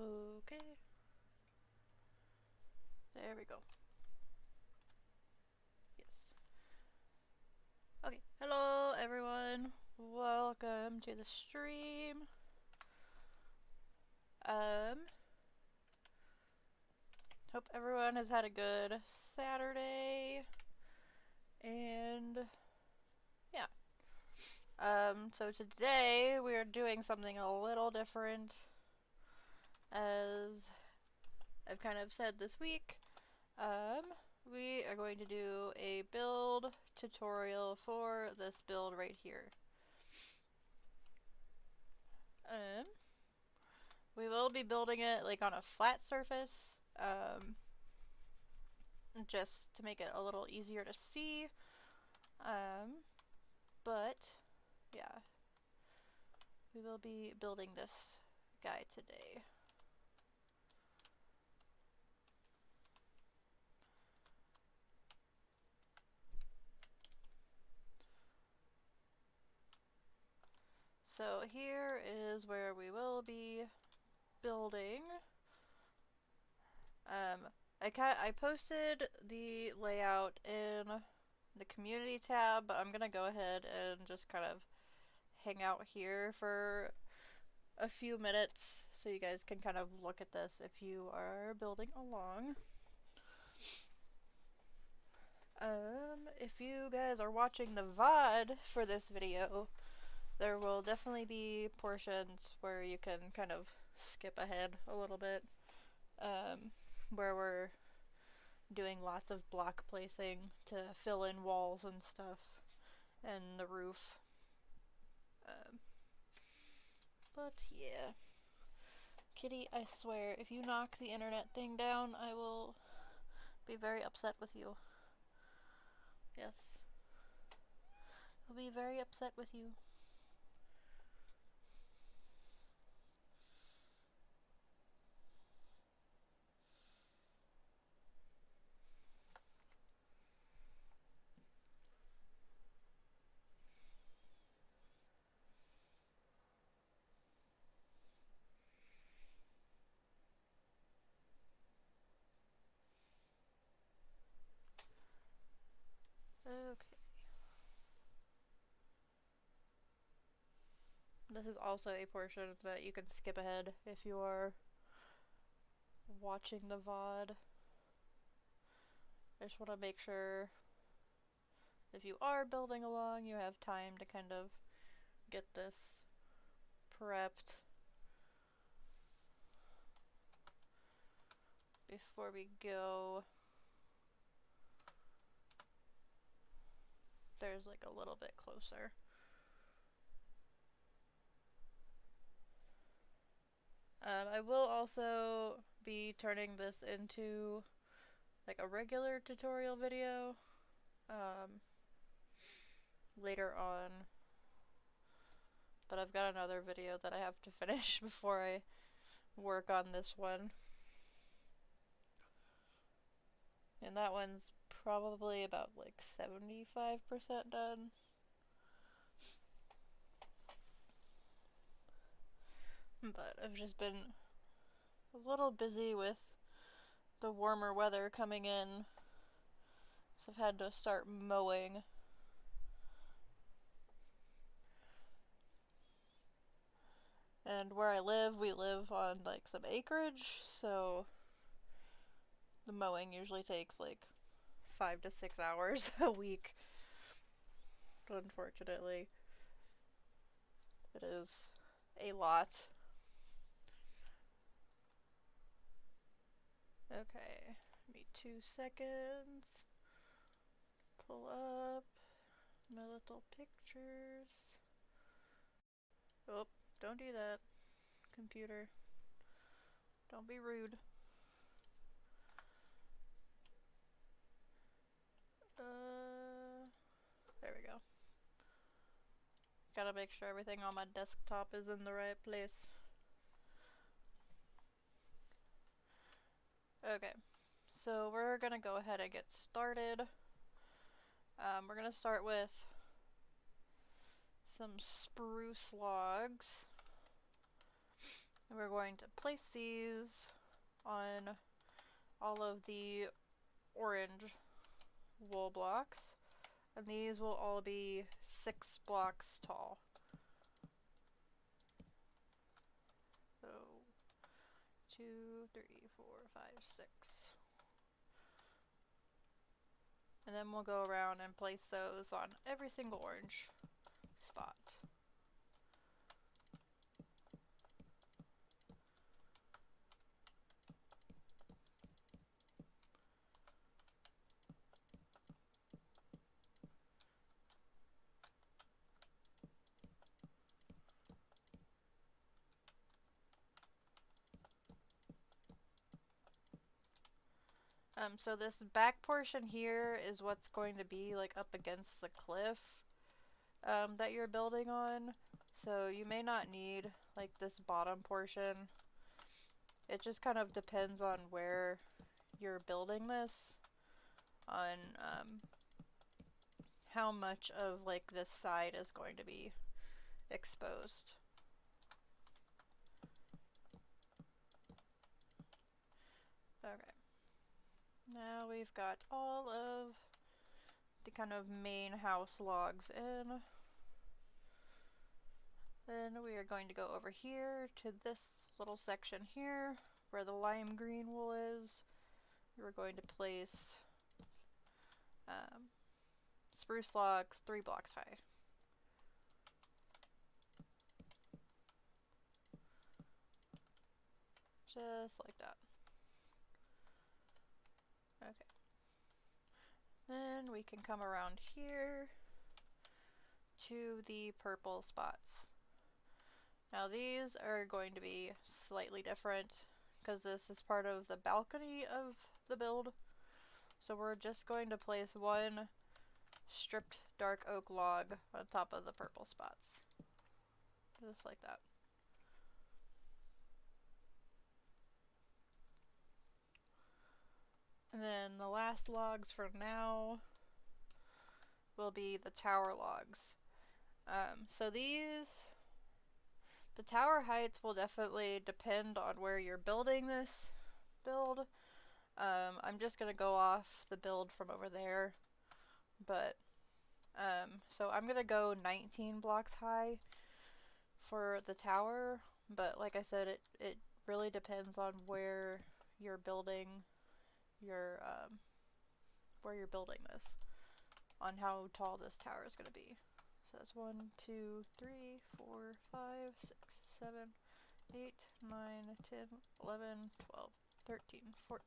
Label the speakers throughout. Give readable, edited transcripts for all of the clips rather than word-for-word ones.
Speaker 1: Okay. There we go. Yes. Okay. Hello, everyone. Welcome to the stream. Hope everyone has had a good Saturday. And yeah. So today we are doing something a little different. As I've kind of said this week, we are going to do a build tutorial for this build right here. We will be building it like on a flat surface, just to make it a little easier to see. But yeah, we will be building this guy today. So here is where we will be building. I posted the layout in the community tab, but I'm gonna go ahead and just kind of hang out here for a few minutes so you guys can kind of look at this if you are building along. If you guys are watching the VOD for this video, there will definitely be portions where you can kind of skip ahead a little bit, where we're doing lots of block placing to fill in walls and stuff, and the roof. But yeah. Kitty, I swear, if you knock the internet thing down, I will be very upset with you. Yes. I'll be very upset with you. Okay. This is also a portion that you can skip ahead if you are watching the VOD. I just want to make sure if you are building along, you have time to kind of get this prepped before we go. There's like a little bit closer. I will also be turning this into like a regular tutorial video later on, but I've got another video that I have to finish before I work on this one, and that one's probably about like 75% done. But I've just been a little busy with the warmer weather coming in, so I've had to start mowing. And where I live, we live on like some acreage, so the mowing usually takes like 5 to 6 hours a week. Unfortunately, it is a lot. Okay, give me 2 seconds. Pull up my little pictures. Oh, don't do that, computer. Don't be rude. There we go. Gotta make sure everything on my desktop is in the right place. Okay, so we're gonna go ahead and get started. We're gonna start with some spruce logs. We're going to place these on all of the orange wool blocks, and these will all be 6 blocks tall. So 2, 3, 4, 5, 6. And then we'll go around and place those on every single orange spot. So this back portion here is what's going to be like up against the cliff that you're building on. So you may not need like this bottom portion. It just kind of depends on where you're building this, on how much of like this side is going to be exposed. Okay. Now we've got all of the kind of main house logs in. Then we are going to go over here to this little section here where the lime green wool is. We're going to place spruce logs 3 blocks high. Just like that. Okay. Then we can come around here to the purple spots. Now these are going to be slightly different because this is part of the balcony of the build. So we're just going to place 1 stripped dark oak log on top of the purple spots. Just like that. And then the last logs for now will be the tower logs. So the tower heights will definitely depend on where you're building this build. I'm just going to go off the build from over there. But, so I'm going to go 19 blocks high for the tower. But like I said, it really depends on where you're building your, where you're building this, on how tall this tower is going to be. So that's 1, 2, 3, 4, 5, 6, 7, 8, 9, 10, 11, 12, 13, 14,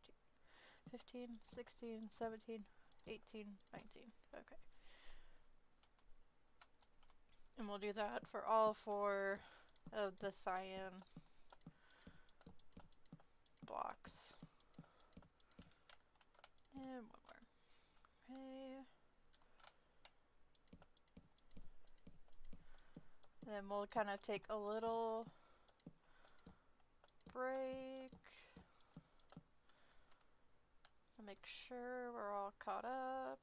Speaker 1: 15, 16, 17, 18, 19. Okay. And we'll do that for all 4 of the cyan blocks. And 1 more. Okay. Then we'll kind of take a little break to make sure we're all caught up.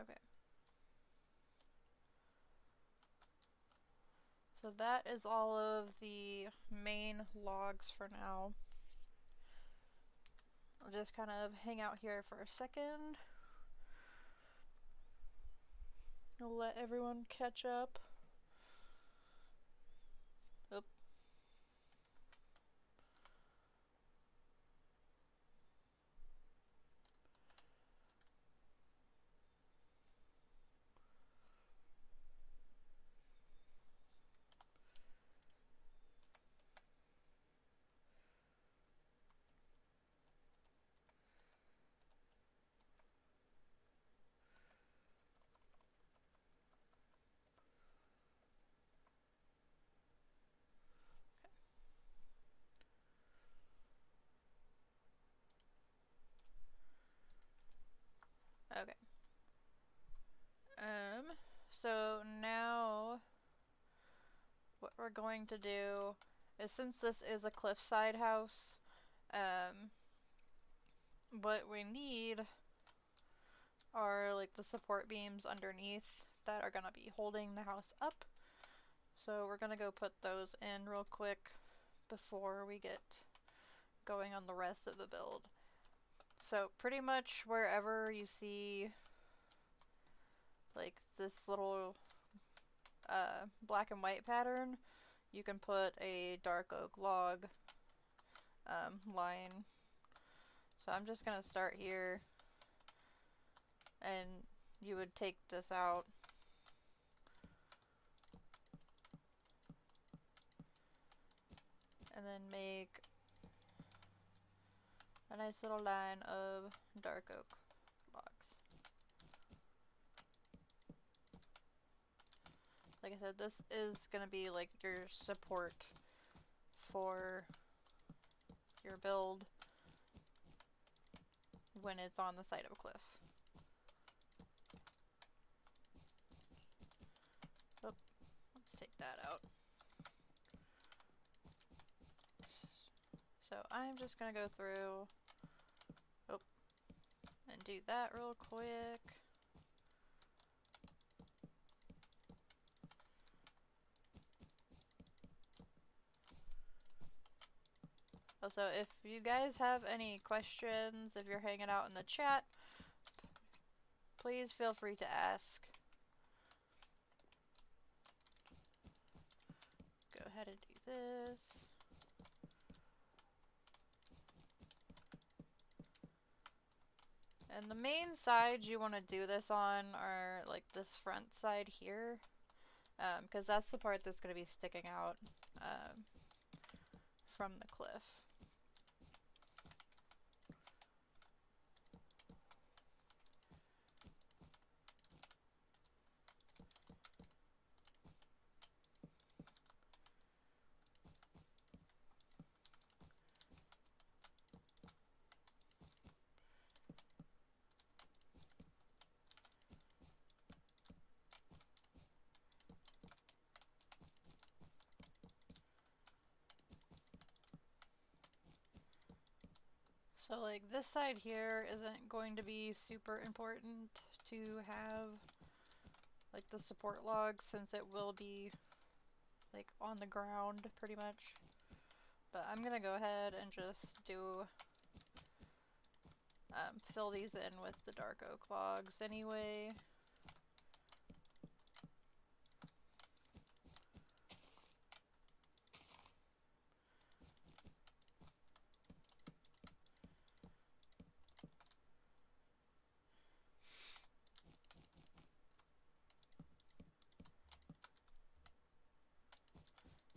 Speaker 1: Okay. So that is all of the main logs for now. I'll just kind of hang out here for a second. I'll let everyone catch up. Oop. Okay. So now what we're going to do is, since this is a cliffside house, what we need are like the support beams underneath that are gonna be holding the house up. So we're gonna go put those in real quick before we get going on the rest of the build. So pretty much wherever you see like this little black and white pattern, you can put a dark oak log line. So I'm just gonna start here, and you would take this out and then make a nice little line of dark oak logs. Like I said, this is going to be like your support for your build when it's on the side of a cliff. Oh, let's take that out. So I'm just going to go through and do that real quick. Also, if you guys have any questions, if you're hanging out in the chat, please feel free to ask. Go ahead and do this. And the main sides you want to do this on are like this front side here, because that's the part that's going to be sticking out from the cliff. So like this side here isn't going to be super important to have like the support log, since it will be like on the ground pretty much. But I'm gonna go ahead and just do fill these in with the dark oak logs anyway.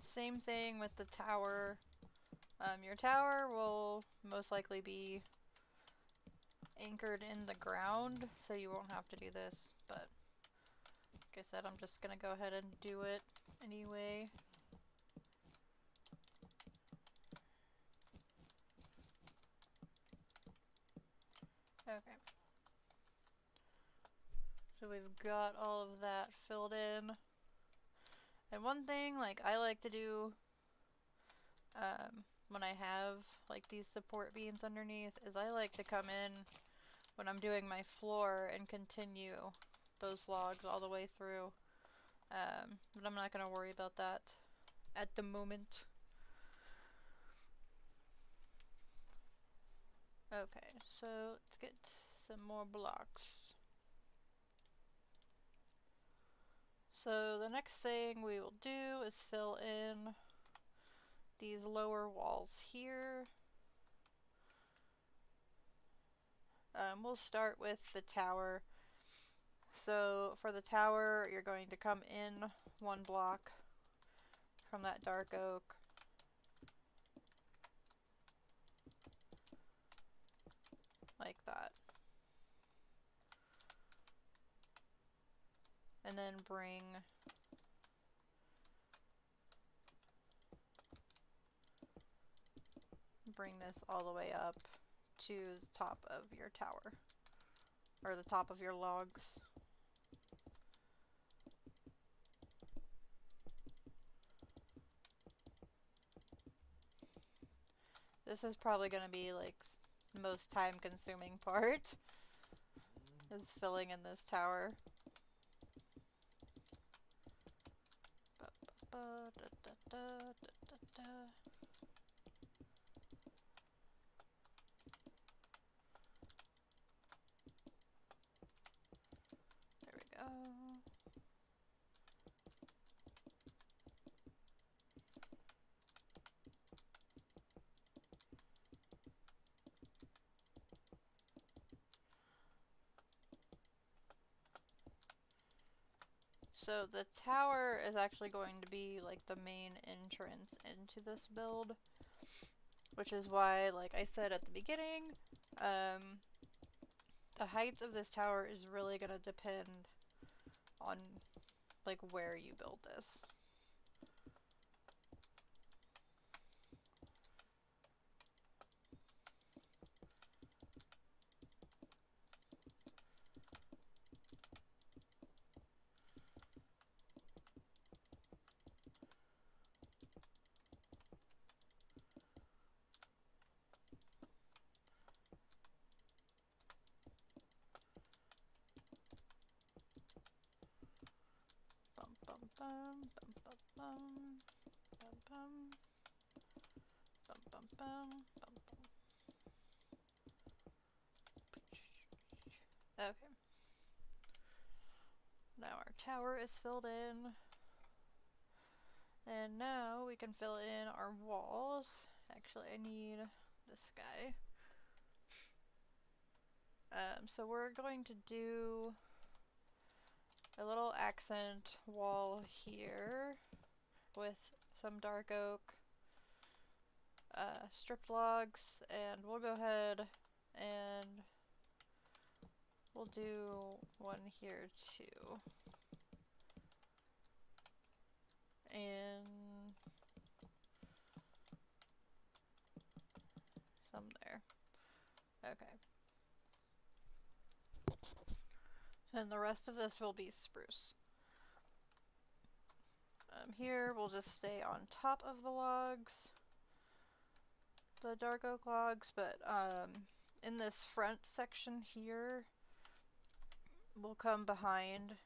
Speaker 1: Same thing with the tower. Your tower will most likely be anchored in the ground, so you won't have to do this, but like I said, I'm just gonna go ahead and do it anyway. Okay. So we've got all of that filled in. And one thing like I like to do when I have like these support beams underneath is I like to come in when I'm doing my floor and continue those logs all the way through. But I'm not going to worry about that at the moment. Okay, so let's get some more blocks. So the next thing we will do is fill in these lower walls here. We'll start with the tower. So for the tower, you're going to come in one block from that dark oak. Like that. And then bring this all the way up to the top of your tower, or the top of your logs. This is probably going to be like most time consuming part, is filling in this tower. There we go. So the tower is actually going to be like the main entrance into this build, which is why, like I said at the beginning, the height of this tower is really going to depend on like where you build this. Bum bum bum bum bum bum bum bum bum bum bum bum bum. Okay. Now our tower is filled in. And now we can fill in our walls. Actually, I need this guy. So we're going to do a little accent wall here with some dark oak stripped logs, and we'll go ahead and we'll do one here too. And some there. Okay. And the rest of this will be spruce. Here we'll just stay on top of the logs, the dark oak logs, but in this front section here, we'll come behind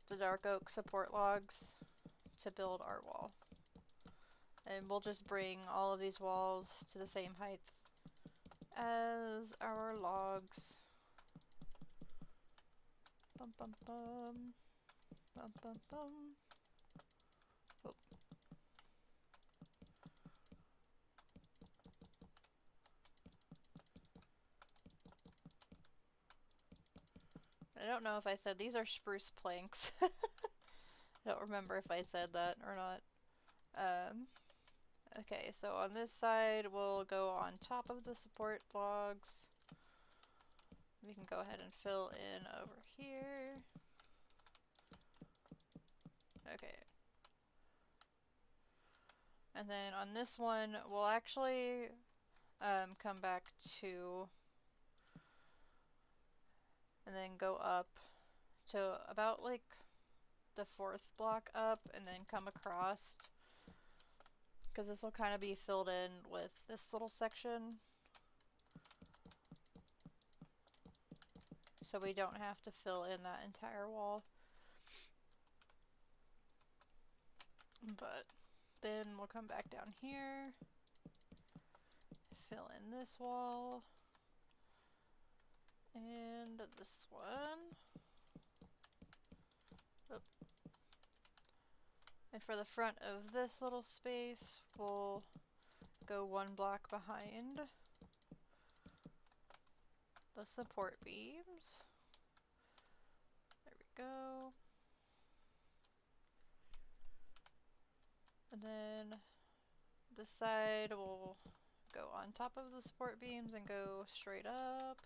Speaker 1: the dark oak support logs to build our wall. And we'll just bring all of these walls to the same height as our logs. Bum bum bum. Bum bum bum. Oh. I don't know if I said these are spruce planks. I don't remember if I said that or not. Okay, so on this side we'll go on top of the support logs. We can go ahead and fill in over here. Okay. And then on this one, we'll actually come back to and then go up to about like the 4th block up and then come across, because this will kind of be filled in with this little section, so we don't have to fill in that entire wall. But then we'll come back down here, fill in this wall, and this one. Oh. And for the front of this little space, we'll go 1 block behind the support beams. There we go. And then this side will go on top of the support beams and go straight up.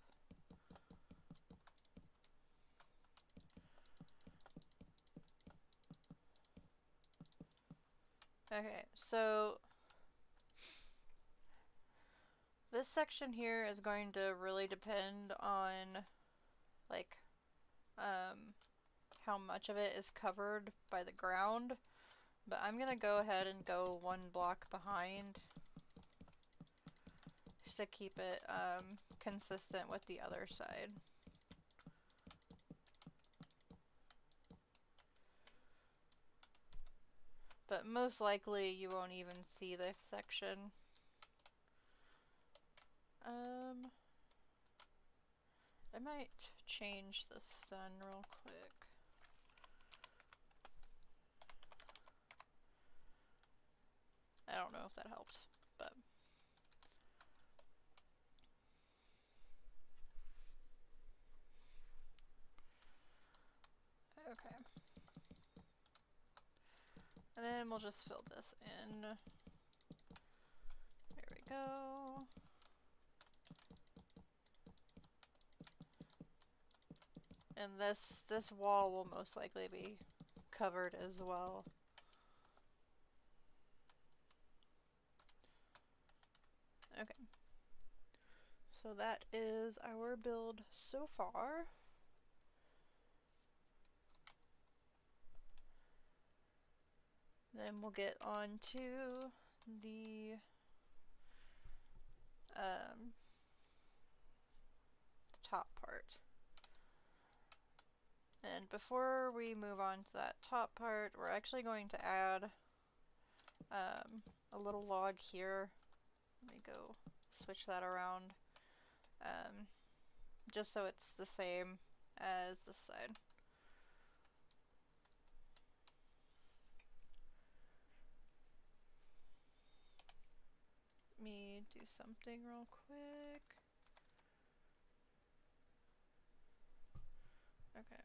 Speaker 1: Okay, so this section here is going to really depend on like how much of it is covered by the ground, but I'm gonna go ahead and go 1 block behind just to keep it consistent with the other side. But most likely you won't even see this section. I might change the sun real quick. I don't know if that helps, but okay. And then we'll just fill this in. There we go. And this wall will most likely be covered as well. Okay. So that is our build so far. Then we'll get on to the top part. And before we move on to that top part, we're actually going to add a little log here. Let me go switch that around, just so it's the same as this side. Let me do something real quick. Okay.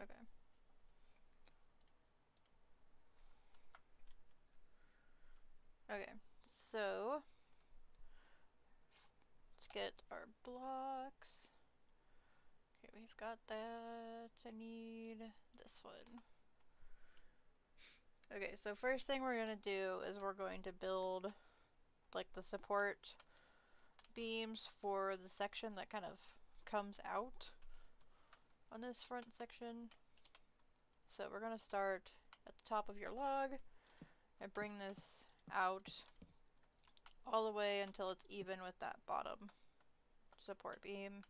Speaker 1: Okay. Okay, so let's get our blocks. Okay, we've got that. I need this one. Okay, so first thing we're gonna do is we're going to build like the support beams for the section that kind of comes out on this front section. So we're gonna start at the top of your log and bring this out all the way until it's even with that bottom support beam.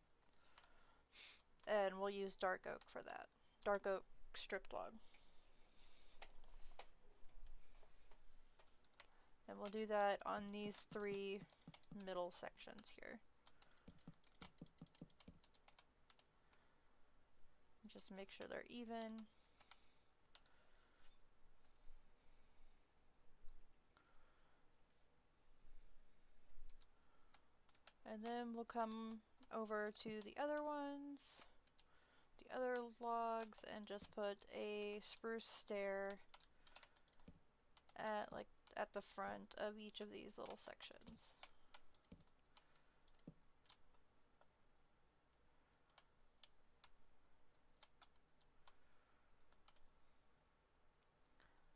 Speaker 1: And we'll use dark oak for that. Dark oak stripped log. And we'll do that on these 3 middle sections here. Just make sure they're even. And then we'll come over to the other ones, the other logs, and just put a spruce stair at the front of each of these little sections.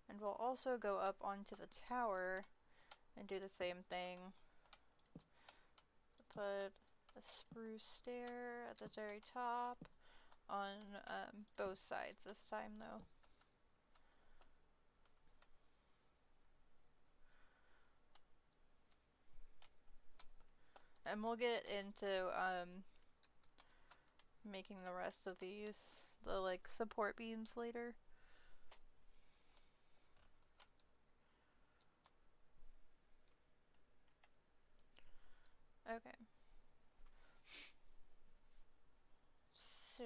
Speaker 1: And we'll also go up onto the tower and do the same thing. Put a spruce stair at the very top on both sides this time though. And we'll get into making the rest of these, the like support beams later. Okay. So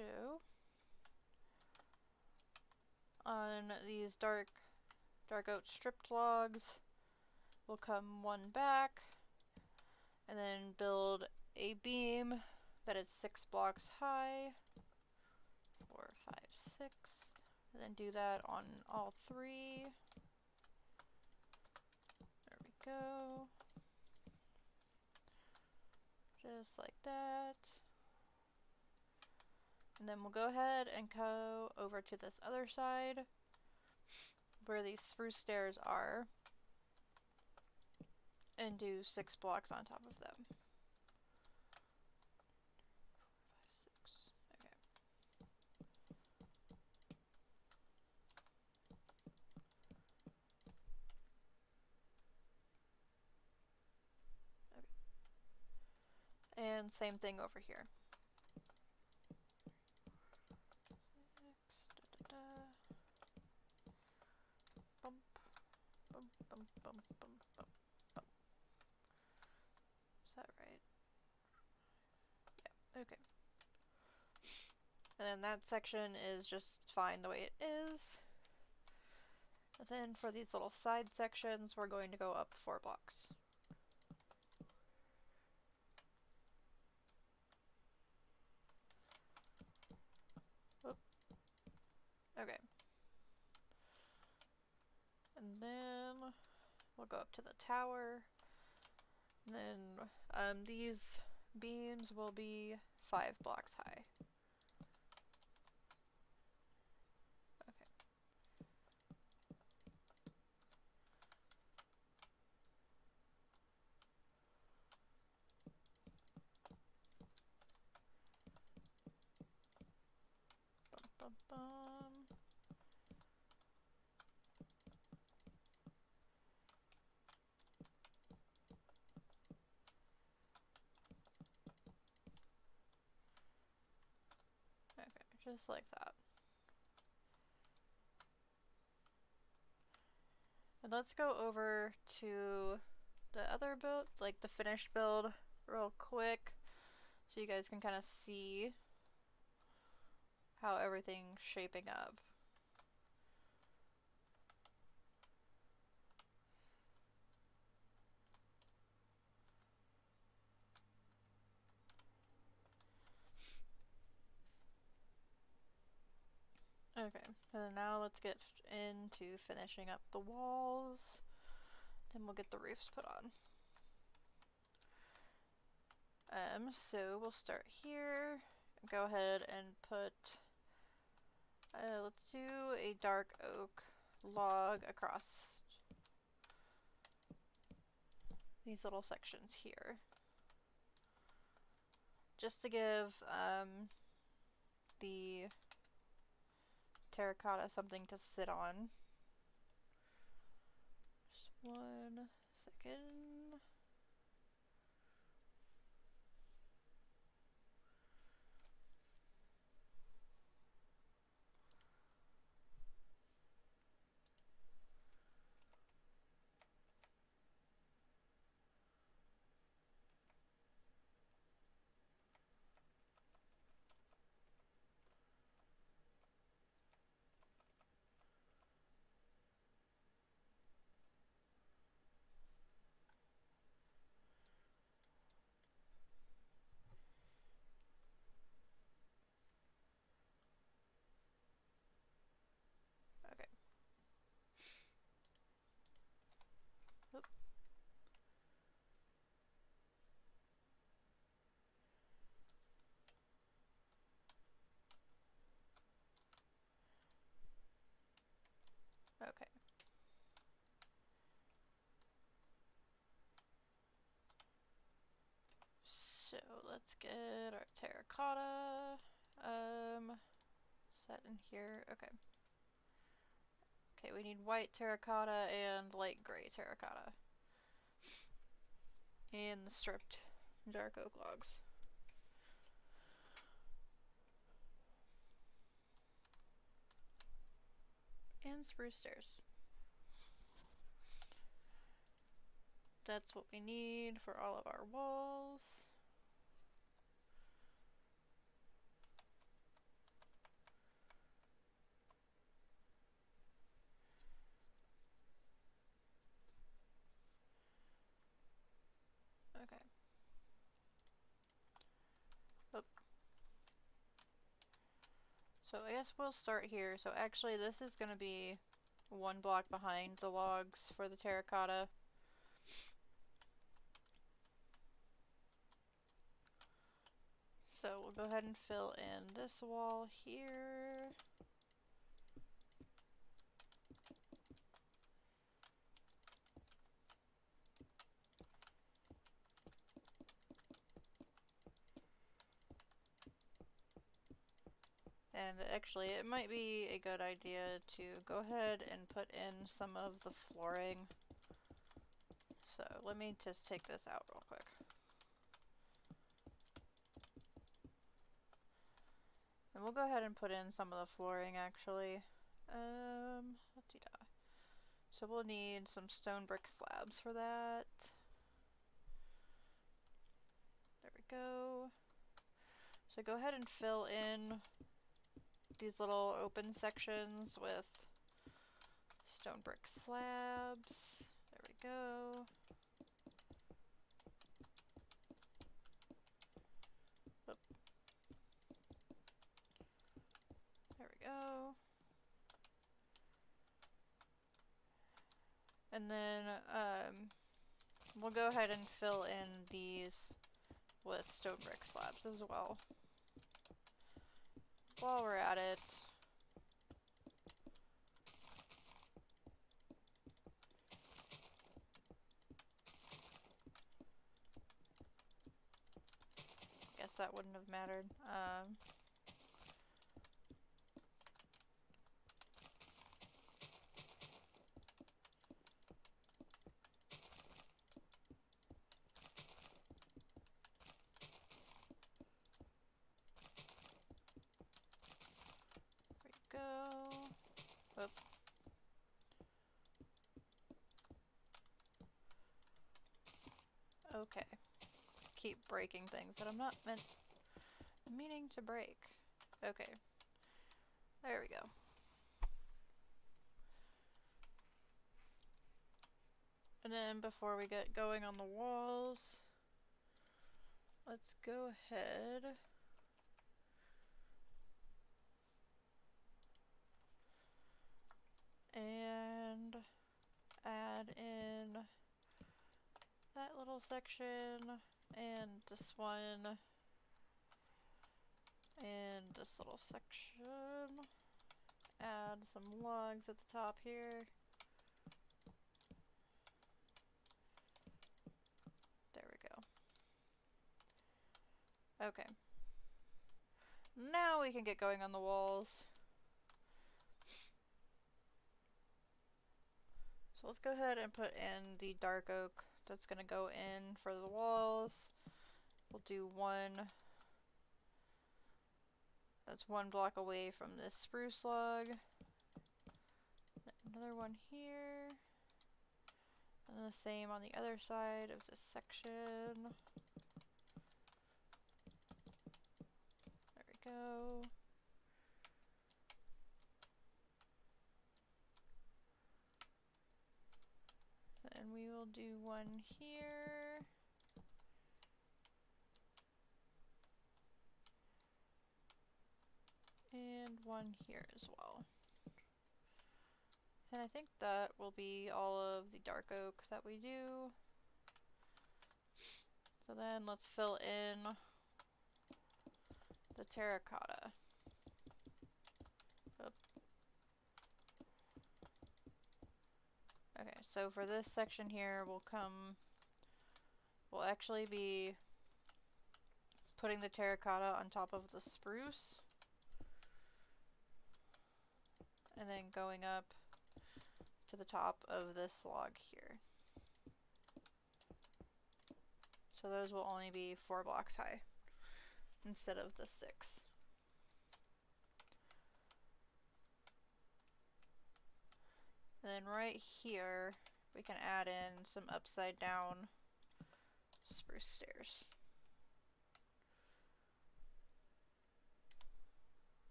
Speaker 1: on these dark oak stripped logs, we'll come one back and then build a beam that is 6 blocks high. 4, 5, 6. And then do that on all 3. There we go. Just like that. And then we'll go ahead and go over to this other side where these spruce stairs are and do 6 blocks on top of them. 4, 5, 6. Okay. And same thing over here. Bump, bump, bump, bump, bump, bump, bump. Is that right? Yeah, okay. And then that section is just fine the way it is. And then for these little side sections, we're going to go up 4 blocks. Oop. Okay. And then we'll go up to the tower. And then these beams will be 5 blocks high. Okay. Bum, bum, bum. Okay, just like that. And let's go over to the other build, like the finished build, real quick, so you guys can kind of see how everything's shaping up. Okay, and now let's get into finishing up the walls, then we'll get the roofs put on. So we'll start here, go ahead and put, let's do a dark oak log across these little sections here. Just to give the terracotta something to sit on. Just 1 second. Okay. Oop. Okay. So let's get our terracotta set in here. Okay. Okay, we need white terracotta and light gray terracotta. And the stripped dark oak logs. And spruce stairs. That's what we need for all of our walls. Okay. Oop. So I guess we'll start here. So actually this is going to be 1 block behind the logs for the terracotta. So we'll go ahead and fill in this wall here. And actually, it might be a good idea to go ahead and put in some of the flooring. So let me just take this out real quick. And we'll go ahead and put in some of the flooring actually. Let's see. So we'll need some stone brick slabs for that. There we go. So go ahead and fill in these little open sections with stone brick slabs. There we go. Oop. There we go. And then we'll go ahead and fill in these with stone brick slabs as well. While we're at it, guess that wouldn't have mattered. There we go. Oop. Okay. Keep breaking things that I'm not meaning to break. Okay. There we go. And then before we get going on the walls, let's go ahead and add in that little section and this one and this little section. Add some logs at the top here. There we go. Okay. Now we can get going on the walls. So let's go ahead and put in the dark oak that's going to go in for the walls. We'll do one. That's one block away from this spruce log. Another one here. And the same on the other side of this section. There we go. And we will do one here. And one here as well. And I think that will be all of the dark oak that we do. So then let's fill in the terracotta. Oop. Okay, so for this section here, we'll actually be putting the terracotta on top of the spruce. And then going up to the top of this log here. So those will only be 4 blocks high instead of the 6. And then right here, we can add in some upside down spruce stairs.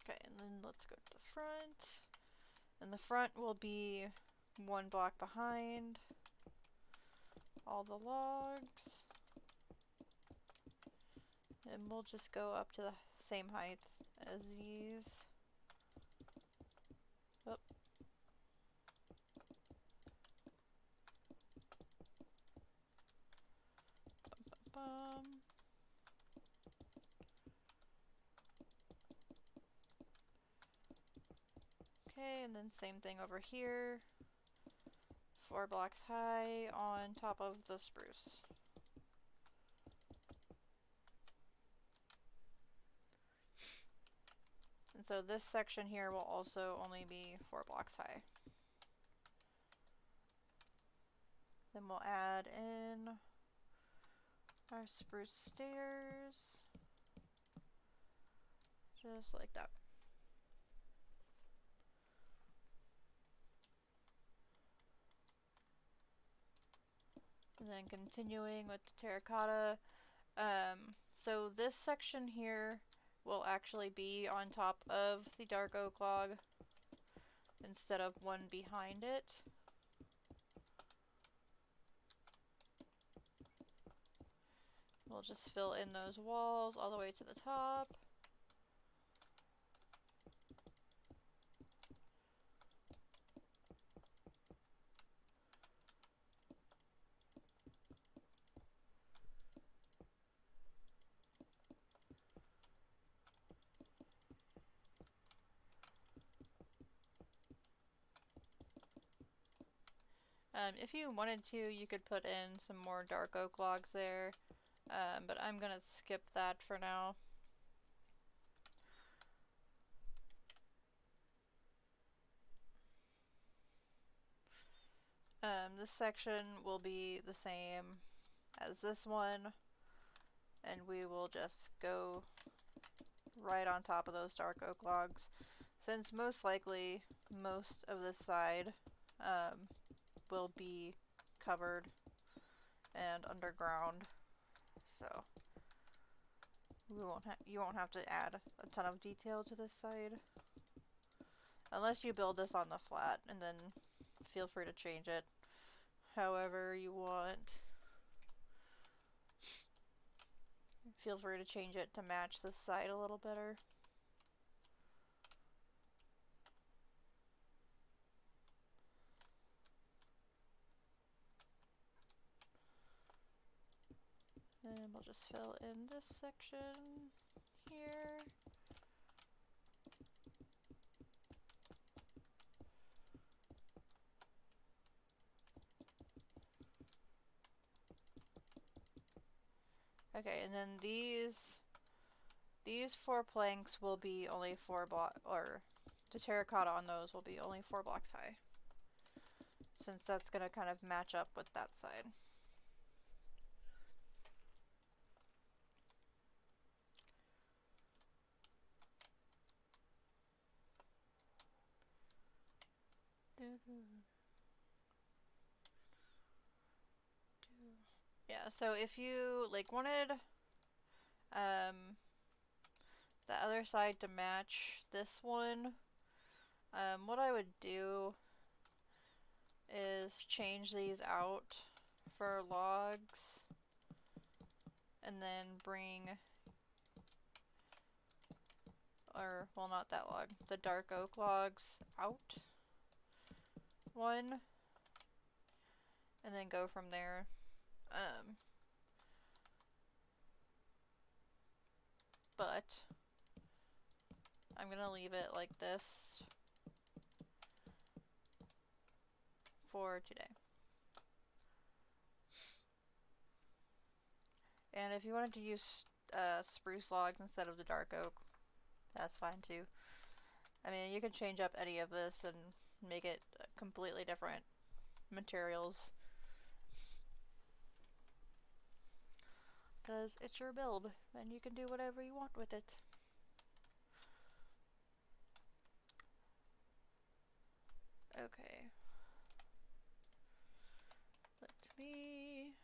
Speaker 1: Okay, and then let's go to the front. And the front will be 1 block behind all the logs. And we'll just go up to the same height as these. Oh. Bum, bum, bum. Okay, and then same thing over here. 4 blocks high on top of the spruce. And so this section here will also only be 4 blocks high. Then we'll add in our spruce stairs, just like that. And then continuing with the terracotta. So this section here will actually be on top of the dark oak log instead of one behind it. We'll just fill in those walls all the way to the top. If you wanted to, you could put in some more dark oak logs there, but I'm gonna skip that for now. This section will be the same as this one, and we will just go right on top of those dark oak logs, since most likely most of this side will be covered and underground, so you won't have to add a ton of detail to this side unless you build this on the flat, and then feel free to change it however you want. Feel free to change it to match this side a little better. And we'll just fill in this section here. Okay, and then these 4 planks will be only 4 block, or the terracotta on those will be only 4 blocks high, since that's gonna kind of match up with that side. Yeah, so if you like wanted the other side to match this one, what I would do is change these out for logs, and then bring, or well, not that log, the dark oak logs out one, and then go from there. But I'm gonna leave it like this for today. And if you wanted to use spruce logs instead of the dark oak, that's fine too. I mean, you can change up any of this and make it completely different materials, because it's your build and you can do whatever you want with it. Okay. Let me...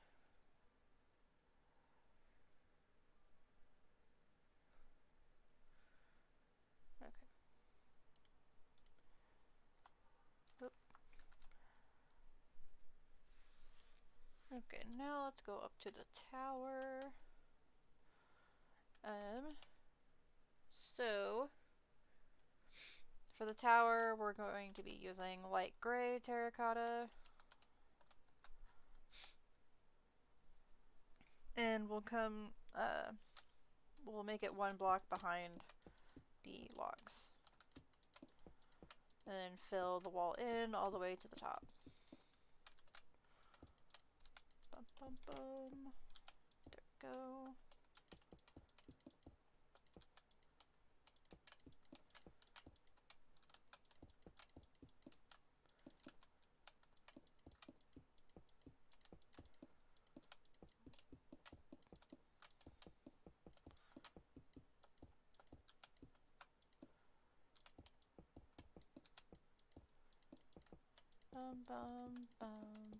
Speaker 1: Okay. Oop. Okay, now let's go up to the tower. So for the tower, we're going to be using light gray terracotta. And we'll make it 1 block behind the logs. And then fill the wall in all the way to the top. Bum, bum, bum. There we go. Bum bum bum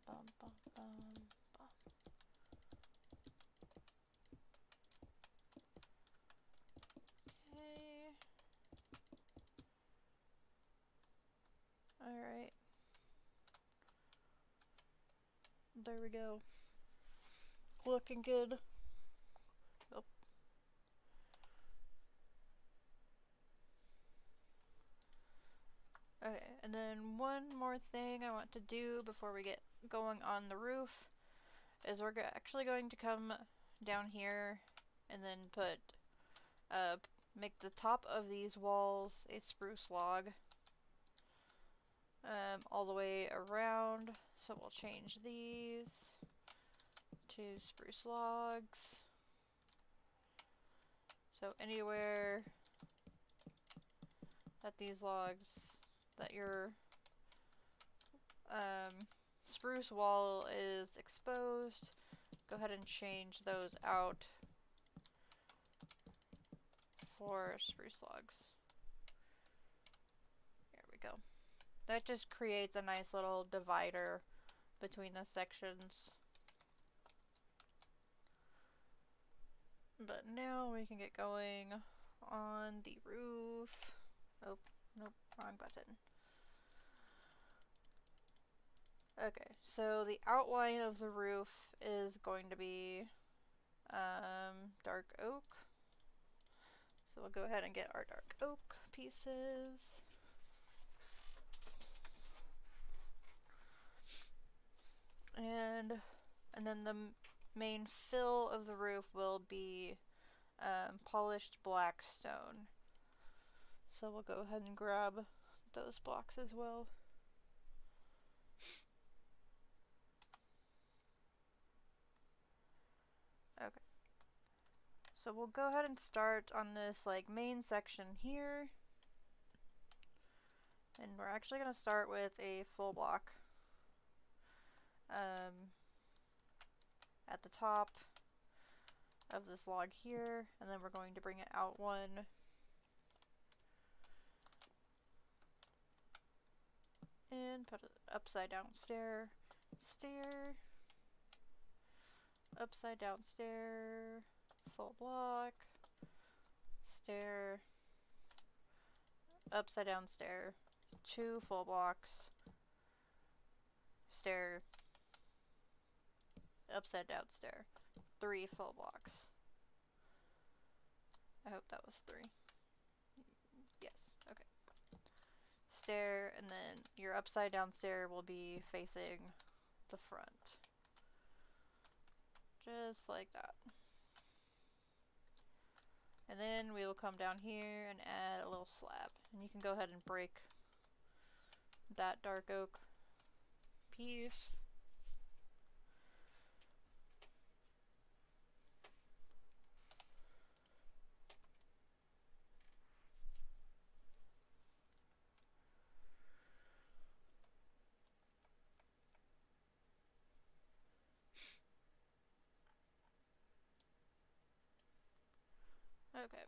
Speaker 1: bum bum bum bum. Okay. Alright. There we go. Looking good. Oh. Okay, and then one more thing I want to do before we get going on the roof is we're actually going to come down here and then put, make the top of these walls a spruce log, all the way around. So we'll change these to spruce logs. So anywhere that these logs, that your spruce wall is exposed, go ahead and change those out for spruce logs. There we go. That just creates a nice little divider between the sections. But now we can get going on the roof. Oh, nope, wrong button. Okay, so the outline of the roof is going to be dark oak. So we'll go ahead and get our dark oak pieces. And then the main fill of the roof will be polished black stone. So we'll go ahead and grab those blocks as well. Okay. So we'll go ahead and start on this like main section here. And we're actually going to start with a full block at the top of this log here, and then we're going to bring it out one. And put an upside down stair, stair, upside down stair, full block, stair, upside down stair, 2 full blocks, stair, upside down stair, 3 full blocks. I hope that was 3. Yes, okay. Stair, and then your upside down stair will be facing the front. Just like that. And then we will come down here and add a little slab. And you can go ahead and break that dark oak piece. Okay.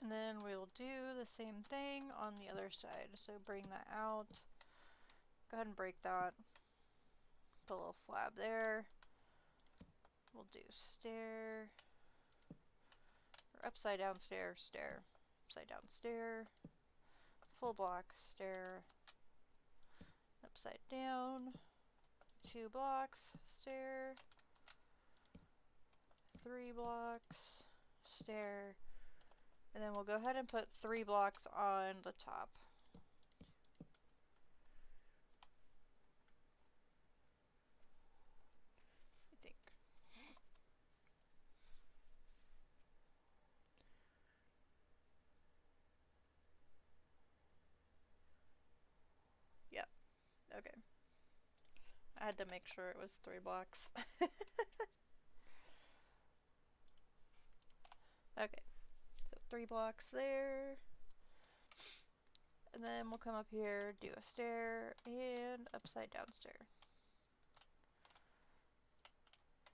Speaker 1: And then we'll do the same thing on the other side. So bring that out. Go ahead and break that. Put a little slab there. We'll do stair. Or upside down stair, stair. Upside down stair. Full block, stair. Upside down. 2 blocks, stair. 3 blocks, stair. And then we'll go ahead and put 3 blocks on the top. I think. Yep. Okay. I had to make sure it was 3 blocks. Okay. So 3 blocks there. And then we'll come up here, do a stair, and upside down stair.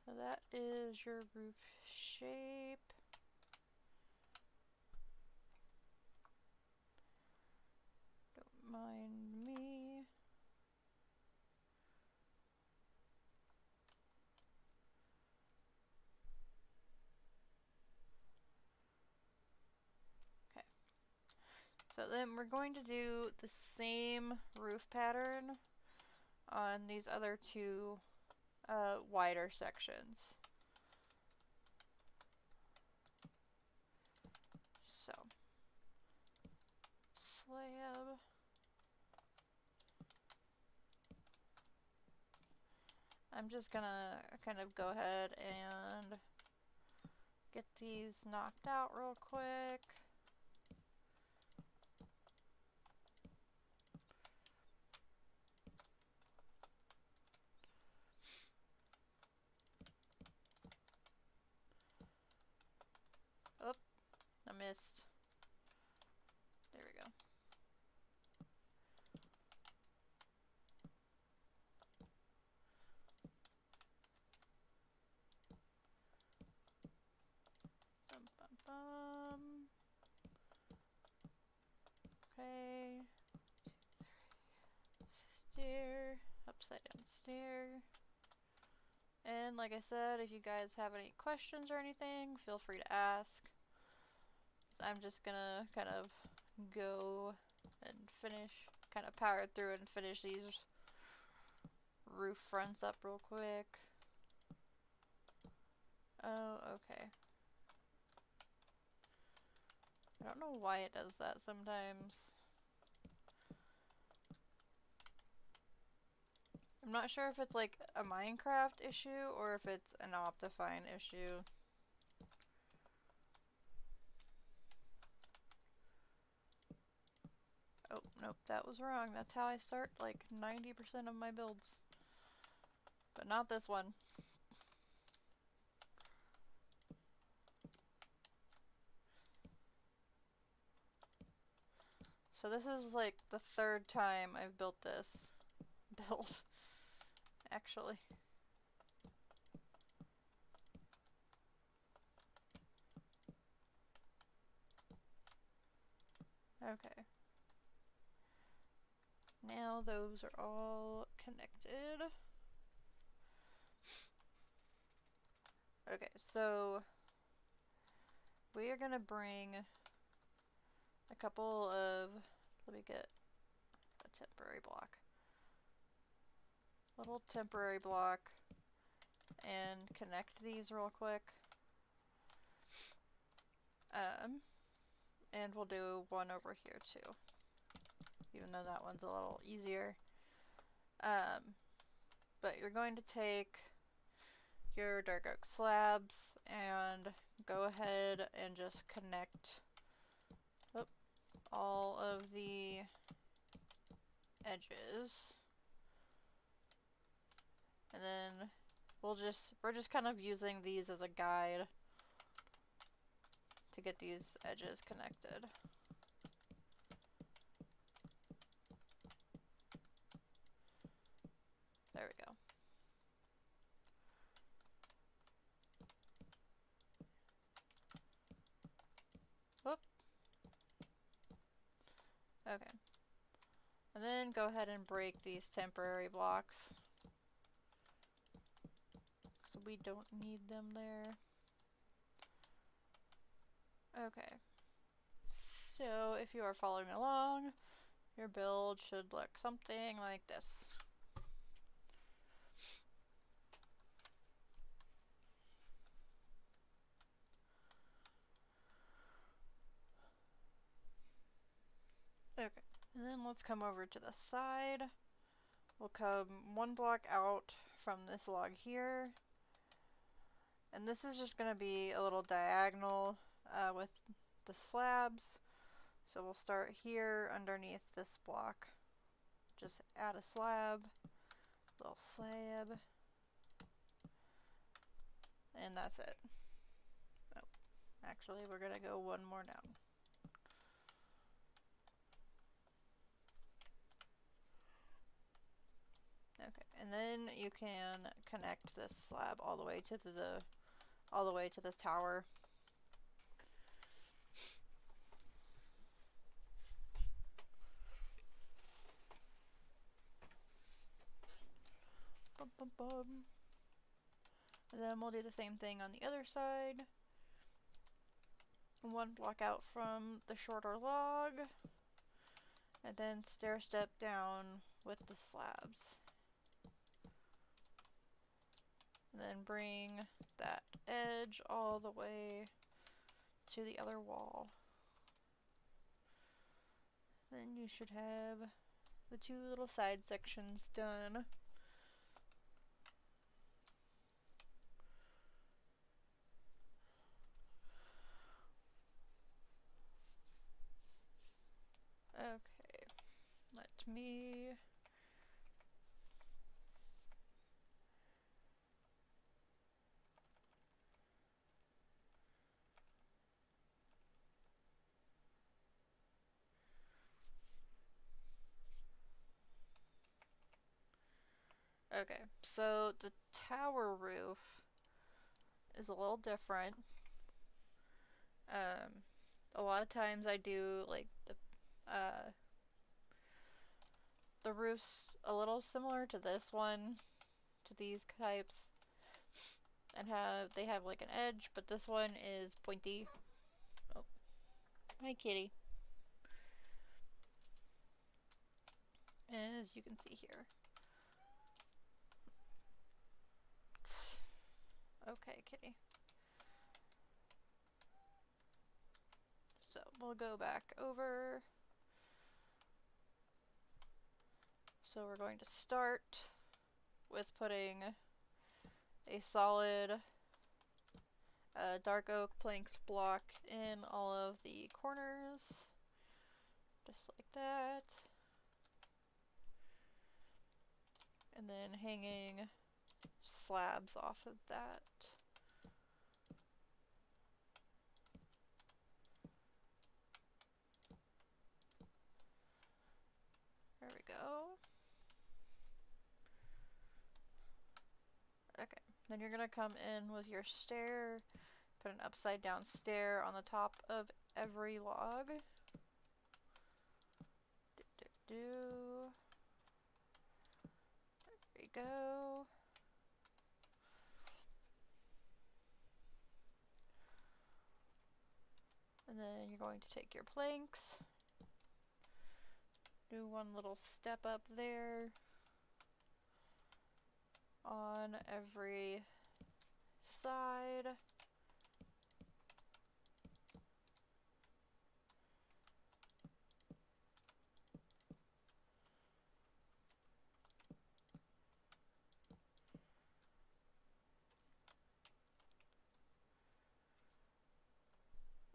Speaker 1: So that is your roof shape. mind me. Okay. So then we're going to do the same roof pattern on these other two wider sections. So, slab. I'm just gonna kind of go ahead and get these knocked out real quick. Oh, I missed. There we go. Bum, bum, bum. Okay. Stair. Upside down stair. And like I said, if you guys have any questions or anything, feel free to ask. I'm just gonna kind of go and finish, kind of power through and finish these roof fronts up real quick. Oh, okay. I don't know why it does that sometimes. I'm not sure if it's like a Minecraft issue or if it's an Optifine issue. Oh, nope, that was wrong. That's how I start like 90% of my builds. But not this one. So this is like the third time I've built this build, actually. Okay. Now those are all connected. Okay, so we are gonna bring a couple of, let me get a temporary block. Little temporary block and connect these real quick. And we'll do one over here too, even though that one's a little easier. But you're going to take your dark oak slabs and go ahead and just connect all of the edges. And then we're just kind of using these as a guide to get these edges connected. There we go. Whoop. Okay. And then go ahead and break these temporary blocks, so we don't need them there. Okay. So if you are following along, your build should look something like this. Okay, and then let's come over to the side. We'll come one block out from this log here. And this is just going to be a little diagonal with the slabs. So we'll start here underneath this block. Just add a slab, little slab, and that's it. Oh, actually, we're going to go one more down. Okay, and then you can connect this slab all the way to the tower. bum, bum. And then we'll do the same thing on the other side. One block out from the shorter log, and then stair step down with the slabs. And then bring that edge all the way to the other wall. Then you should have the two little side sections done. Okay, let me... Okay, so the tower roof is a little different. A lot of times I do like the roof's a little similar to this one, to these types, and they have like an edge, but this one is pointy. Oh, hi kitty. As you can see here. Okay, kitty. So we'll go back over. So we're going to start with putting a solid dark oak planks block in all of the corners, just like that. And then hanging slabs off of that. There we go. Okay, then you're gonna come in with your stair, put an upside down stair on the top of every log. There we go. And then you're going to take your planks, do one little step up there on every side.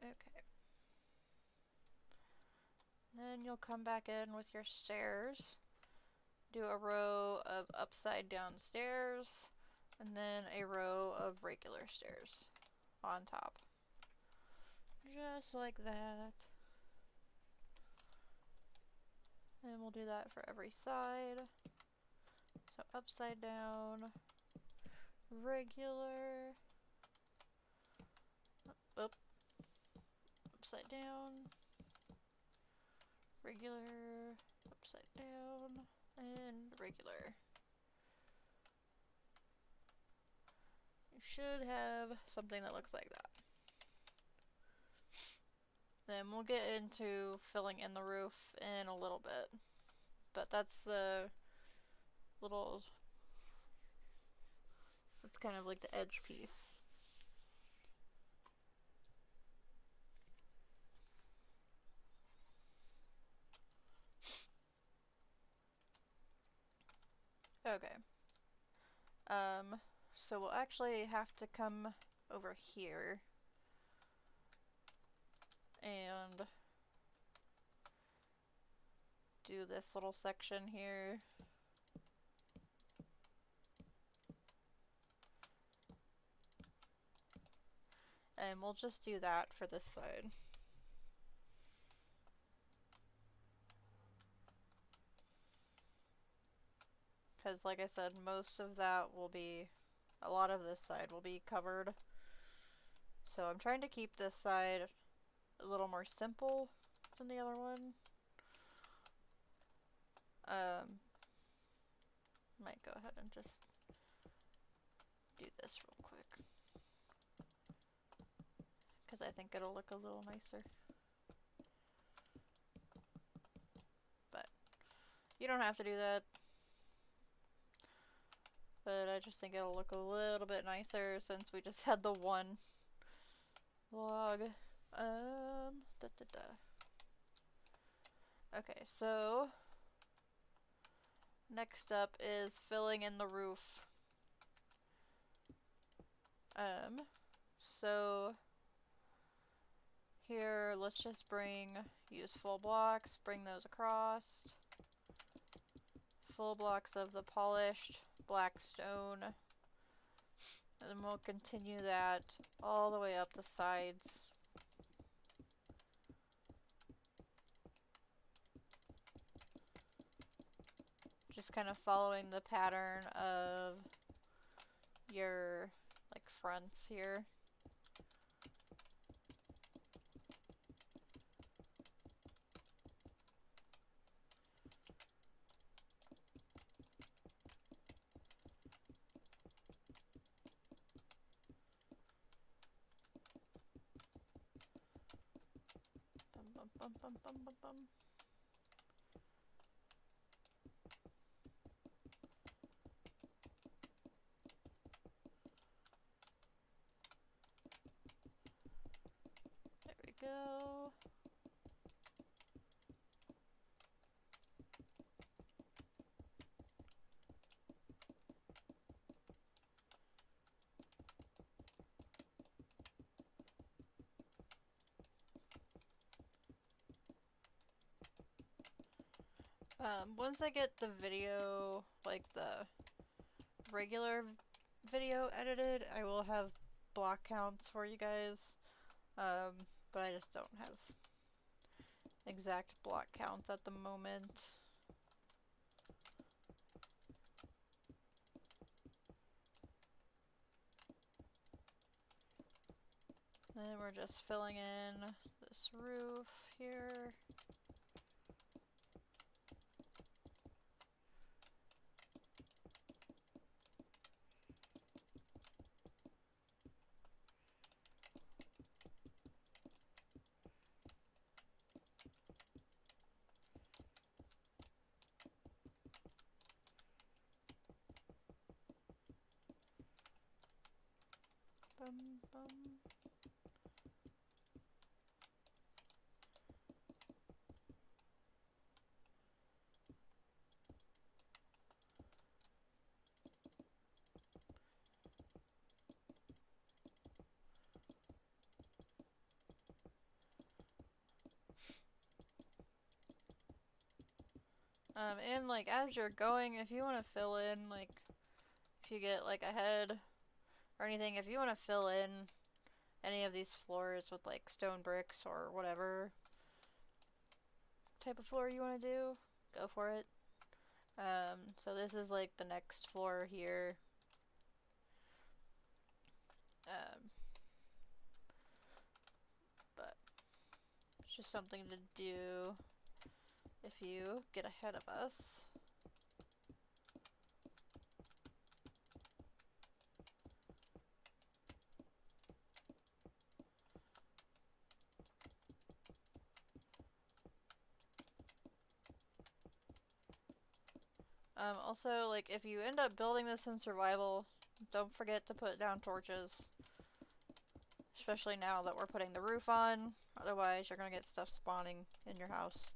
Speaker 1: Okay. Then you'll come back in with your stairs, do a row of upside down stairs, and then a row of regular stairs on top. Just like that. And we'll do that for every side. So upside down, regular, upside down, regular, upside down, and regular. You should have something that looks like that. Then we'll get into filling in the roof in a little bit. But that's the little... That's kind of like the edge piece. Okay. So we'll actually have to come over here and do this little section here. And we'll just do that for this side. Because like I said, most of that will be, a lot of this side will be covered. So I'm trying to keep this side a little more simple than the other one. Might go ahead and just do this real quick, because I think it'll look a little nicer. But you don't have to do that. But I just think it'll look a little bit nicer since we just had the one log. Okay, so next up is filling in the roof. So here, let's just use full blocks, bring those across. Full blocks of the polished black stone. And then we'll continue that all the way up the sides. Just kind of following the pattern of your like fronts here. Bum, bum, bum, bum, bum, bum. There we go. Once I get the video, like the regular video edited, I will have block counts for you guys. But I just don't have exact block counts at the moment. Then we're just filling in this roof here. Bum, bum. And like as you're going, if you want to fill in, like if you get like ahead or anything, if you want to fill in any of these floors with like stone bricks or whatever type of floor you want to do, go for it. So this is like the next floor here. But it's just something to do if you get ahead of us. Also, like, if you end up building this in survival, don't forget to put down torches. Especially now that we're putting the roof on. Otherwise, you're gonna get stuff spawning in your house.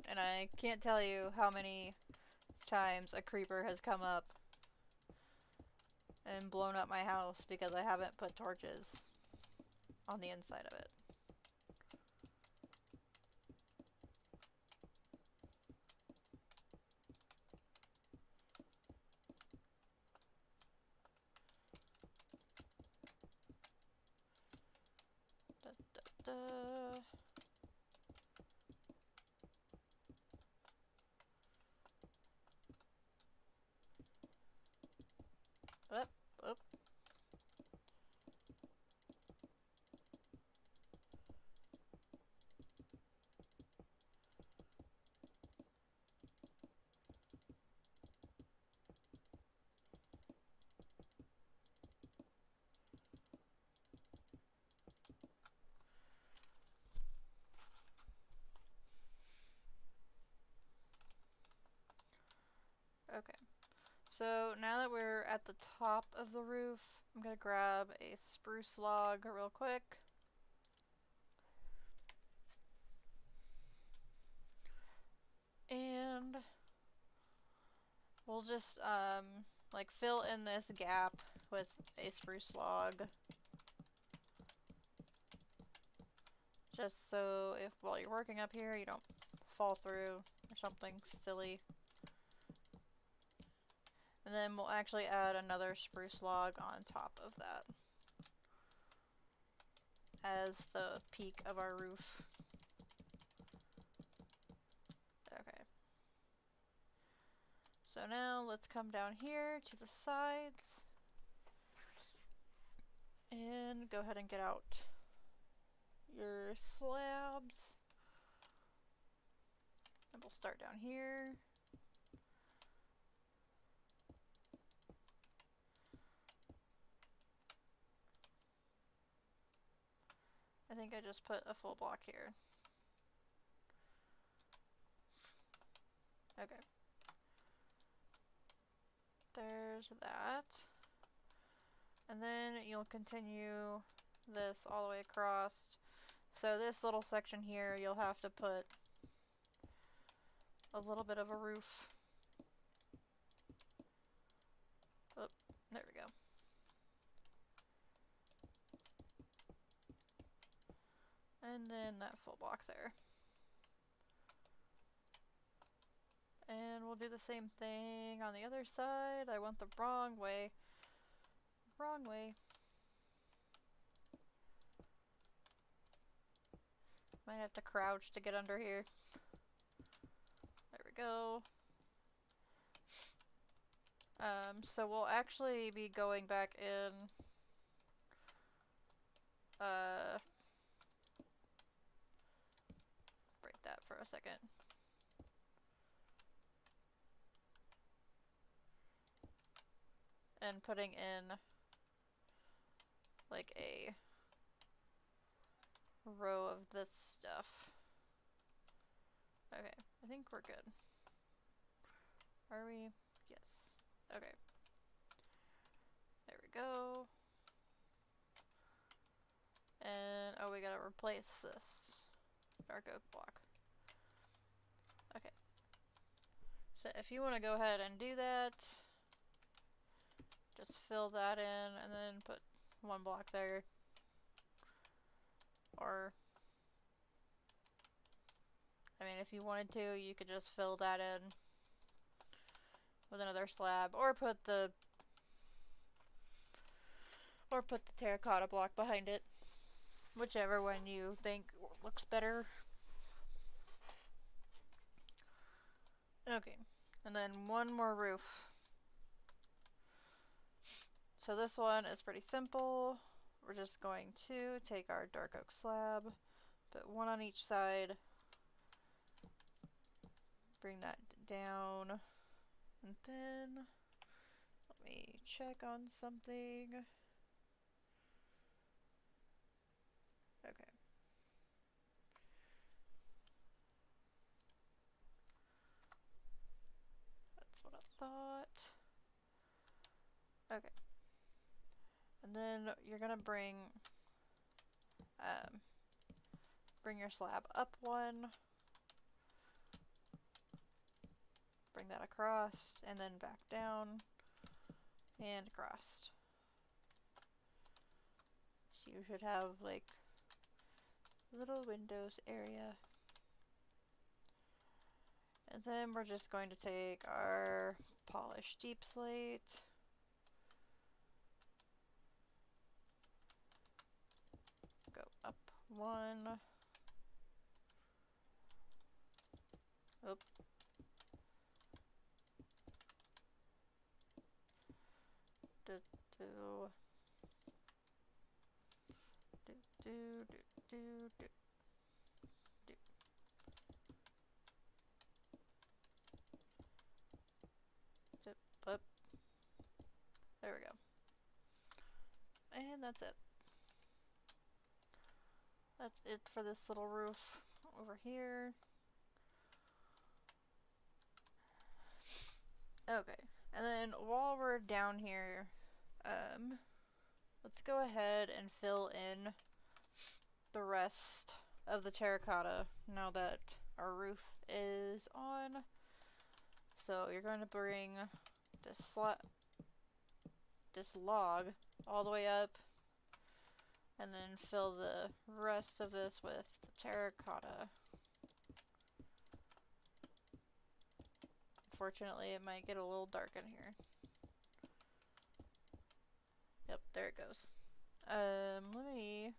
Speaker 1: And I can't tell you how many times a creeper has come up and blown up my house because I haven't put torches on the inside of it. Da, da, da. Up, up. Okay. So now that we're at the top of the roof, I'm gonna grab a spruce log real quick. And we'll just like fill in this gap with a spruce log. Just so if while you're working up here you don't fall through or something silly. And then we'll actually add another spruce log on top of that as the peak of our roof. Okay. So now let's come down here to the sides and go ahead and get out your slabs. And we'll start down here. I think I just put a full block here. Okay. There's that. And then you'll continue this all the way across. So this little section here, you'll have to put a little bit of a roof. Oh, there we go. And then that full block there. And we'll do the same thing on the other side. I went the wrong way. Wrong way. Might have to crouch to get under here. There we go. So we'll actually be going back in break that for a second. And putting in like a row of this stuff. Okay, I think we're good. Are we? Yes. Okay. There we go. And oh, we gotta replace this dark oak block. Okay. So if you want to go ahead and do that, just fill that in and then put one block there. Or, I mean, if you wanted to, you could just fill that in with another slab, or put the terracotta block behind it. Whichever one you think looks better. Okay, and then one more roof. So this one is pretty simple. We're just going to take our dark oak slab, put one on each side, bring that down, and then let me check on something. Okay. That's what I thought. Okay. And then you're gonna bring your slab up one, bring that across, and then back down, and across. So you should have like little windows area. And then we're just going to take our polished deep slate, go up one, oop, do do do do do do do. Zip up. There we go. And that's it. That's it for this little roof over here. Okay. then while we're down here, let's go ahead and fill in the rest of the terracotta now that our roof is on. So you're going to bring this log all the way up, and then fill the rest of this with the terracotta. Unfortunately, it might get a little dark in here. Yep, there it goes. Let me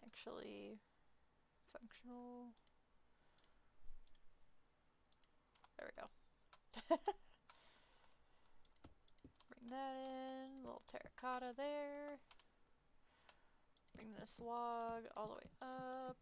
Speaker 1: actually functional. There we go. Bring that in, little terracotta there. Bring this log all the way up.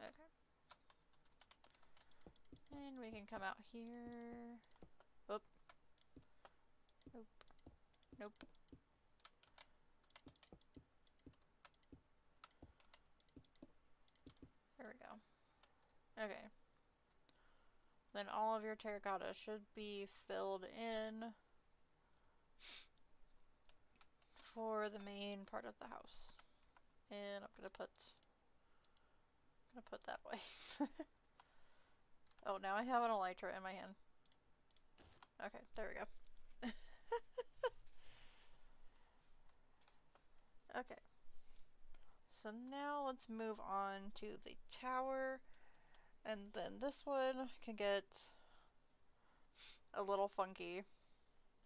Speaker 1: Okay. And we can come out here. Oop. Nope. Nope. There we go. Okay. Then all of your terracotta should be filled in for the main part of the house. And I'm gonna put that way. Oh, now I have an elytra in my hand. Okay, there we go. Okay. So now let's move on to the tower. And then this one can get a little funky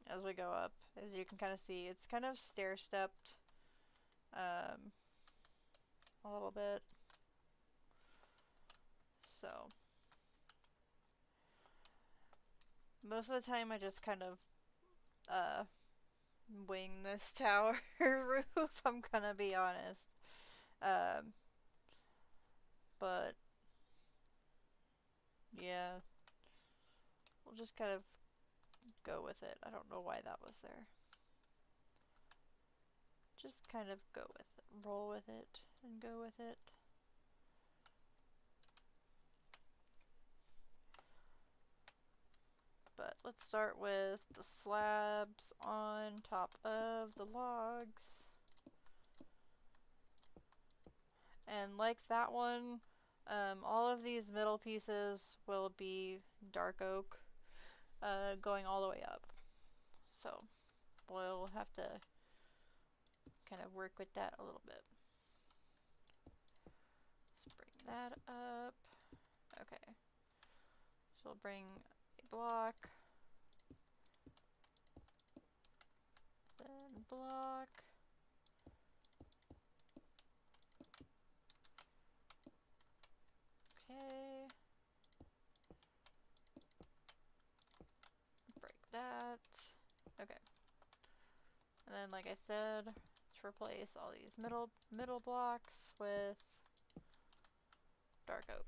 Speaker 1: as we go up. As you can kind of see, it's kind of stair-stepped a little bit. So most of the time I just kind of wing this tower roof, I'm gonna be honest. But yeah, we'll just kind of go with it. I don't know why that was there. Just kind of go with it, roll with it, and go with it. But let's start with the slabs on top of the logs. And like that one, all of these middle pieces will be dark oak, going all the way up. So we'll have to kind of work with that a little bit. Let's bring that up. Okay. So we'll bring a block, then block. Okay. Break that. Okay. And then, like I said, let's replace all these middle blocks with dark oak.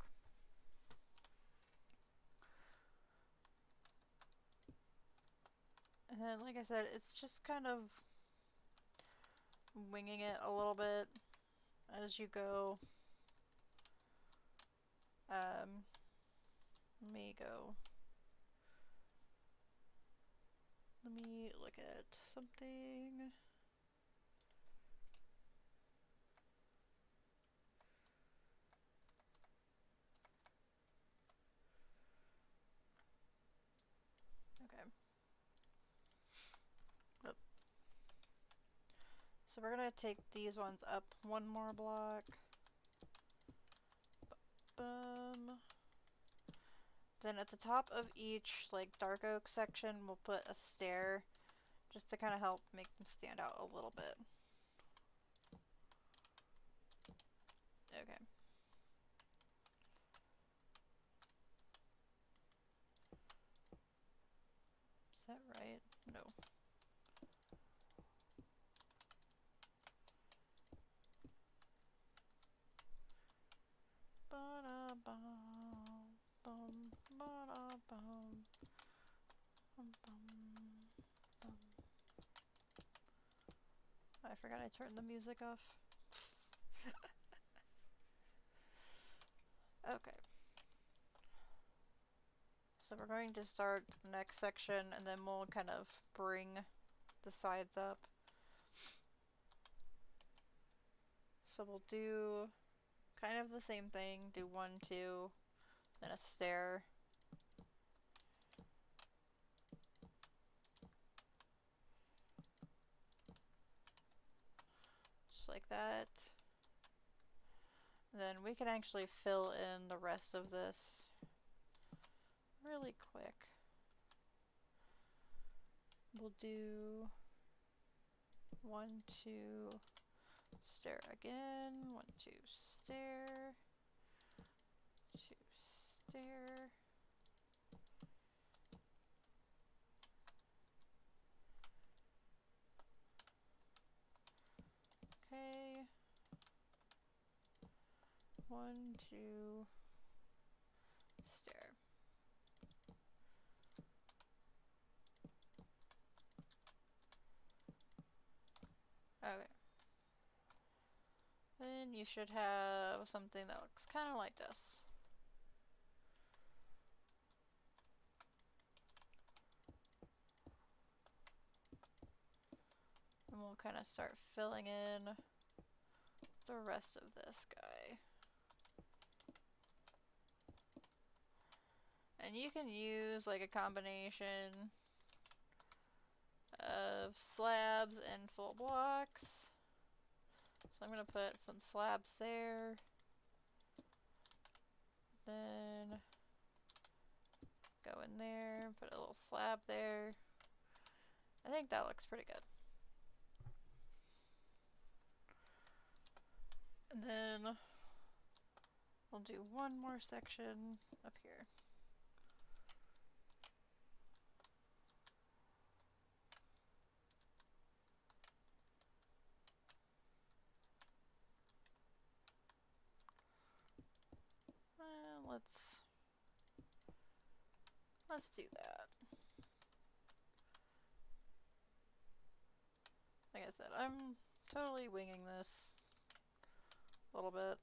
Speaker 1: And then, like I said, it's just kind of winging it a little bit as you go. Let me look at something. Okay. Oop. So we're gonna take these ones up one more block. Boom. Then at the top of each like dark oak section, we'll put a stair just to kind of help make them stand out a little bit. Okay. Is that right? No. I forgot I turned the music off. Okay. So we're going to start the next section and then we'll kind of bring the sides up. So we'll do kind of the same thing, do 1, 2, then a stair. Just like that. Then we can actually fill in the rest of this really quick. We'll do 1, 2, stair again, 1, 2, stair, 2, stair. Okay. 1, 2, stair. Okay. Then you should have something that looks kind of like this. And we'll kind of start filling in the rest of this guy. And you can use like a combination of slabs and full blocks. So I'm going to put some slabs there. Then go in there, put a little slab there. I think that looks pretty good. And then we'll do one more section up here. Let's do that. Like I said, I'm totally winging this a little bit.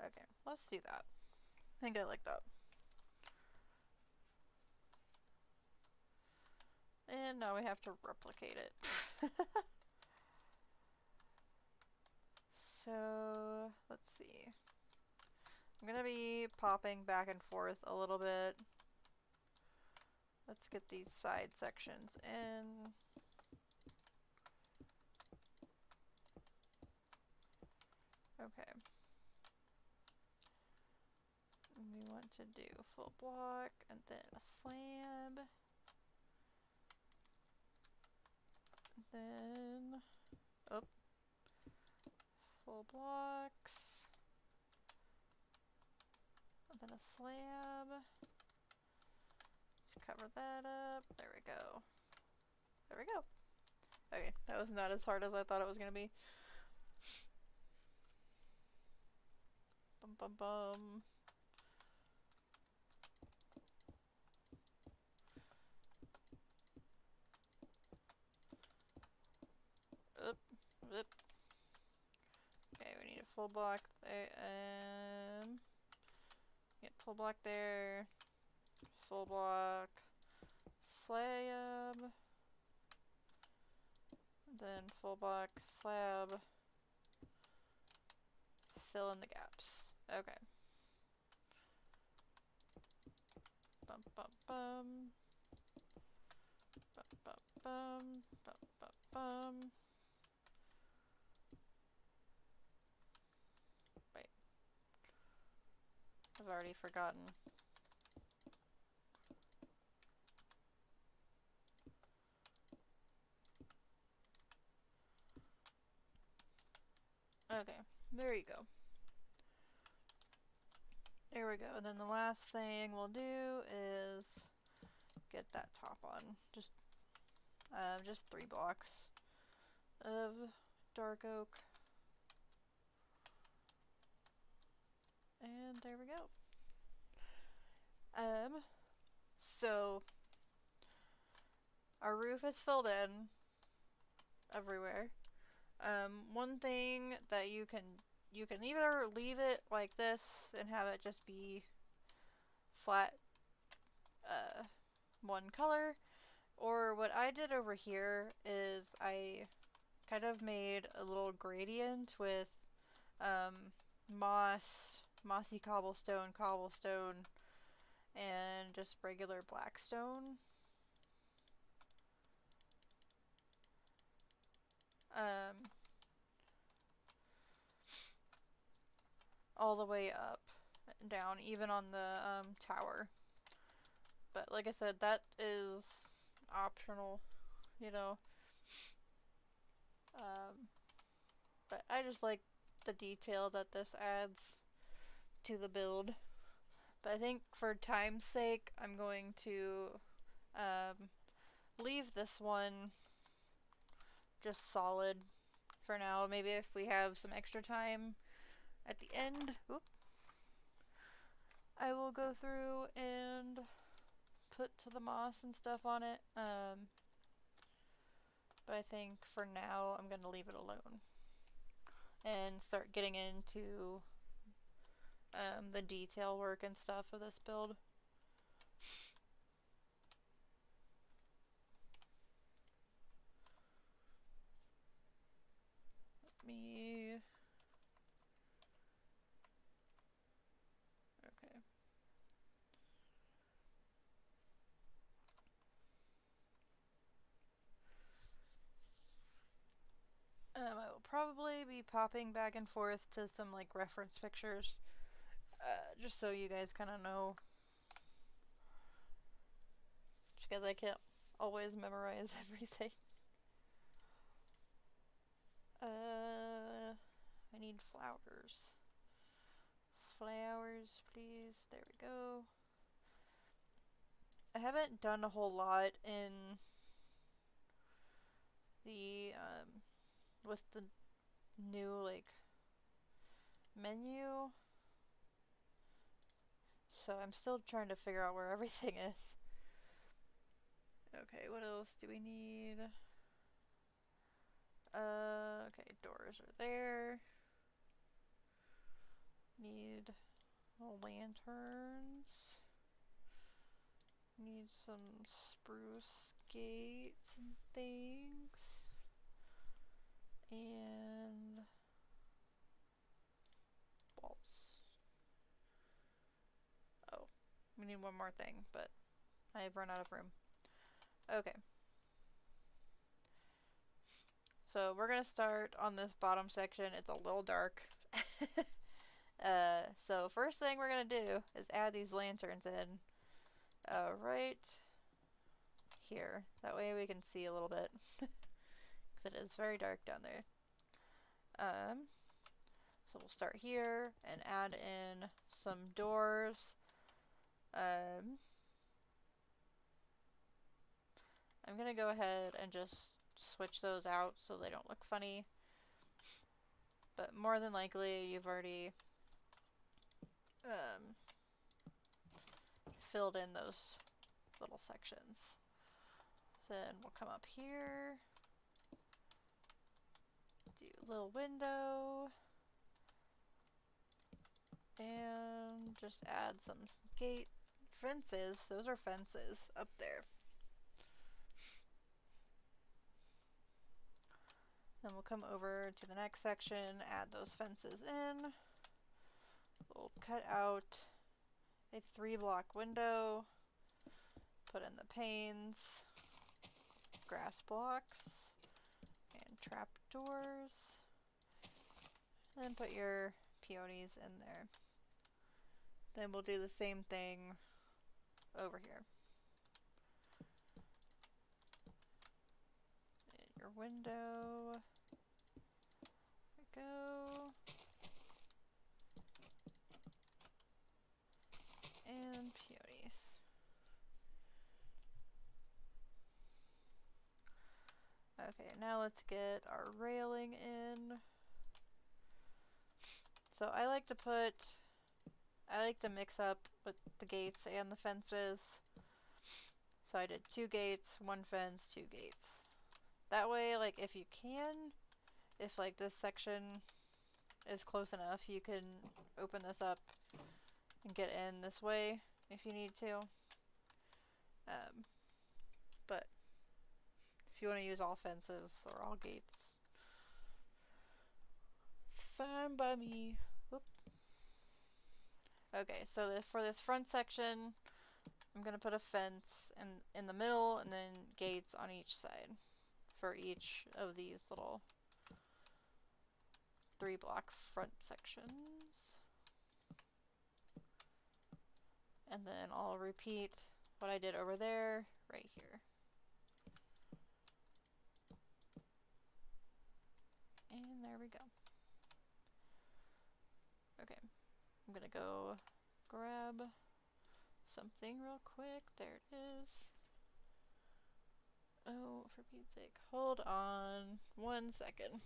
Speaker 1: Okay, let's do that. I think I like that. And now we have to replicate it. So, let's see. I'm gonna be popping back and forth a little bit. Let's get these side sections in. Okay. We want to do a full block and then a slab. Then, full blocks. And then a slab. Let's cover that up. There we go. There we go. Okay, that was not as hard as I thought it was going to be. Bum bum bum. Oop, oop. Okay, we need a full block there. Get full block there. Full block. Slab. Then full block, slab. Fill in the gaps. Okay. Bum bum bum. Bum bum bum. Bum bum bum. Wait. I've already forgotten. Okay, there you go. There we go. And then the last thing we'll do is get that top on. Just 3 blocks of dark oak. And there we go. So our roof is filled in everywhere. One thing that you can either leave it like this and have it just be flat one color, or what I did over here is I kind of made a little gradient with mossy cobblestone, and just regular black stone. All the way up and down, even on the tower. But like I said, that is optional, you know. But I just like the detail that this adds to the build. But I think for time's sake, I'm going to leave this one just solid for now. Maybe if we have some extra time at the end, I will go through and put to the moss and stuff on it. But I think for now I'm going to leave it alone and start getting into the detail work and stuff of this build. Okay. I will probably be popping back and forth to some like reference pictures, just so you guys kind of know. Just because I can't always memorize everything. I need flowers. Flowers, please. There we go. I haven't done a whole lot in the, with the new, like, menu. So I'm still trying to figure out where everything is. Okay, what else do we need? Okay, doors are there. Need lanterns. Need some spruce gates and things. And walls. Oh, we need one more thing, but I've run out of room. Okay. So we're gonna start on this bottom section. It's a little dark. So first thing we're gonna do is add these lanterns in. Right here. That way we can see a little bit. Because it is very dark down there. So we'll start here and add in some doors. I'm gonna go ahead and just switch those out so they don't look funny. But more than likely you've already filled in those little sections. Then we'll come up here, do a little window, and just add some gate fences. Those are fences up there. Then we'll come over to the next section, add those fences in. We'll cut out a 3-block window, put in the panes, grass blocks, and trap doors. Then put your peonies in there. Then we'll do the same thing over here. And your window. There we go. And peonies. Okay, now let's get our railing in. So I like to put I like to mix up with the gates and the fences. So I did 2 gates, 1 fence, 2 gates. That way, like, if you can, if, like, this section is close enough, you can open this up and get in this way if you need to. But if you want to use all fences or all gates, it's fine by me. Whoop. Okay, so for this front section, I'm going to put a fence in the middle and then gates on each side for each of these little 3-block front sections. And then I'll repeat what I did over there right here. And there we go. Okay, I'm gonna go grab something real quick. There it is. Oh, for Pete's sake. Hold on 1 second.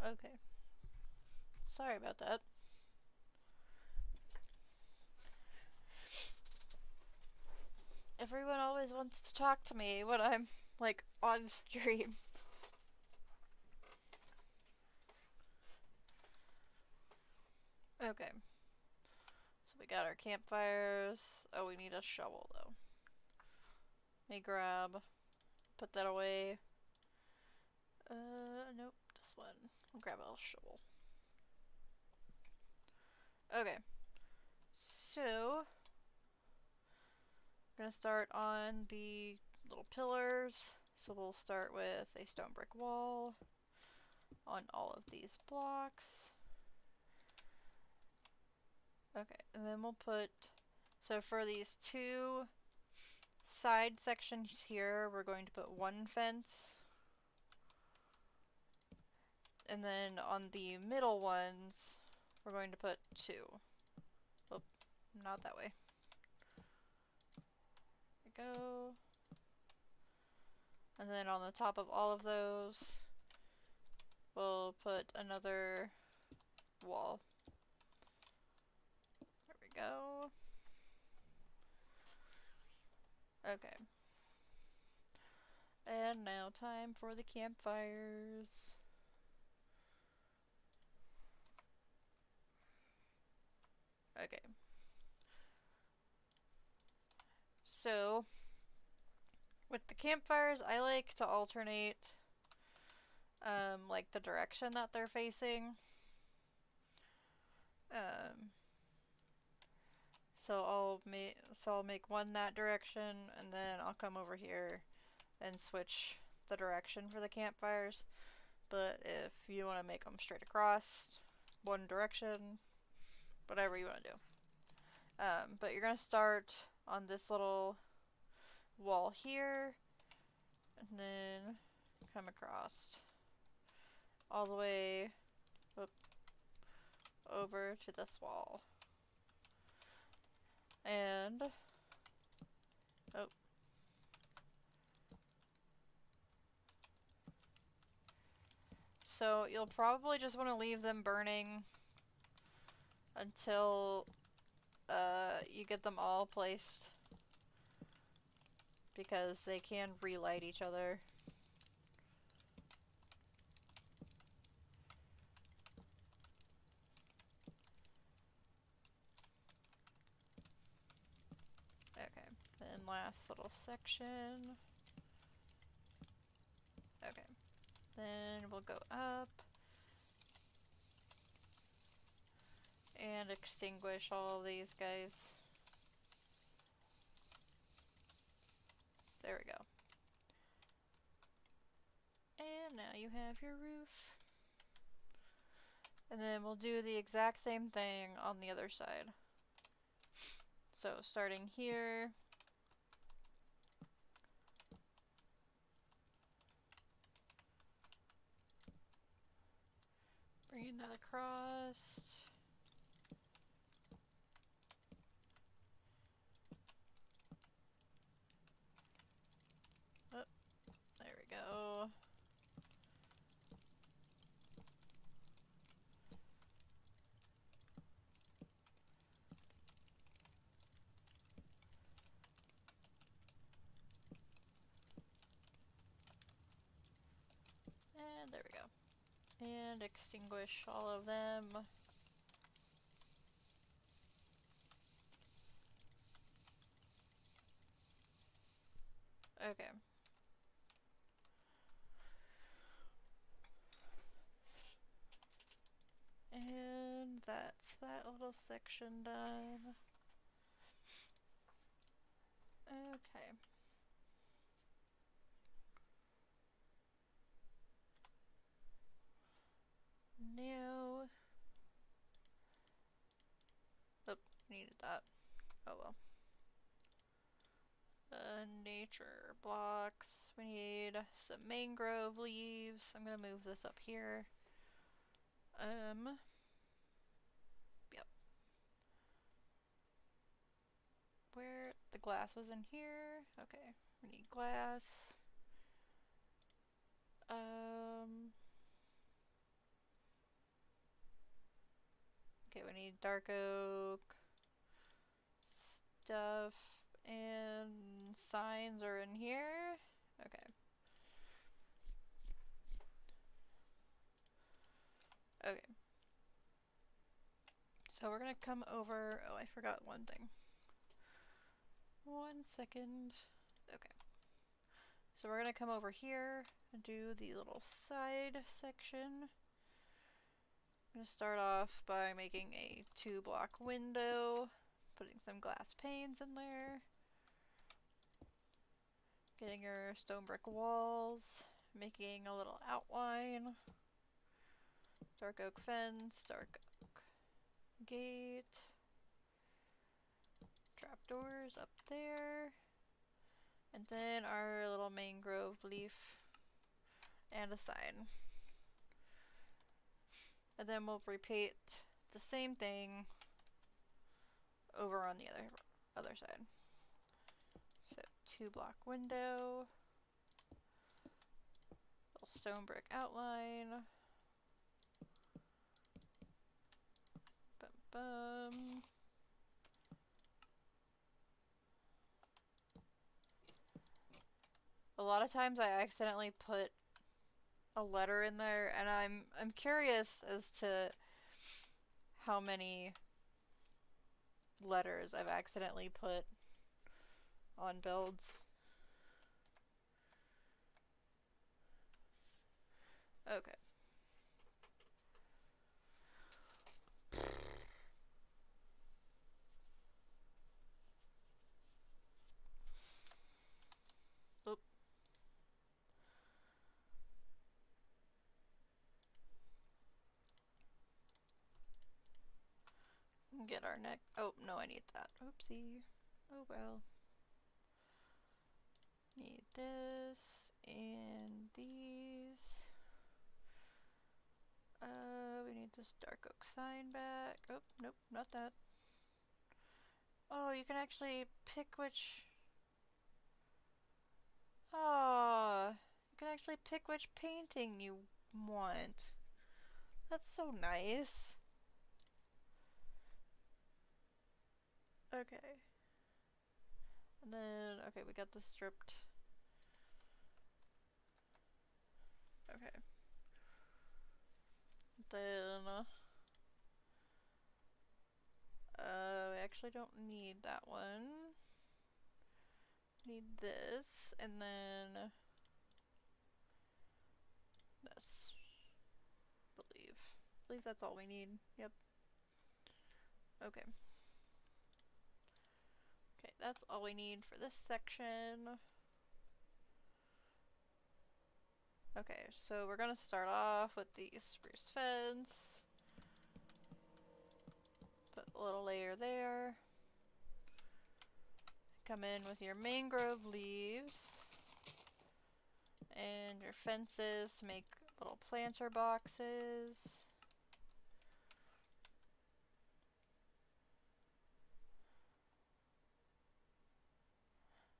Speaker 1: Okay. Sorry about that. Everyone always wants to talk to me when I'm, like, on stream. Okay. So we got our campfires. Oh, we need a shovel, though. Let me grab. Put that away. Nope. This one. I'll grab a shovel. Okay. So, we're gonna start on the little pillars. So we'll start with a stone brick wall on all of these blocks. Okay, and then we'll put, so for these 2 side sections here, we're going to put 1 fence. And then on the middle ones, we're going to put 2. Oh, not that way. There we go. And then on the top of all of those, we'll put another wall. There we go. Okay. And now time for the campfires. Okay. So, with the campfires, I like to alternate, like, the direction that they're facing. So I'll make one that direction, and then I'll come over here and switch the direction for the campfires. But if you want to make them straight across, one direction, whatever you want to do. But you're going to start on this little wall here, and then come across all the way over to this wall. And oh, so you'll probably just want to leave them burning until you get them all placed, because they can relight each other. Okay, then last little section. Okay, then we'll go up and extinguish all of these guys. There we go. And now you have your roof. And then we'll do the exact same thing on the other side. So starting here, bringing that across. Oh, there we go. And there we go. And extinguish all of them. Okay. And that's that little section done. Okay. Now, oh, needed that. Oh well. Nature blocks. We need some mangrove leaves. I'm gonna move this up here. Yep. Where the glass was in here. Okay, we need glass. Okay, we need dark oak stuff, and signs are in here. Okay. Okay. So we're gonna come over. Oh, I forgot one thing. 1 second. Okay. So we're gonna come over here and do the little side section. I'm gonna start off by making a 2-block window, putting some glass panes in there, getting your stone brick walls, making a little outline, dark oak fence, dark oak gate, trapdoors up there, and then our little mangrove leaf and a sign. And then we'll repeat the same thing over on the other side. So 2-block window, little stone brick outline, bum bum. A lot of times I accidentally put a letter in there, and I'm curious as to how many letters I've accidentally put on builds. Okay. Oop. Get our neck. Oh, no, I need that. Oopsie. Oh well. Need this and these. We need this dark oak sign back. Oh, nope, not that. Oh, you can actually pick which... Oh, you can actually pick which painting you want. That's so nice. Okay. And then, okay, we got the stripped. Okay. Then, we actually don't need that one. Need this, and then this. I believe that's all we need. Yep. Okay. Okay, that's all we need for this section. Okay, so we're gonna start off with the spruce fence. Put a little layer there. Come in with your mangrove leaves. And your fences to make little planter boxes.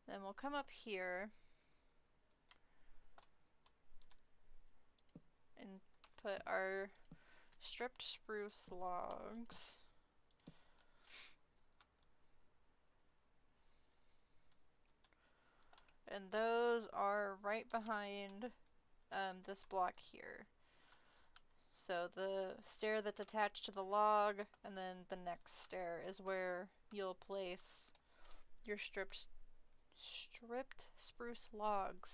Speaker 1: Then we'll come up here and put our stripped spruce logs. And those are right behind this block here. So the stair that's attached to the log, and then the next stair is where you'll place your stripped spruce logs.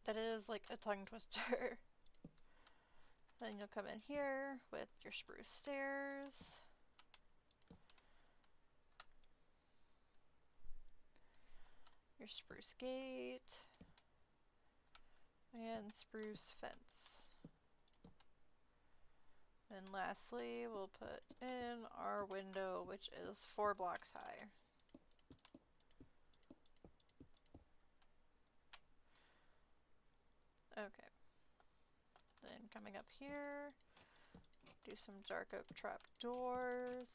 Speaker 1: That is like a tongue twister. Then you'll come in here with your spruce stairs. Your spruce gate. And spruce fence. And lastly, we'll put in our window, which is 4 blocks high. Okay. Then coming up here, do some dark oak trap doors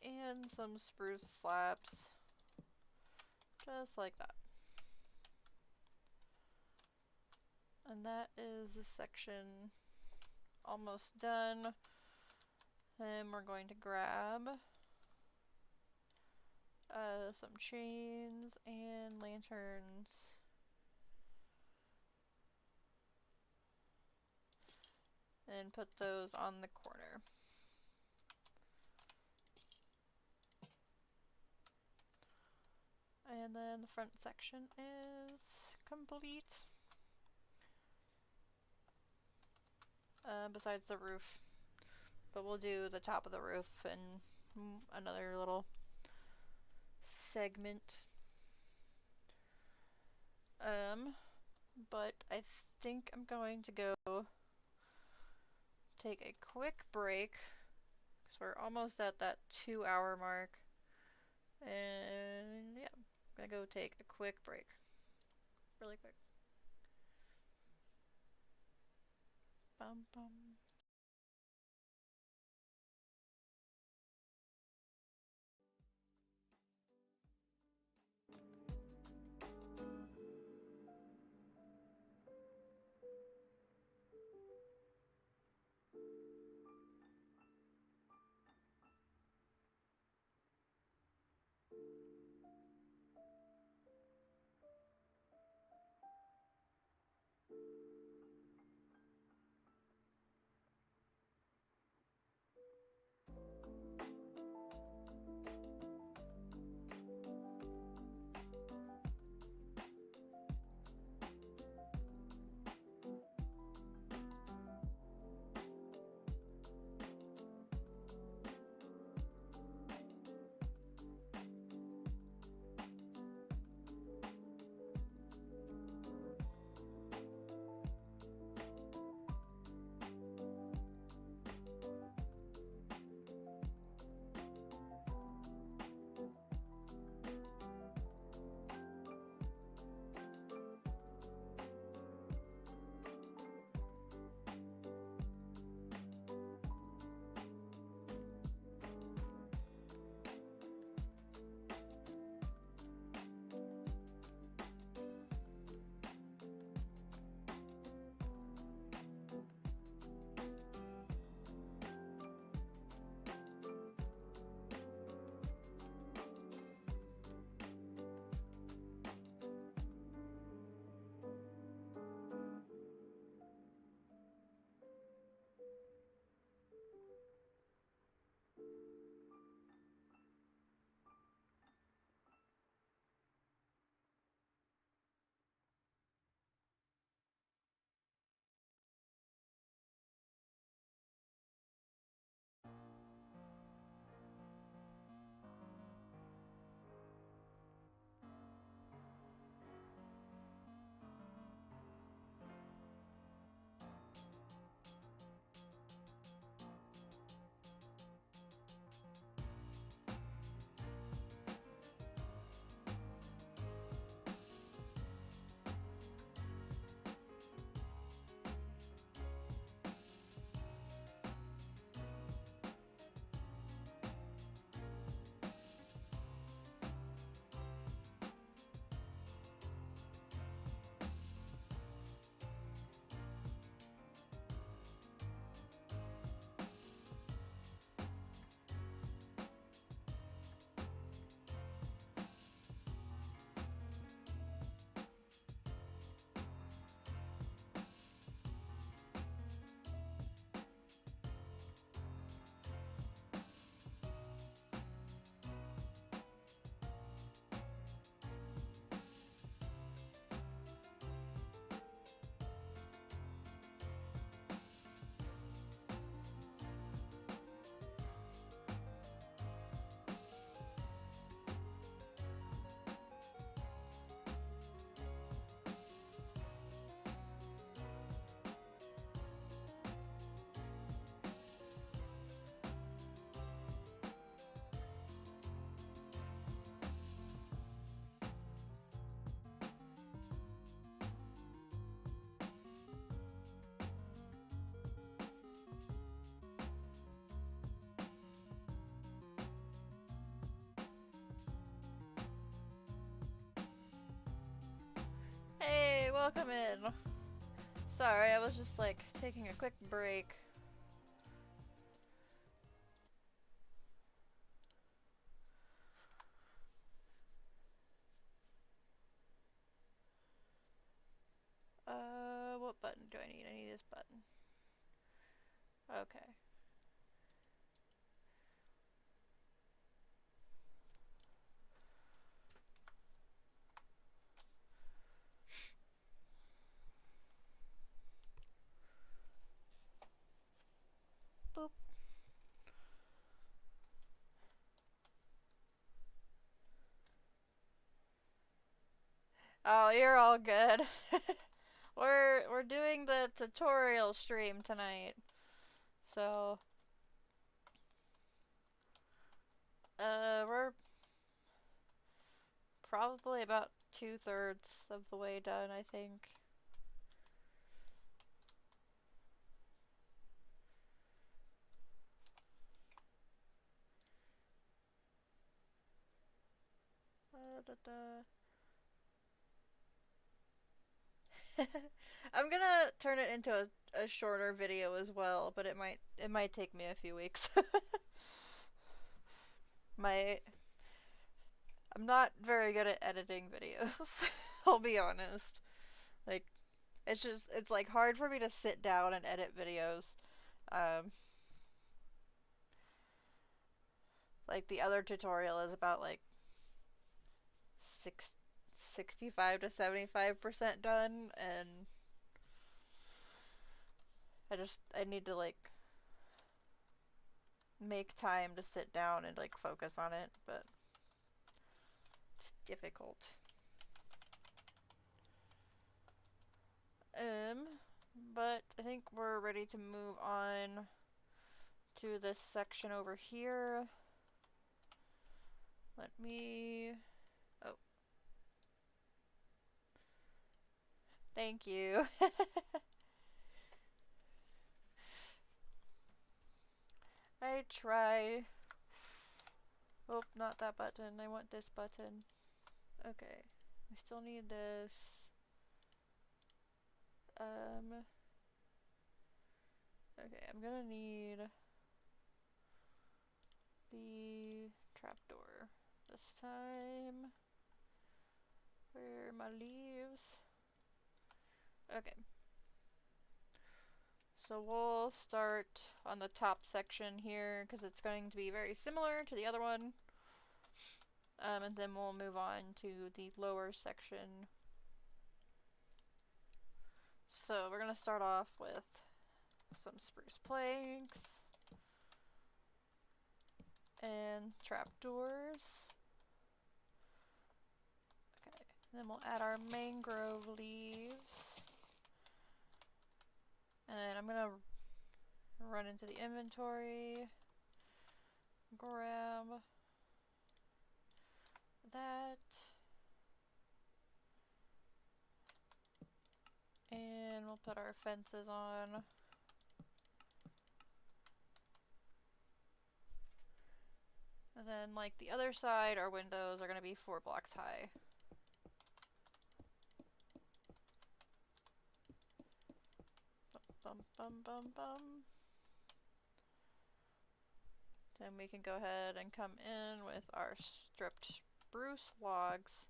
Speaker 1: and some spruce slabs, just like that. And that is the section almost done. Then we're going to grab some chains and lanterns. And put those on the corner. And then the front section is complete. Besides the roof. But we'll do the top of the roof and another little segment. But I think I'm going to go take a quick break, because we're almost at that 2-hour mark. And yeah, I'm gonna go take a quick break. Really quick. Bum bum. welcome in. Sorry, I was just like taking a quick break. What button do I need? I need this button. Okay. Boop. Oh, you're all good. We're doing the tutorial stream tonight. So we're probably about 2/3 of the way done, I think. I'm gonna turn it into a shorter video as well, but it might take me a few weeks. I'm not very good at editing videos. I'll be honest. Like it's like hard for me to sit down and edit videos. Um like the other tutorial is about like 65 to 75% done, and I need to like make time to sit down and like focus on it, but it's difficult. But I think we're ready to move on to this section over here. Let me... Oh. Thank you. I try. Oh, not that button. I want this button. Okay. I still need this. Okay, I'm gonna need the trapdoor this time. Where are my leaves? Okay. So we'll start on the top section here because it's going to be very similar to the other one. And then we'll move on to the lower section. So we're going to start off with some spruce planks and trapdoors. Okay, then we'll add our mangrove leaves. And then I'm going to run into the inventory, grab that, and we'll put our fences on. And then, like the other side, our windows are going to be 4 blocks high. Bum, bum, bum, bum. Then we can go ahead and come in with our stripped spruce logs.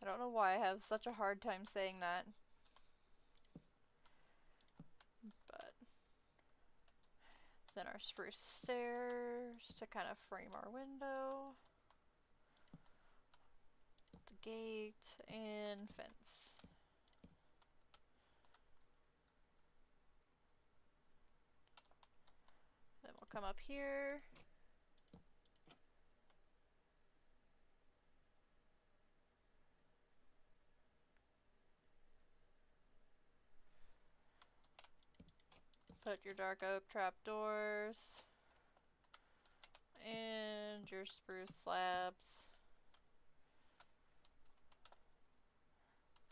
Speaker 1: I don't know why I have such a hard time saying that. But then our spruce stairs to kind of frame our window. The gate and fence. Then we'll come up here. Put your dark oak trapdoors and your spruce slabs.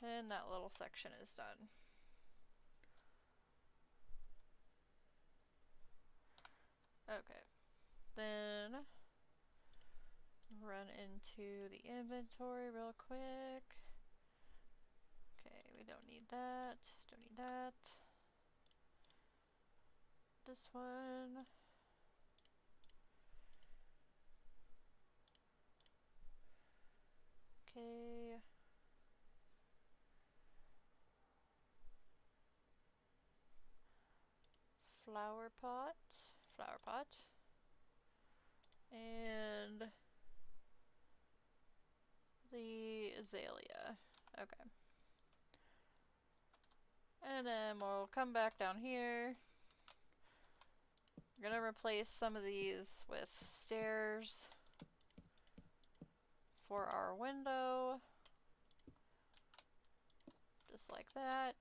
Speaker 1: And that little section is done. Okay, then run into the inventory real quick. Okay, we don't need that. Don't need that. This one. Okay. Flower pot. Flower pot. And the azalea. Okay. And then we'll come back down here. We're gonna replace some of these with stairs for our window. Just like that.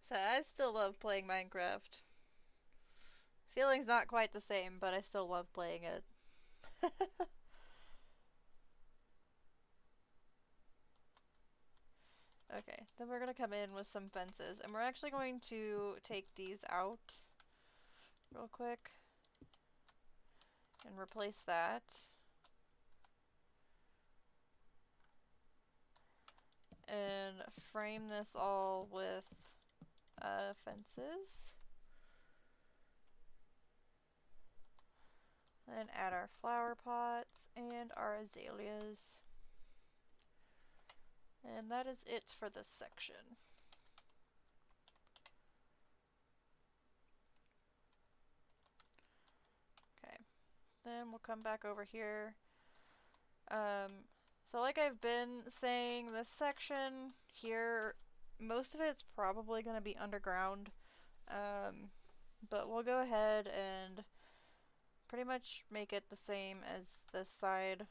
Speaker 1: So I still love playing Minecraft. Feeling's not quite the same, but I still love playing it. Okay, then we're gonna come in with some fences, and we're actually going to take these out real quick and replace that. And frame this all with fences. Then add our flower pots and our azaleas. And that is it for this section. Okay, then we'll come back over here. So like I've been saying, this section here, most of it's probably going to be underground. But we'll go ahead and pretty much make it the same as this side.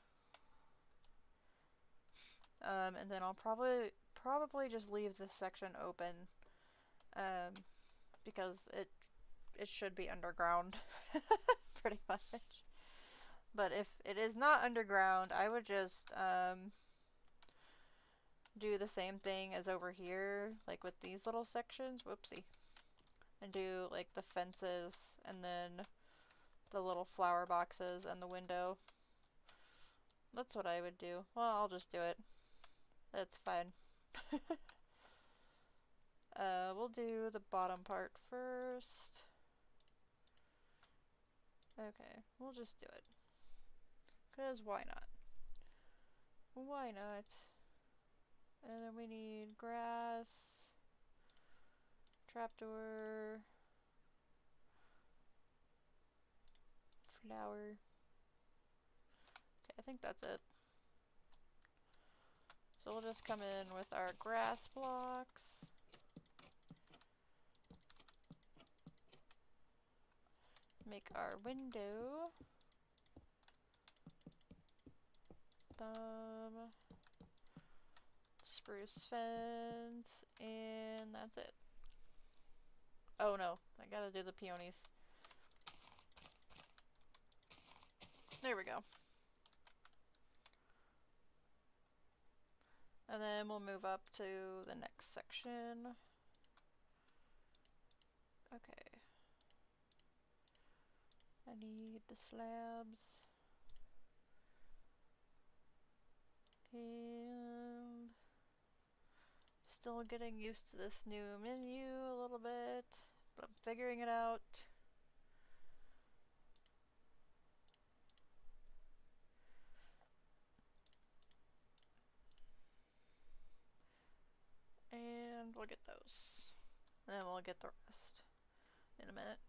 Speaker 1: And then I'll probably just leave this section open, because it should be underground, pretty much. But if it is not underground, I would just do the same thing as over here, like with these little sections. Whoopsie. And do like the fences and then the little flower boxes and the window. That's what I would do. Well, I'll just do it. That's fine. We'll do the bottom part first. Okay, we'll just do it. 'Cause why not? Why not? And then we need grass, trapdoor, flower. Okay, I think that's it. So we'll just come in with our grass blocks. Make our window. Spruce fence, and that's it. Oh no, I gotta do the peonies. There we go. And then we'll move up to the next section. Okay. I need the slabs. And still getting used to this new menu a little bit, but I'm figuring it out. And we'll get those. And then we'll get the rest in a minute.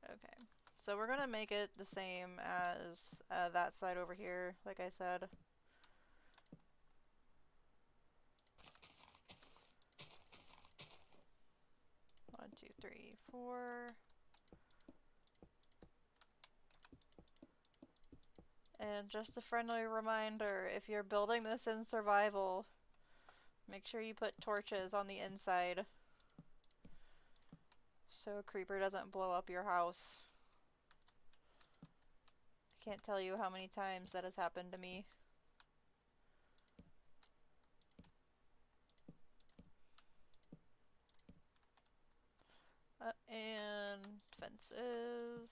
Speaker 1: Okay, so we're gonna make it the same as that side over here, like I said. One, two, three, four. And just a friendly reminder, if you're building this in survival, make sure you put torches on the inside so a creeper doesn't blow up your house. I can't tell you how many times that has happened to me. And fences.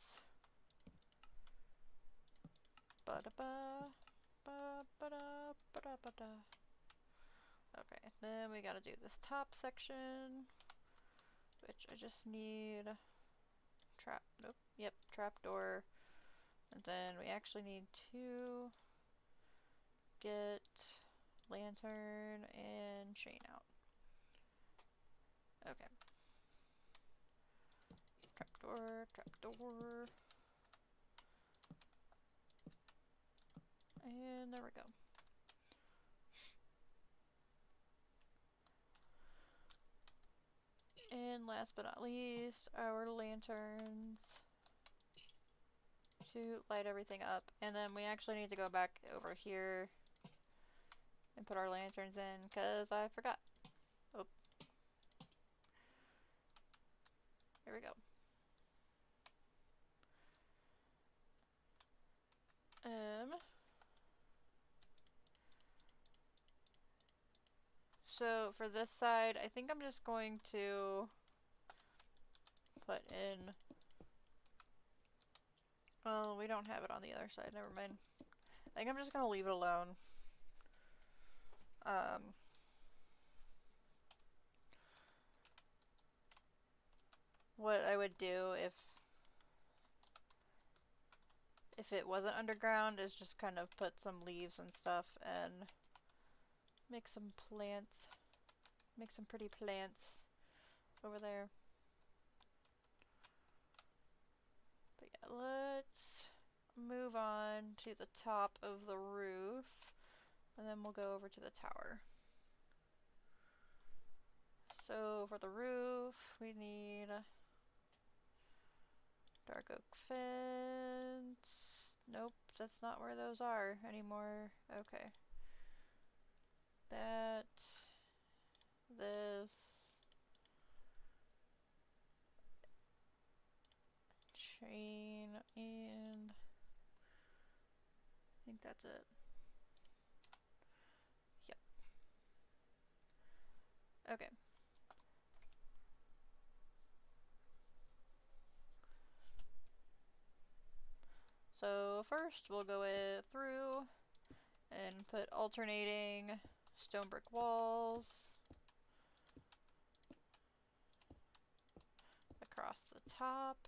Speaker 1: Okay, then we gotta do this top section, which I just need trapdoor. And then we actually need to get lantern and chain out. Okay. Trapdoor. And there we go. And last but not least, our lanterns to light everything up. And then we actually need to go back over here and put our lanterns in, because I forgot. Oh. Here we go. So for this side, I think I'm just going to put in... Oh, we don't have it on the other side, never mind. I think I'm just gonna leave it alone. What I would do if it wasn't underground is just kind of put some leaves and stuff and make some plants. Make some pretty plants over there. But yeah, let's move on to the top of the roof, and then we'll go over to the tower. So for the roof, we need dark oak fence. Nope, that's not where those are anymore. Okay. That, this, chain, and I think that's it. Yep. Okay. So first we'll go through and put alternating stone brick walls across the top.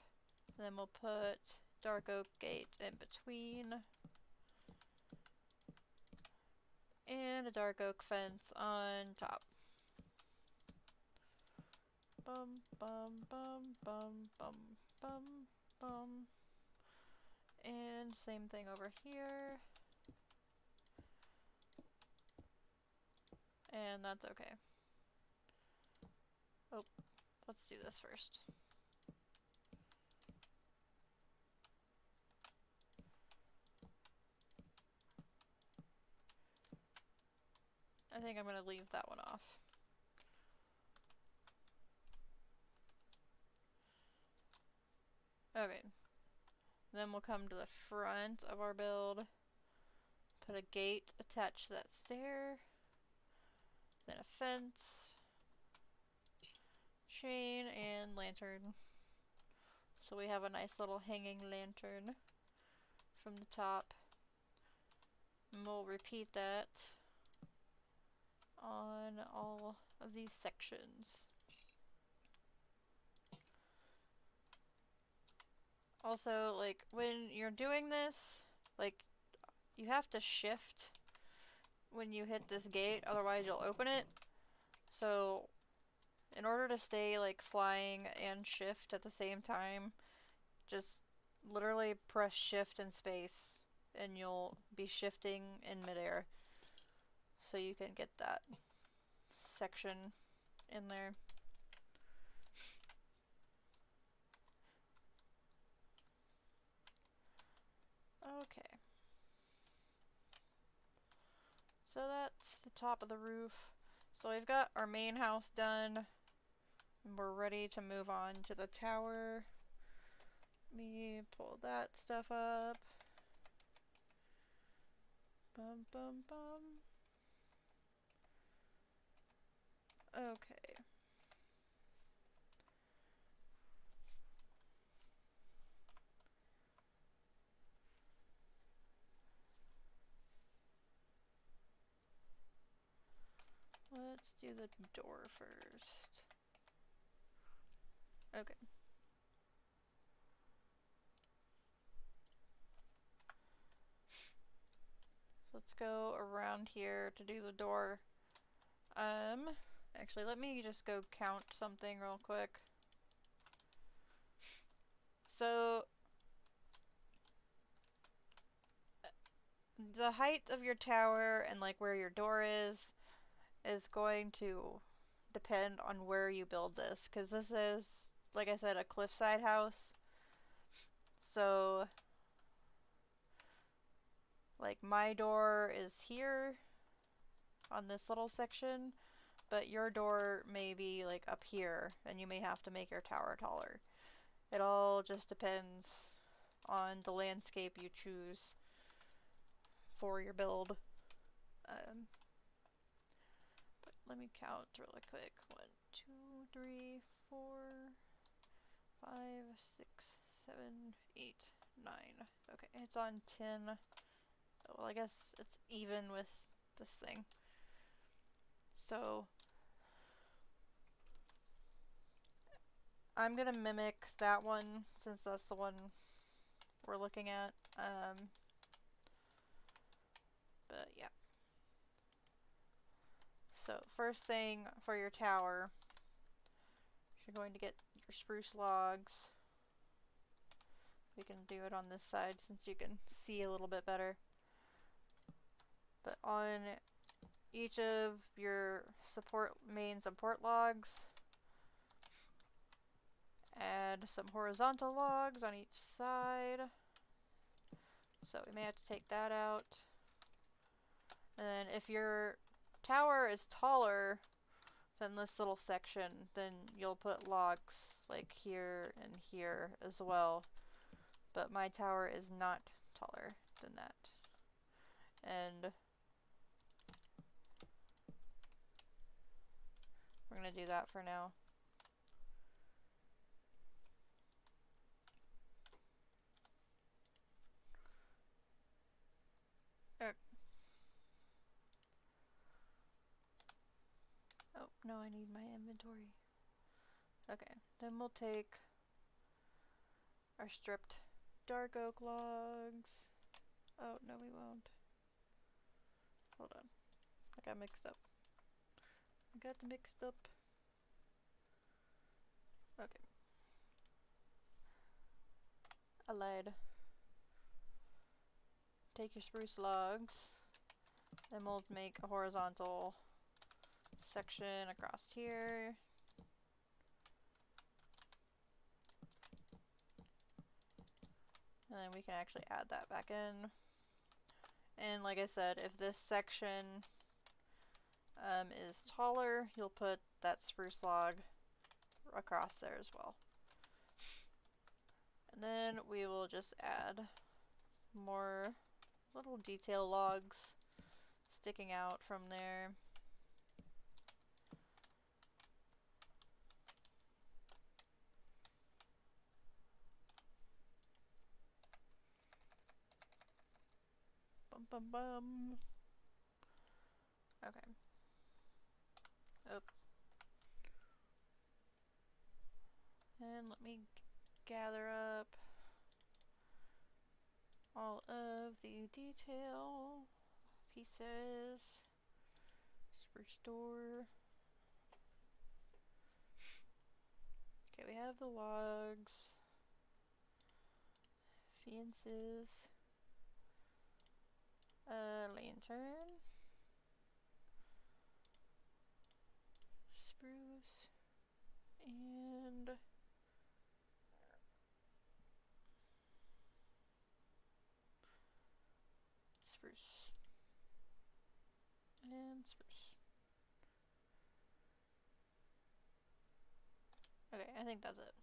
Speaker 1: And then we'll put dark oak gate in between. And a dark oak fence on top. Bum, bum, bum, bum, bum, bum, bum. And same thing over here. And that's okay. Oh, let's do this first. I think I'm going to leave that one off. Okay. Then we'll come to the front of our build. Put a gate attached to that stair. Then a fence. Chain and lantern. So we have a nice little hanging lantern from the top. And we'll repeat that on all of these sections. Also, like, when you're doing this, like, you have to shift when you hit this gate, otherwise you'll open it. So, in order to stay, like, flying and shift at the same time, just literally press shift and space, and you'll be shifting in midair. So you can get that section in there. Okay. So that's the top of the roof. So we've got our main house done. And we're ready to move on to the tower. Let me pull that stuff up. Bum bum bum. Okay. Let's do the door first. Okay. Let's go around here to do the door. Actually, let me just go count something real quick. So, the height of your tower and like where your door is going to depend on where you build this, because this is, like I said, a cliffside house. So, like my door is here on this little section, but your door may be like up here, and you may have to make your tower taller. It all just depends on the landscape you choose for your build. But let me count really quick. 1, 2, 3, 4, 5, 6, 7, 8, 9. Okay, it's on 10. Well, I guess it's even with this thing. So I'm gonna mimic that one since that's the one we're looking at. But yeah. So first thing for your tower, you're going to get your spruce logs. We can do it on this side since you can see a little bit better. But on each of your main support logs, add some horizontal logs on each side. So we may have to take that out. And then if your tower is taller than this little section, then you'll put logs like here and here as well. But my tower is not taller than that. And we're going to do that for now. Oh, no, I need my inventory. Okay, then we'll take our stripped dark oak logs. Oh, no, we won't. Hold on. I got mixed up. Okay. I lied. Take your spruce logs. Then we'll make a horizontal section across here. And then we can actually add that back in. And like I said, if this section is taller, you'll put that spruce log across there as well. And then we will just add more little detail logs sticking out from there. Bum bum bum. Okay. Oh. And let me gather up all of the detail pieces. Spruce door. Okay, we have the logs. Fences. Lantern. Spruce. And spruce. And spruce. Okay, I think that's it.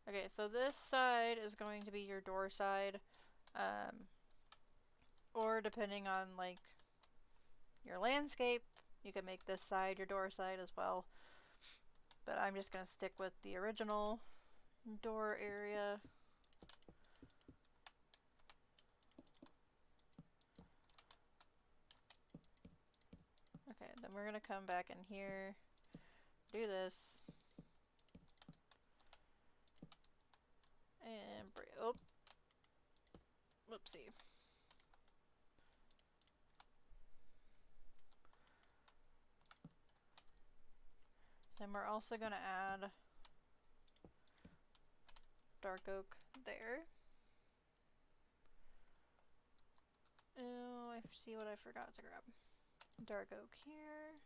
Speaker 1: Okay, so this side is going to be your door side. Or depending on like your landscape, you can make this side your door side as well. But I'm just going to stick with the original door area. Okay, then we're gonna come back in here, do this, and oh, whoopsie. Then we're also gonna add dark oak there. Oh, I see what I forgot to grab. Dark oak here.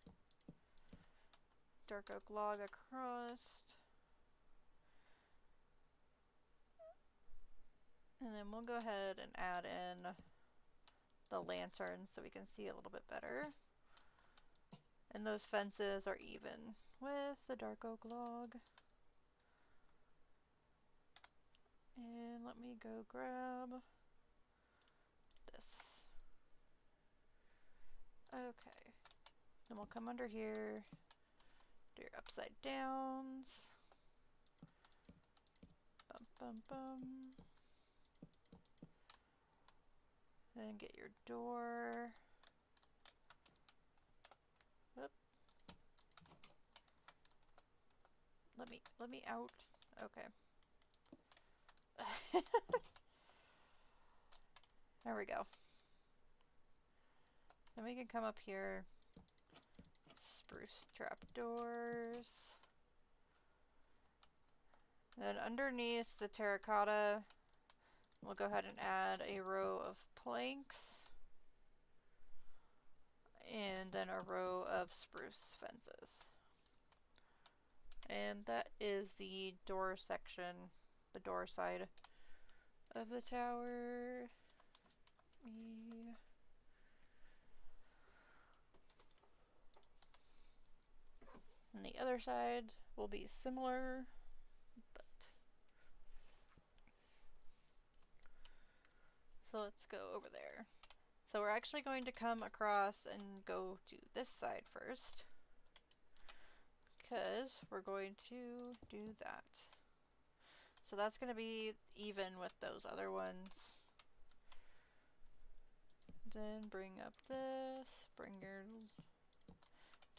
Speaker 1: Dark oak log across. And then we'll go ahead and add in the lantern so we can see a little bit better. And those fences are even with the dark oak log. And let me go grab this. Okay. Then we'll come under here, do your upside downs. Bum bum bum. Then get your door. Oop. Let me out. Okay. There we go. Then we can come up here. Spruce trapdoors. Then underneath the terracotta, we'll go ahead and add a row of planks. And then a row of spruce fences. And that is the door section, the door side of the tower. And the other side will be similar, but so let's go over there. So we're actually going to come across and go to this side first, because we're going to do that. So that's going to be even with those other ones. Then bring up this, bring your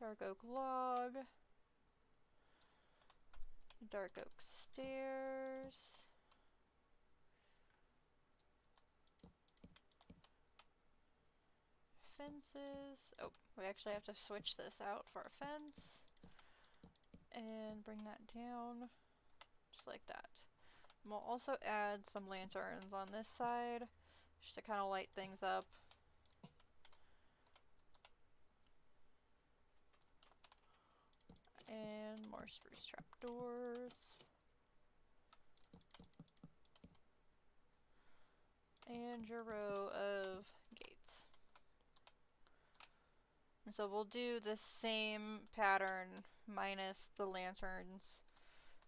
Speaker 1: dark oak log, dark oak stairs, fences. Oh, we actually have to switch this out for a fence. And bring that down, just like that. And we'll also add some lanterns on this side, just to kind of light things up. And more spruce trapdoors. And your row of gates. And so we'll do the same pattern minus the lanterns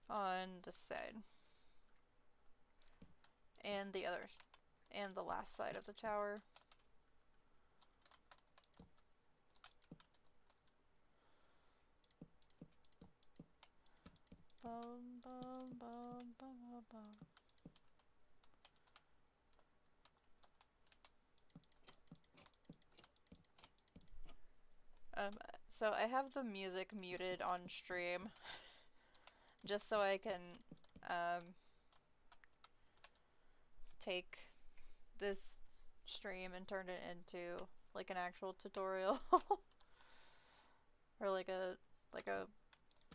Speaker 1: on this side. And the other, and the last side of the tower. Bum, bum, bum, bum, bum, bum. So I have the music muted on stream, just so I can take this stream and turn it into like an actual tutorial, or like a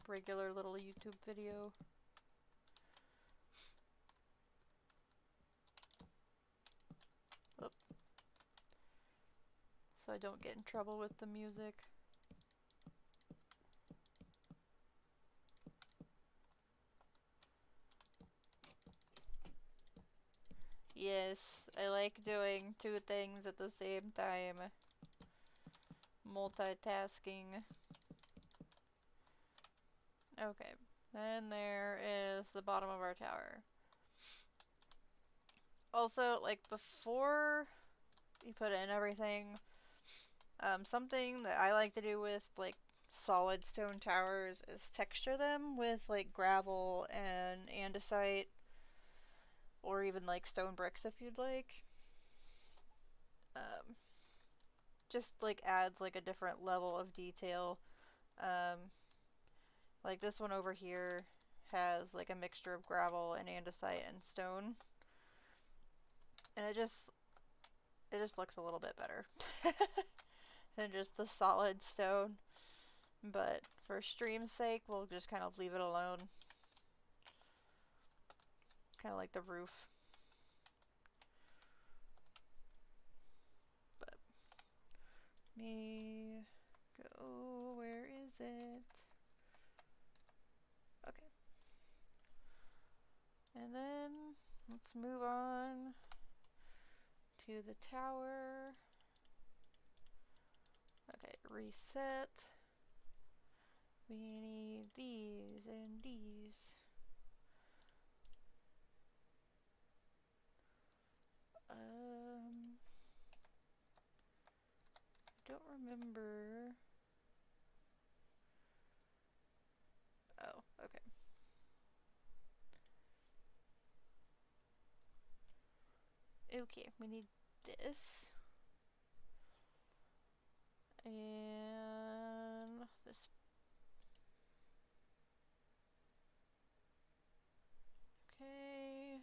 Speaker 1: regular little YouTube video. Oop. So I don't get in trouble with the music. Yes, I like doing two things at the same time. Multitasking. Okay, then there is the bottom of our tower. Also, like before you put in everything, something that I like to do with like solid stone towers is texture them with like gravel and andesite, or even like stone bricks if you'd like. just like adds like a different level of detail. Like this one over here has like a mixture of gravel and andesite and stone, and it just looks a little bit better than just the solid stone. But for stream's sake, we'll just kind of leave it alone. Kind of like the roof. But me go, where is it? Okay. And then let's move on to the tower. Okay, reset. We need these and these. I don't remember. Oh, okay. Okay, we need this. And this. Okay.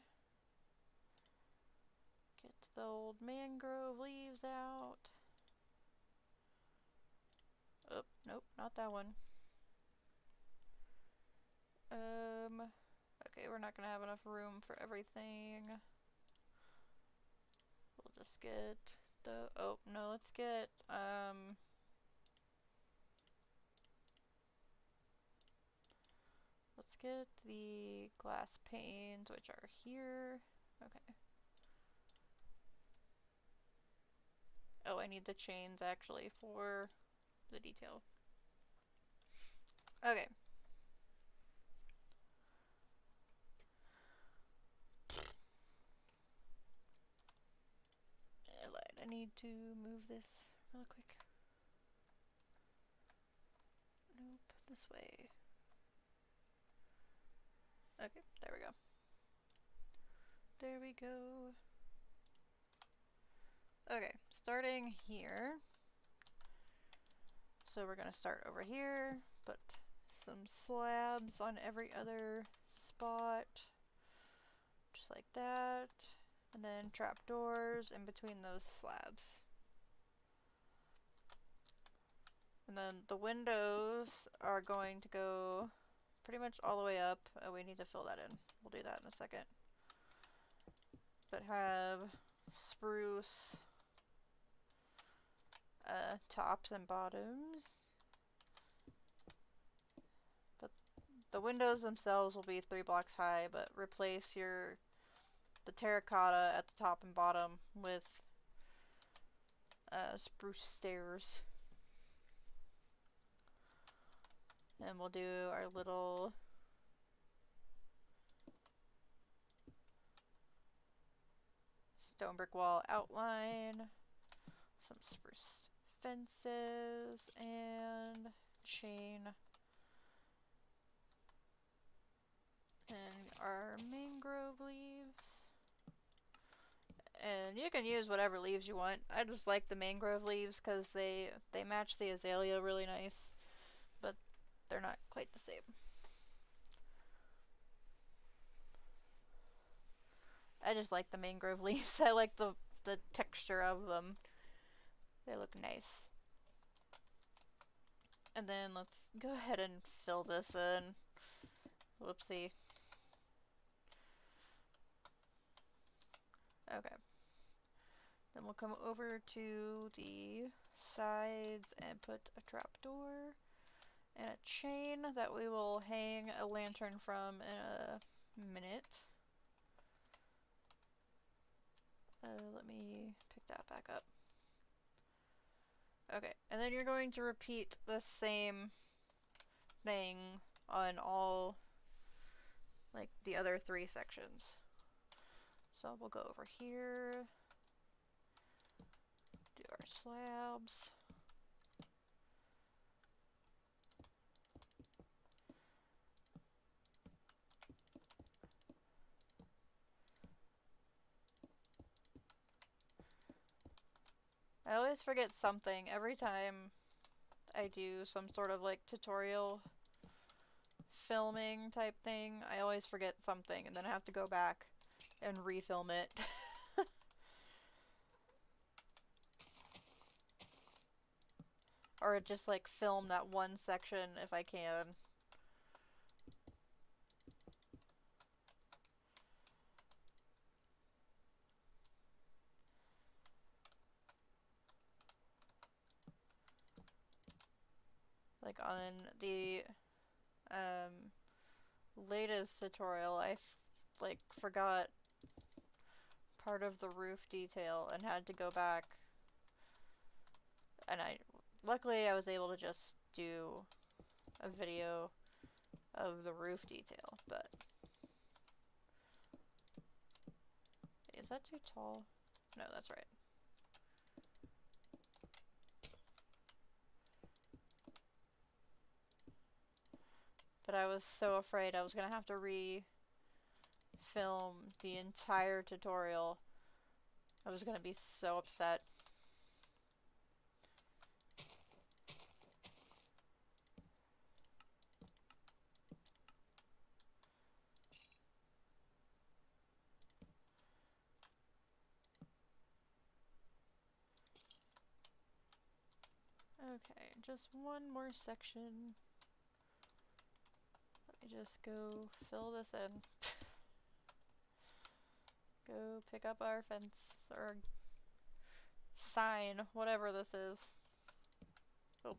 Speaker 1: Get the old mangrove leaves out. Oh, nope, not that one. Okay, we're not gonna have enough room for everything. We'll just get the, oh, no, let's get, let's get the glass panes, which are here. Okay. Oh, I need the chains actually for the detail. Okay. I need to move this real quick. Nope, this way. Okay, there we go. There we go. Okay, starting here. So we're gonna start over here, put some slabs on every other spot, just like that, and then trapdoors in between those slabs. And then the windows are going to go pretty much all the way up. Oh, we need to fill that in. We'll do that in a second. But have spruce tops and bottoms. But the windows themselves will be 3 blocks high, but replace the terracotta at the top and bottom with spruce stairs. And we'll do our little stone brick wall outline, some spruce fences, and chain. And our mangrove leaves. And you can use whatever leaves you want. I just like the mangrove leaves because they match the azalea really nice, but they're not quite the same. I just like the mangrove leaves. I like the texture of them. They look nice. And then let's go ahead and fill this in. Whoopsie. Okay. Then we'll come over to the sides and put a trapdoor and a chain that we will hang a lantern from in a minute. Let me pick that back up. Okay, and then you're going to repeat the same thing on all, like, the other 3 sections. So we'll go over here, do our slabs. I always forget something every time I do some sort of like tutorial filming type thing. I always forget something and then I have to go back and refilm it. Or just like film that one section if I can. Like on the latest tutorial, like forgot part of the roof detail and had to go back. And luckily I was able to just do a video of the roof detail, but is that too tall? No, that's right. But I was so afraid I was gonna have to re-film the entire tutorial. I was gonna be so upset. Okay, just one more section. Let me just go fill this in. Go pick up our fence or sign, whatever this is. Oh.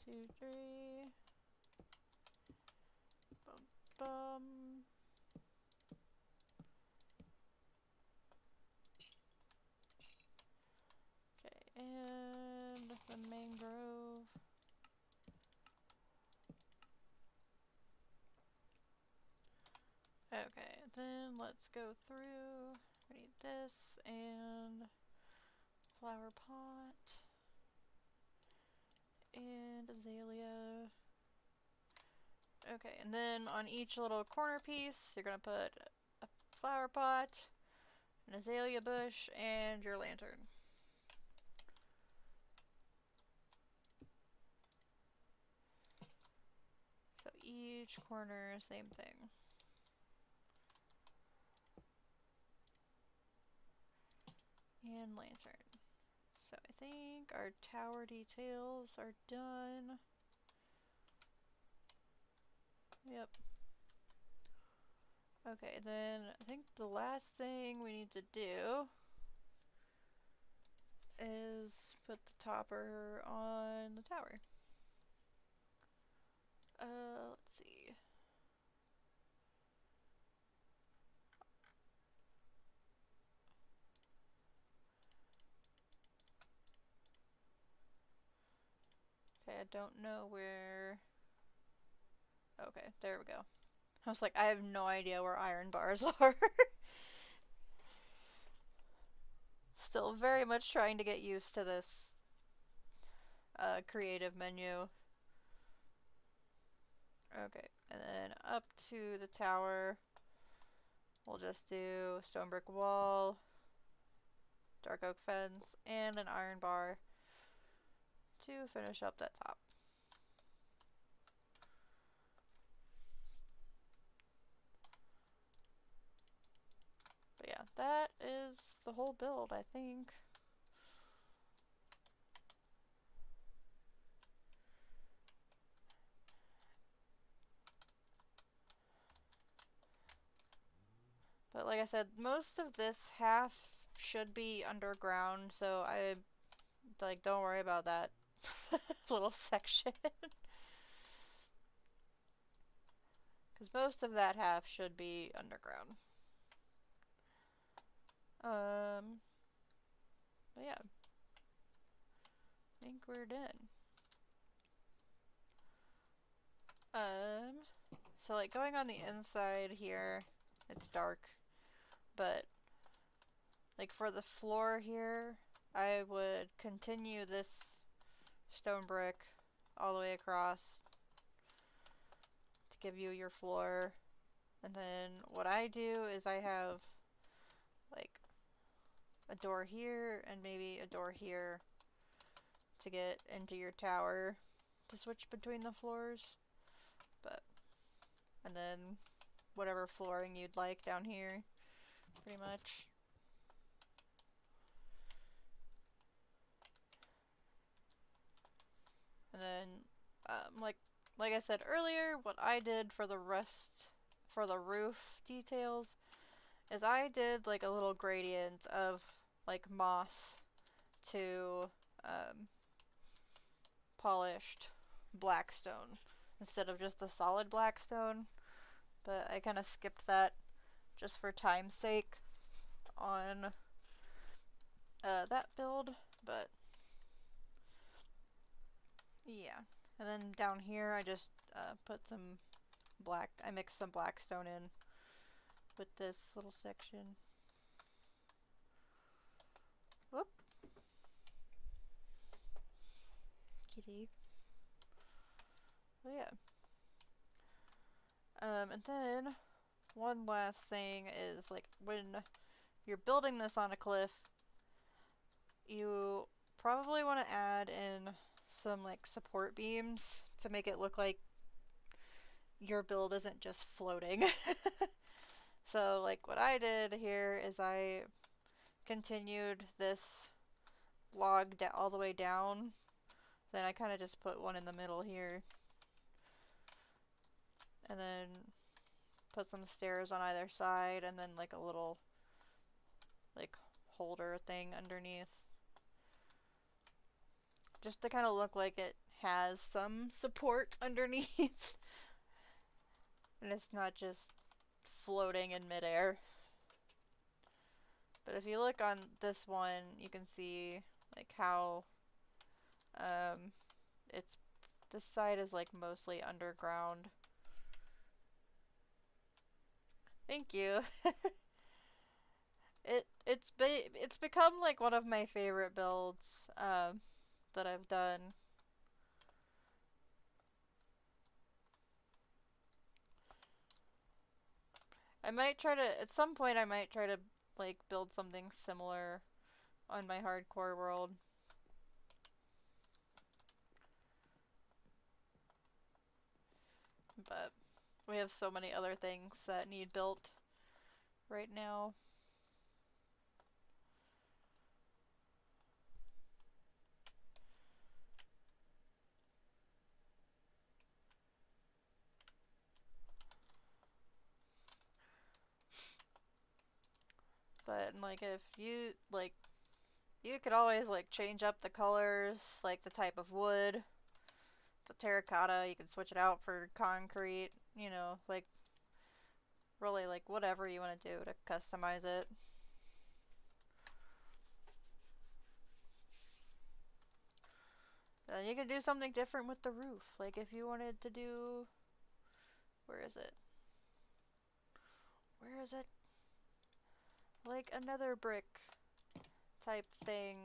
Speaker 1: Two, three. Bum, bum. Okay, and the mangrove. Okay, then let's go through. We need this and flower pot and azalea. Okay, and then on each little corner piece, you're gonna put a flower pot, an azalea bush, and your lantern. So each corner, same thing. And lantern. So I think our tower details are done. Yep. Okay, then I think the last thing we need to do is put the topper on the tower. Let's see. Okay, I don't know where... Okay, there we go. I was like, I have no idea where iron bars are. Still very much trying to get used to this creative menu. Okay, and then up to the tower, we'll just do stone brick wall, dark oak fence, and an iron bar to finish up that top. But yeah, that is the whole build, I think. But like I said, most of this half should be underground, so I, like, don't worry about that little section. Because most of that half should be underground. But yeah. I think we're done. So like going on the inside here, it's dark, but like for the floor here, I would continue this stone brick all the way across to give you your floor. And then what I do is I have like a door here and maybe a door here to get into your tower to switch between the floors. But and then whatever flooring you'd like down here, pretty much. And then like I said earlier, what I did for the roof details is I did like a little gradient of like moss to polished black stone instead of just a solid black stone. But I kind of skipped that just for time's sake on that build. But yeah. And then down here I just put some I mixed some black stone in with this little section. Whoop. Kitty. But yeah. And then one last thing is like when you're building this on a cliff, you probably want to add in some like support beams to make it look like your build isn't just floating. So like what I did here is I continued this log all the way down. Then I kind of just put one in the middle here. And then put some stairs on either side and then like a little like holder thing underneath. Just to kind of look like it has some support underneath. And it's not just floating in midair. But if you look on this one, you can see like how it's this side is like mostly underground. Thank you. It's become like one of my favorite builds that I've done. I might try to at some point I might try to like build something similar on my hardcore world. But we have so many other things that need built right now. But like if you like you could always like change up the colors, like the type of wood. The terracotta, you can switch it out for concrete, you know, like really like whatever you want to do to customize it. Then you can do something different with the roof. Like if you wanted to do where is it? Where is it? Like another brick type thing.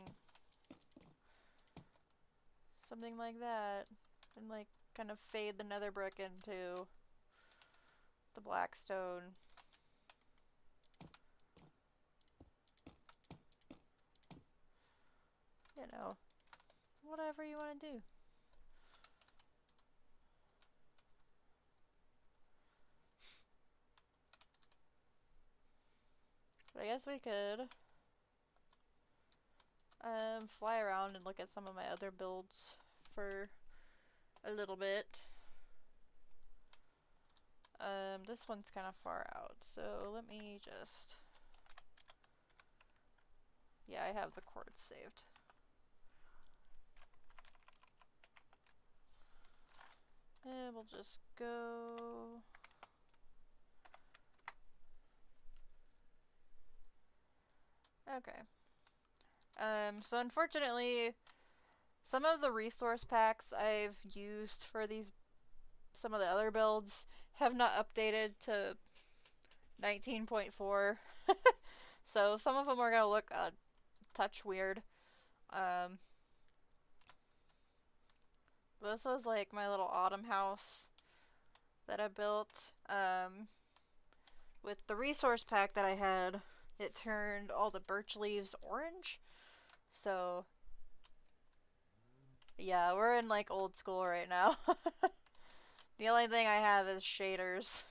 Speaker 1: Something like that. And like kind of fade the nether brick into the black stone. You know, whatever you want to do. But I guess we could fly around and look at some of my other builds for a little bit. This one's kind of far out, so let me just... Yeah, I have the chords saved. And we'll just go... Okay. So unfortunately, some of the resource packs I've used for some of the other builds have not updated to 19.4. So some of them are gonna look a touch weird. Um, this was like my little autumn house that I built. With the resource pack that I had, it turned all the birch leaves orange. So, yeah, we're in like old school right now. The only thing I have is shaders.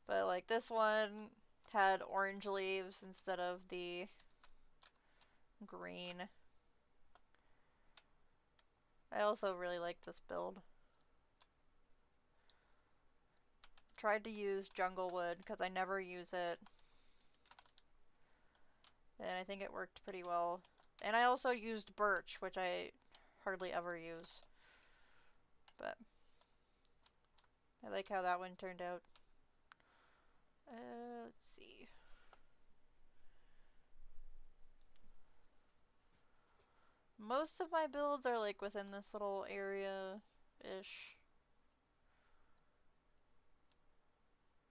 Speaker 1: But like this one had orange leaves instead of the green. I also really like this build. Tried to use jungle wood because I never use it. And I think it worked pretty well. And I also used birch, which I hardly ever use. But I like how that one turned out. Let's see. Most of my builds are like within this little area-ish.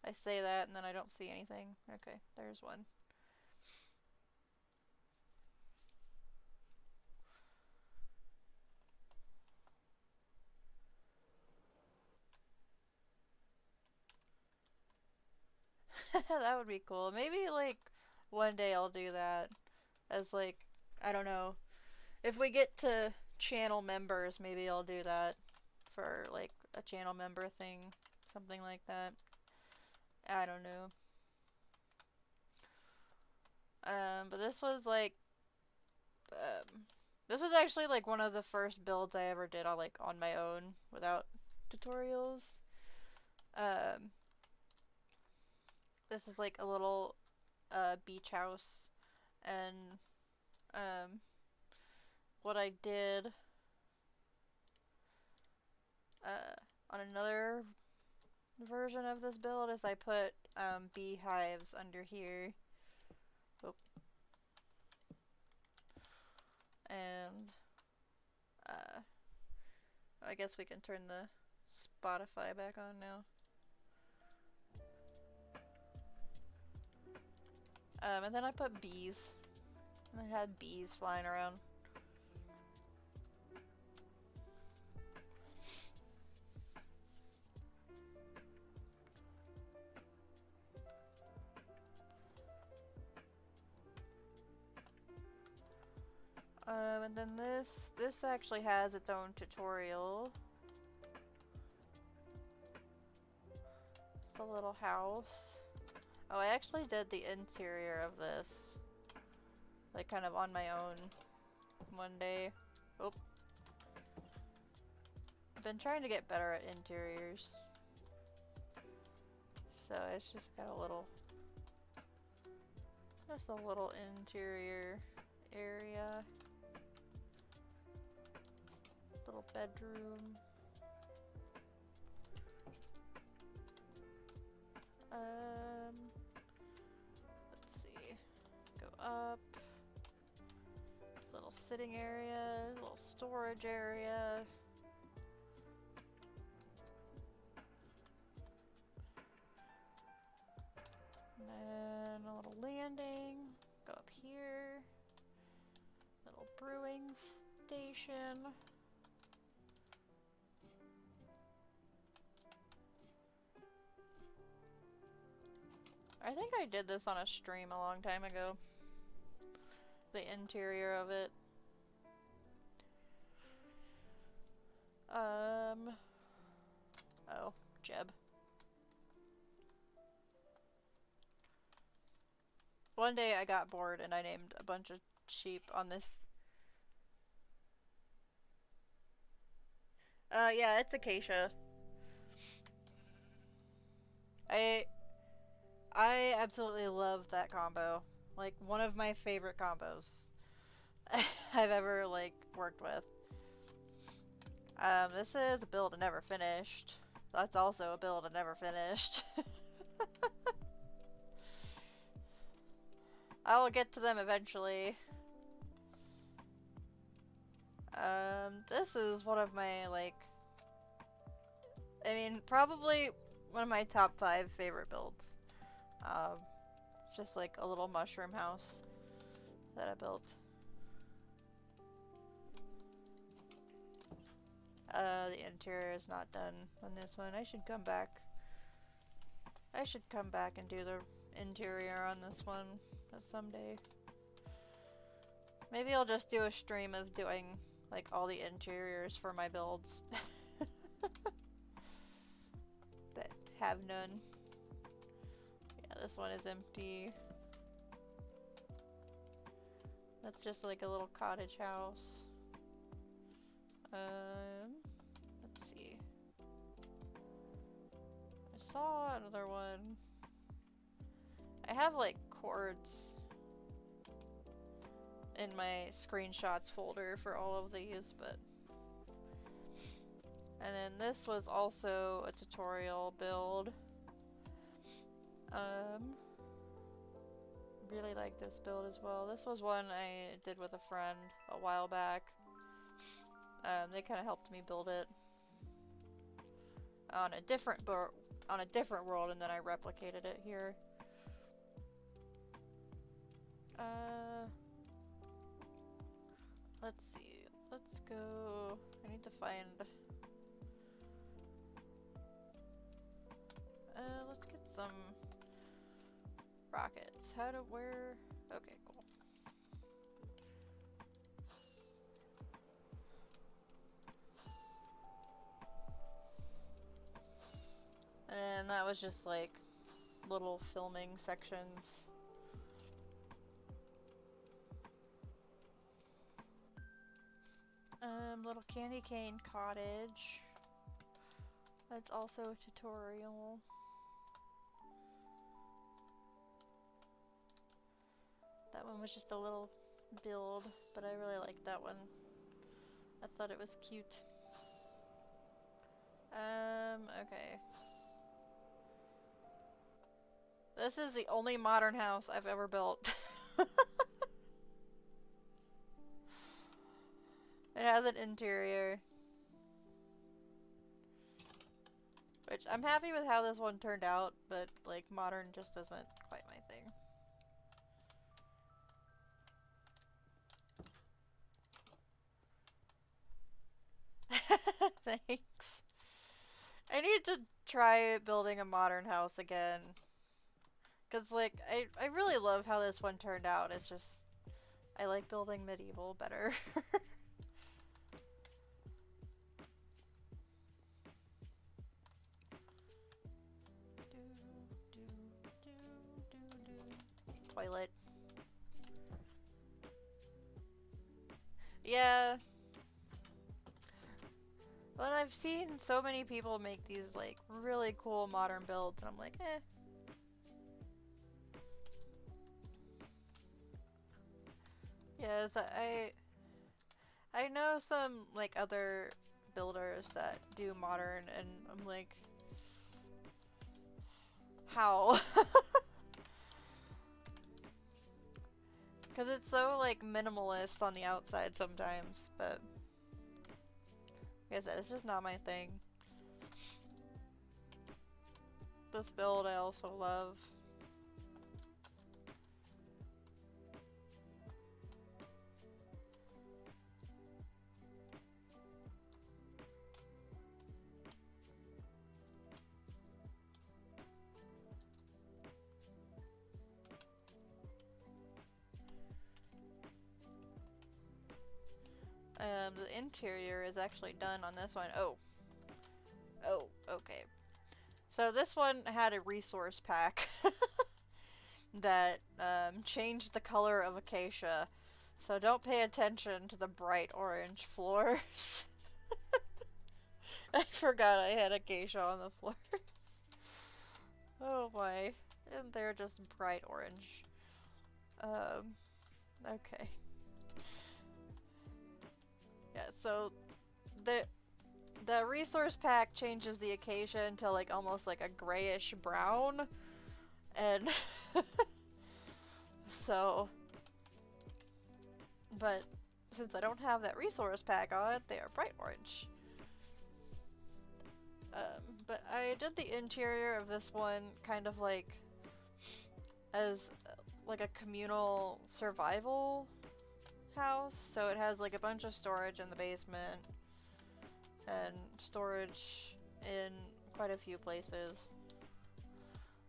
Speaker 1: I say that and then I don't see anything. Okay, there's one. That would be cool. Maybe like one day I'll do that as like, I don't know. If we get to channel members, maybe I'll do that for like a channel member thing. Something like that. I don't know. But this was like, this was actually like one of the first builds I ever did on like on my own without tutorials. This is like a little beach house, and what I did on another version of this build is I put beehives under here. Oh. And I guess we can turn the Spotify back on now. And then I put bees. And I had bees flying around. And then this actually has its own tutorial. It's a little house. Oh, I actually did the interior of this, like kind of on my own one day. Oh. I've been trying to get better at interiors. So it's just got a little interior area. Little bedroom. Let's see. Go up. Little sitting area, little storage area. And then a little landing. Go up here. Little brewing station. I think I did this on a stream a long time ago. The interior of it. Oh, Jeb. One day I got bored and I named a bunch of sheep on this. Yeah, it's acacia. I absolutely love that combo. Like, one of my favorite combos I've ever, like, worked with. This is a build I never finished. That's also a build I never finished. I will get to them eventually. This is one of my, like, I mean, probably one of my top 5 favorite builds. It's just like a little mushroom house that I built. The interior is not done on this one. I should come back. I should come back and do the interior on this one someday. Maybe I'll just do a stream of doing like all the interiors for my builds that have none. Yeah, this one is empty. That's just like a little cottage house. Let's see. I saw another one. I have like cords in my screenshots folder for all of these, but... And then this was also a tutorial build. Really like this build as well. This was one I did with a friend a while back. They kind of helped me build it on a different world, and then I replicated it here. Let's see. Let's go. I need to find. Let's get some rockets. How to where? Okay, cool. And that was just like little filming sections. Little candy cane cottage. That's also a tutorial. That one was just a little build, but I really liked that one. I thought it was cute. Okay. This is the only modern house I've ever built. It has an interior. Which, I'm happy with how this one turned out, but, like, modern just isn't quite my thing. Thanks. I need to try building a modern house again. Because, like, I really love how this one turned out. It's just, I like building medieval better. Toilet. Yeah. But I've seen so many people make these, like, really cool modern builds, and I'm like, eh. Yes, I know some, like, other builders that do modern, and I'm like, how? Because it's so, like, minimalist on the outside sometimes, but like I said, it's just not my thing. This build I also love. The interior is actually done on this one. Oh, okay. So this one had a resource pack that changed the color of acacia. So don't pay attention to the bright orange floors. I forgot I had acacia on the floors. Oh my. And they're just bright orange. Okay. Yeah, so the resource pack changes the acacia into like almost like a grayish brown, and so, but since I don't have that resource pack on it, they are bright orange. But I did the interior of this one kind of like as like a communal survival house, so it has like a bunch of storage in the basement, and storage in quite a few places.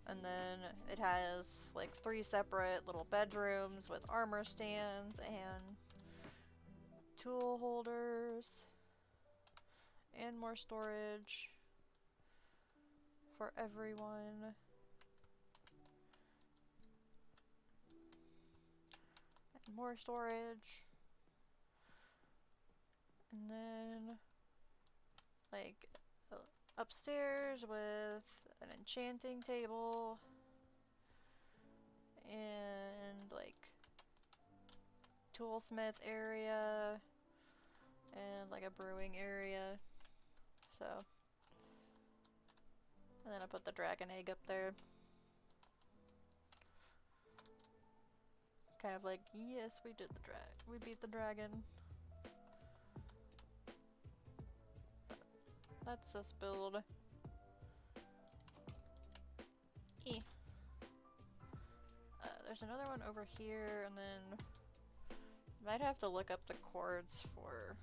Speaker 1: And then it has like 3 separate little bedrooms with armor stands and tool holders and more storage for everyone. And more storage. And then like upstairs with an enchanting table and like toolsmith area and like a brewing area. So, and then I put the dragon egg up there. Kind of like, yes, we did we beat the dragon. That's this build. There's another one over here, and then might have to look up the chords for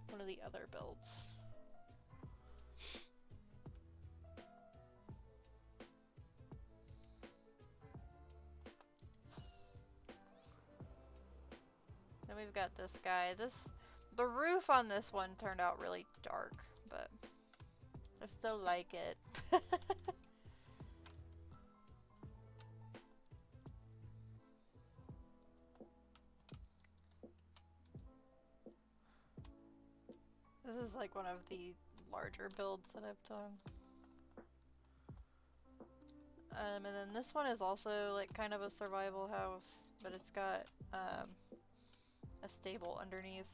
Speaker 1: one of the other builds. Then we've got this guy. The roof on this one turned out really dark, but I still like it. This is like one of the larger builds that I've done. And then this one is also like kind of a survival house, but it's got a stable underneath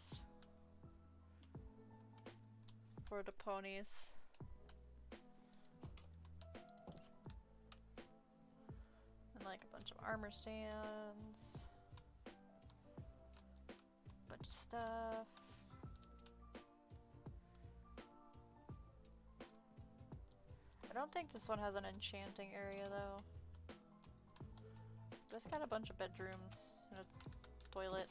Speaker 1: for the ponies. And like a bunch of armor stands, bunch of stuff. I don't think this one has an enchanting area though. But it's got a bunch of bedrooms and a toilet.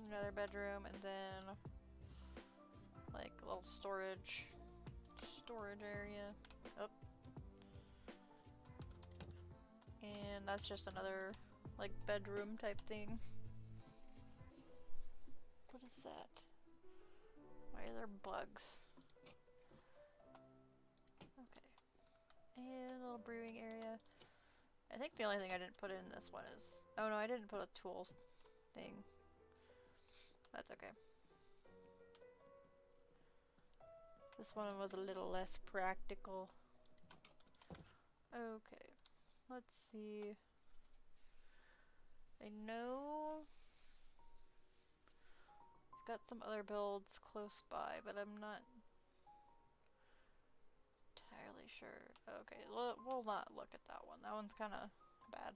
Speaker 1: Another bedroom, and then like a little storage area. Oh. And that's just another like bedroom type thing. What is that? Why are there bugs? Okay. And a little brewing area. I think the only thing I didn't put in this one is... Oh no, I didn't put a tools thing. That's okay. This one was a little less practical. Okay. Let's see. I know... I've got some other builds close by, but I'm not entirely sure. Okay, we'll not look at that one. That one's kind of bad.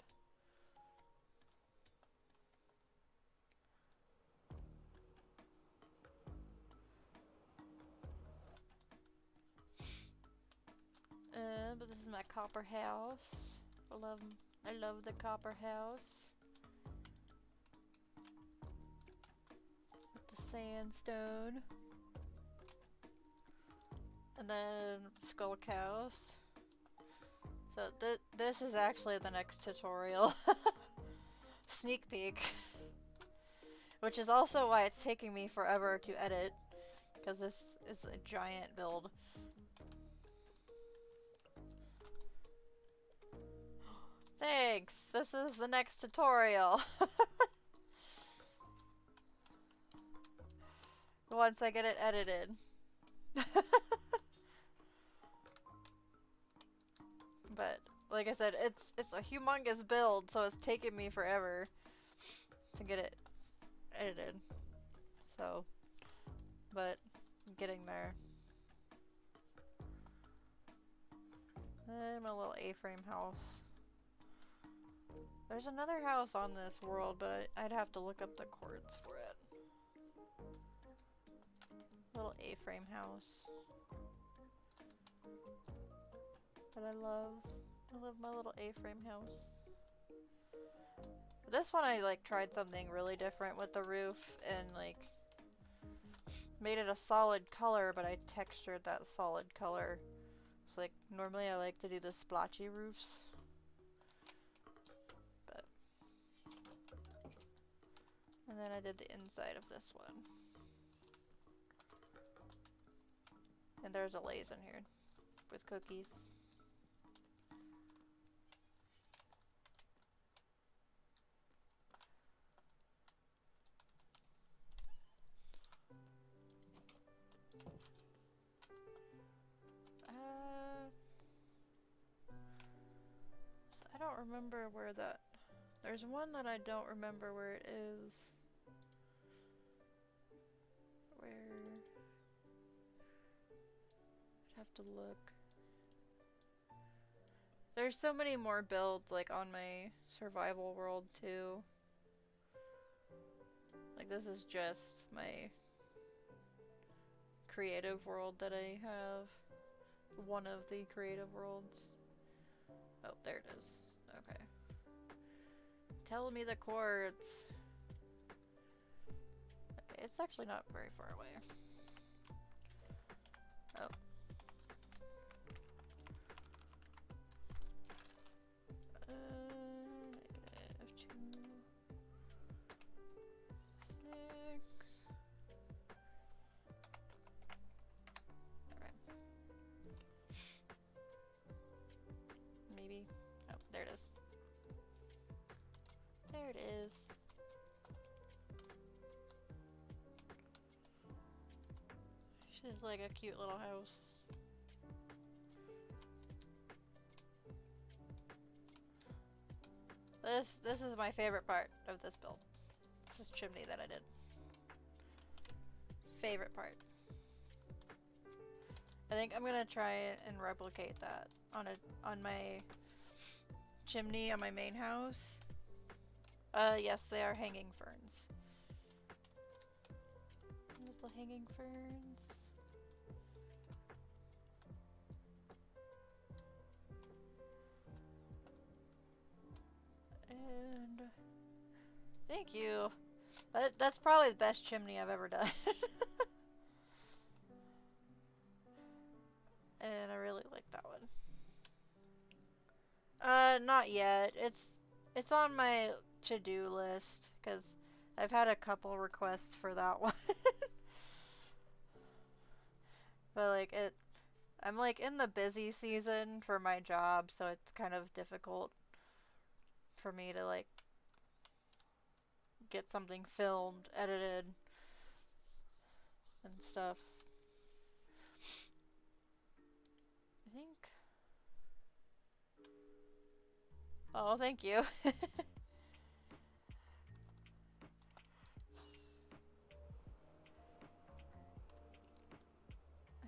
Speaker 1: But this is my copper house. I love the copper house. With the sandstone. And then skull cows. So this is actually the next tutorial. Sneak peek. Which is also why it's taking me forever to edit. Because this is a giant build. Thanks! This is the next tutorial. Once I get it edited. But, like I said, it's a humongous build, so it's taken me forever to get it edited. So, but, I'm getting there. And my little A-frame house. There's another house on this world, but I'd have to look up the chords for it. Little A-frame house that I love. I love my little A-frame house. This one I like tried something really different with the roof and like made it a solid color, but I textured that solid color. It's like normally I like to do the splotchy roofs. But and then I did the inside of this one. And there's a Lay's in here with cookies. So I don't remember where that... There's one that I don't remember where it is. Where... I'd have to look. There's so many more builds like on my survival world too. Like this is just my creative world that I have. One of the creative worlds. Oh, there it is. Okay. Tell me the chords. Okay, it's actually not very far away. Oh. Maybe. Oh, there it is. There it is. She's like a cute little house. This is my favorite part of this build. This chimney that I did. Favorite part. I think I'm gonna try and replicate that on my chimney on my main house. Yes, they are hanging ferns. Little hanging ferns. And thank you. That's probably the best chimney I've ever done. And I really like that one. Not yet. It's on my to-do list because I've had a couple requests for that one. But like I'm like in the busy season for my job, so it's kind of difficult for me to like get something filmed, edited, and stuff. I think... Oh, thank you. I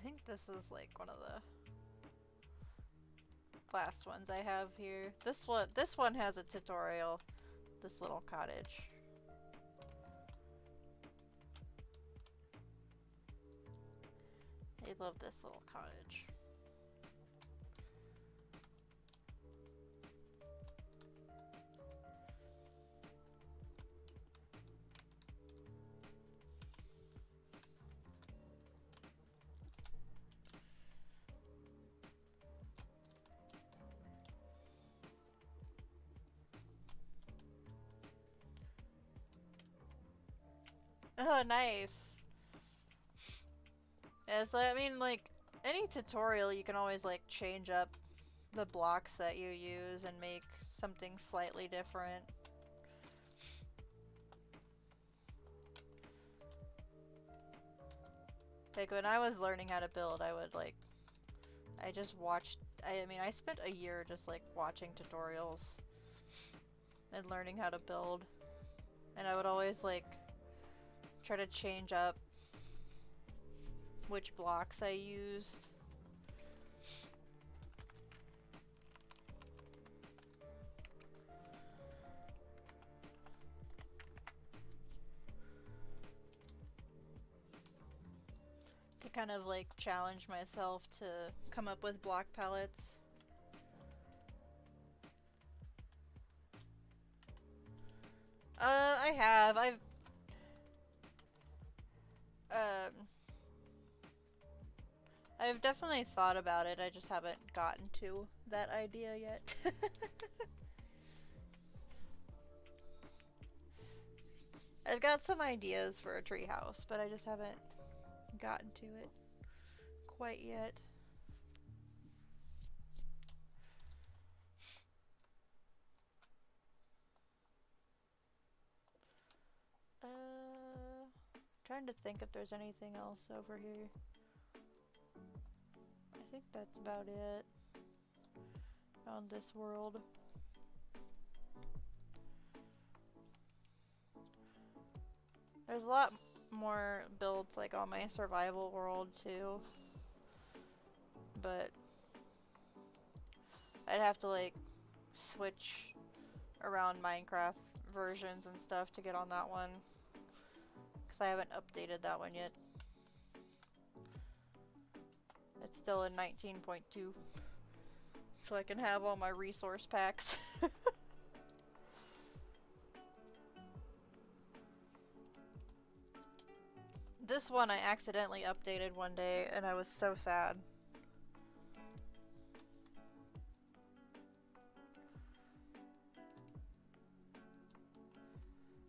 Speaker 1: think this is like one of the last ones I have here. This one has a tutorial. This little cottage. I love this little cottage. Oh, nice. Yeah, so I mean, like, any tutorial you can always, like, change up the blocks that you use and make something slightly different. Like, when I was learning how to build, I would, like, I just watched, I mean, I spent a year just, like, watching tutorials and learning how to build. And I would always, like, try to change up which blocks I used. To kind of like challenge myself to come up with block palettes. have. Um, I've definitely thought about it. I just haven't gotten to that idea yet. I've got some ideas for a treehouse, but I just haven't gotten to it quite yet. Trying to think if there's anything else over here. I think that's about it on this world. There's a lot more builds like on my survival world too, but I'd have to like switch around Minecraft versions and stuff to get on that one, because I haven't updated that one yet. It's still in 19.2, so I can have all my resource packs. This one I accidentally updated one day and I was so sad.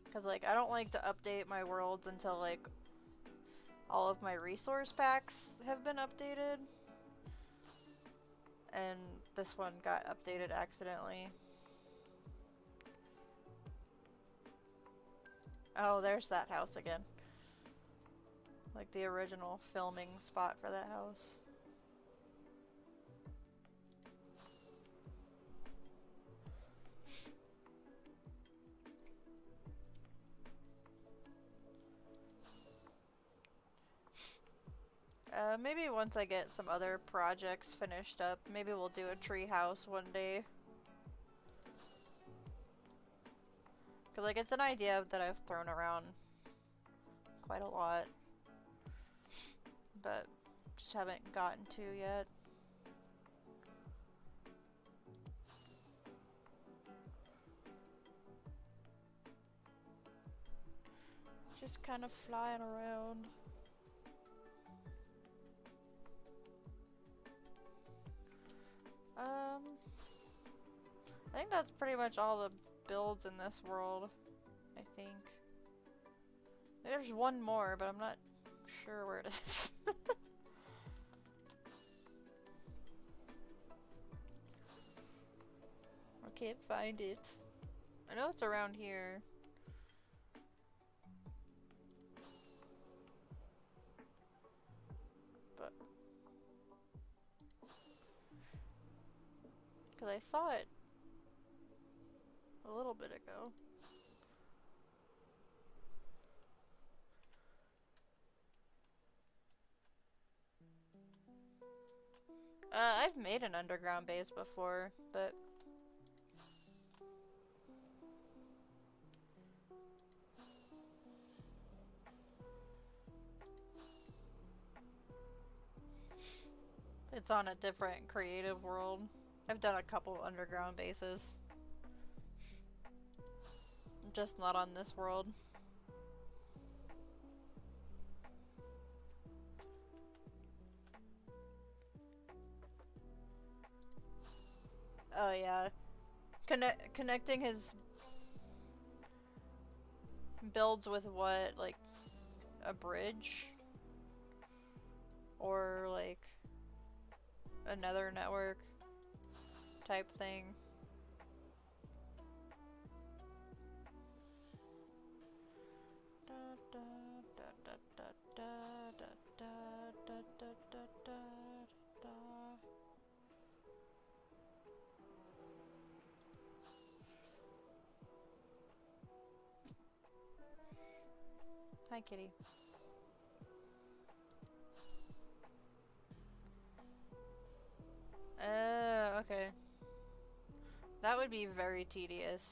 Speaker 1: Because like I don't like to update my worlds until like all of my resource packs have been updated. And this one got updated accidentally. Oh, there's that house again. Like the original filming spot for that house. Maybe once I get some other projects finished up, maybe we'll do a tree house one day. Cause like it's an idea that I've thrown around quite a lot, but just haven't gotten to yet. Just kind of flying around. I think that's pretty much all the builds in this world, I think. There's one more, but I'm not sure where it is. I can't find it. I know it's around here. But... because I saw it a little bit ago. I've made an underground base before, but... it's on a different creative world. I've done a couple underground bases. Just not on this world. Oh yeah. Connecting his builds with what? Like a bridge? Or like another network type thing. Hi, kitty. Okay. That would be very tedious.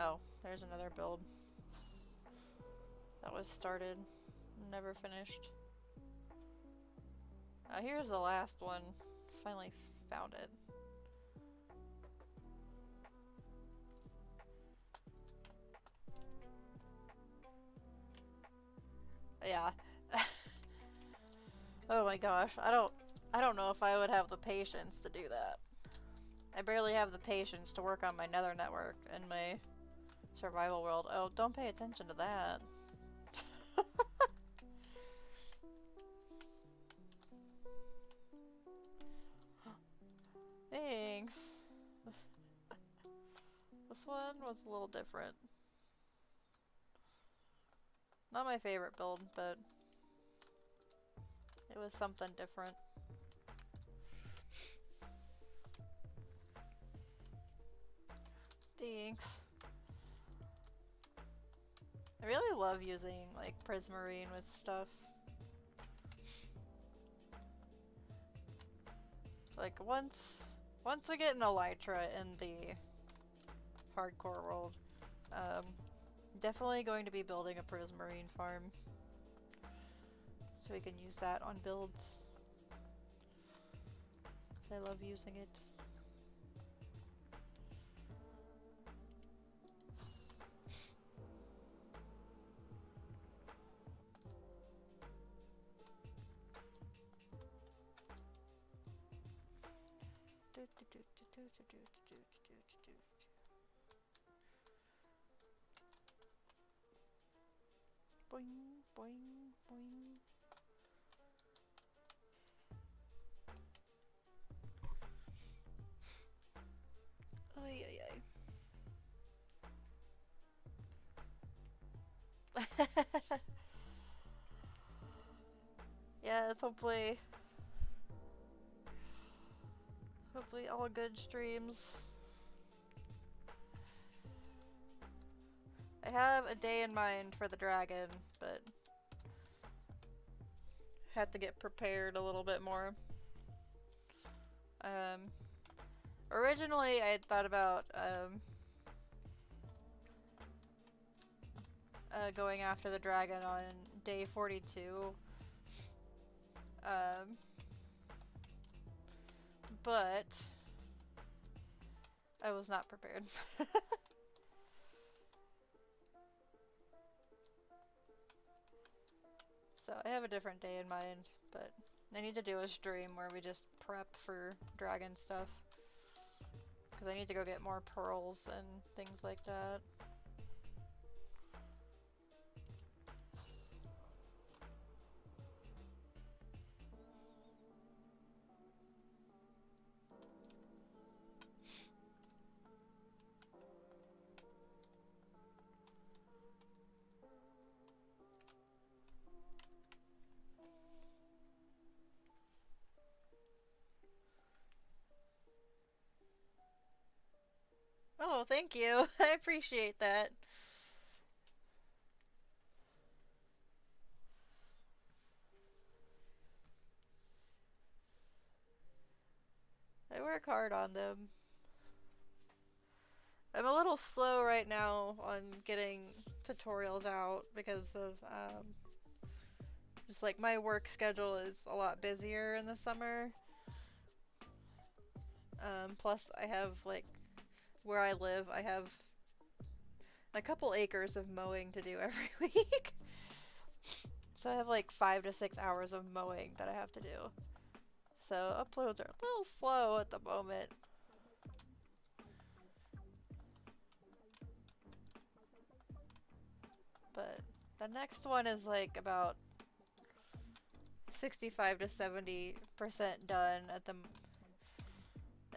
Speaker 1: Oh, there's another build. That was started, never finished. Here's the last one. Finally found it. Yeah. Oh my gosh, I don't know if I would have the patience to do that. I barely have the patience to work on my nether network in my survival world. Oh, don't pay attention to that. Thanks. This one was a little different. Not my favorite build, but it was something different. Thanks. I really love using like prismarine with stuff. Like once we get an elytra in the hardcore world, definitely going to be building a prismarine farm so we can use that on builds. 'Cause I love using it. Boing, boing, boing. Ay, ay, ay. Yeah, it's hopefully all good streams. I have a day in mind for the dragon, but had to get prepared a little bit more. Originally I had thought about going after the dragon on day 42. But I was not prepared. So I have a different day in mind, but I need to do a stream where we just prep for dragon stuff. Because I need to go get more pearls and things like that. Oh, thank you. I appreciate that. I work hard on them. I'm a little slow right now on getting tutorials out because of just like my work schedule is a lot busier in the summer. Plus I have like where I live, I have a couple acres of mowing to do every week. So I have like 5 to 6 hours of mowing that I have to do. So uploads are a little slow at the moment. But the next one is like about 65 to 70% done at the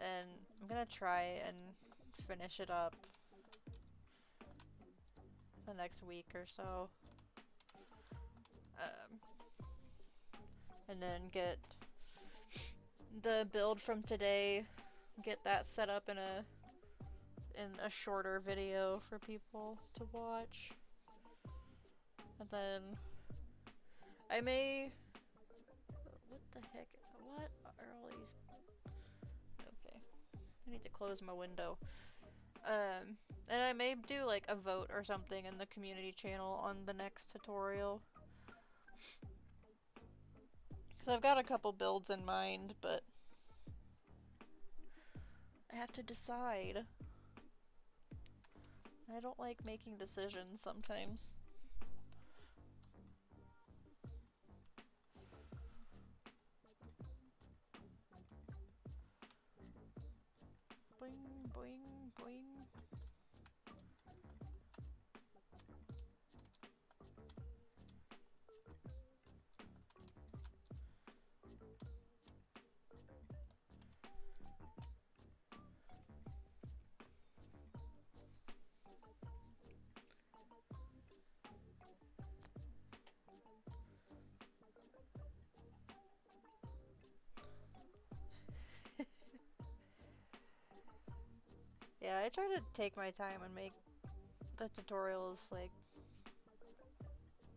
Speaker 1: and I'm gonna try and finish it up the next week or so. And then get the build from today, get that set up in a shorter video for people to watch. And then I may... What the heck? What are all these... Okay. I need to close my window. And I may do like a vote or something in the community channel on the next tutorial. Because I've got a couple builds in mind, but I have to decide. I don't like making decisions sometimes. try to take my time and make the tutorials like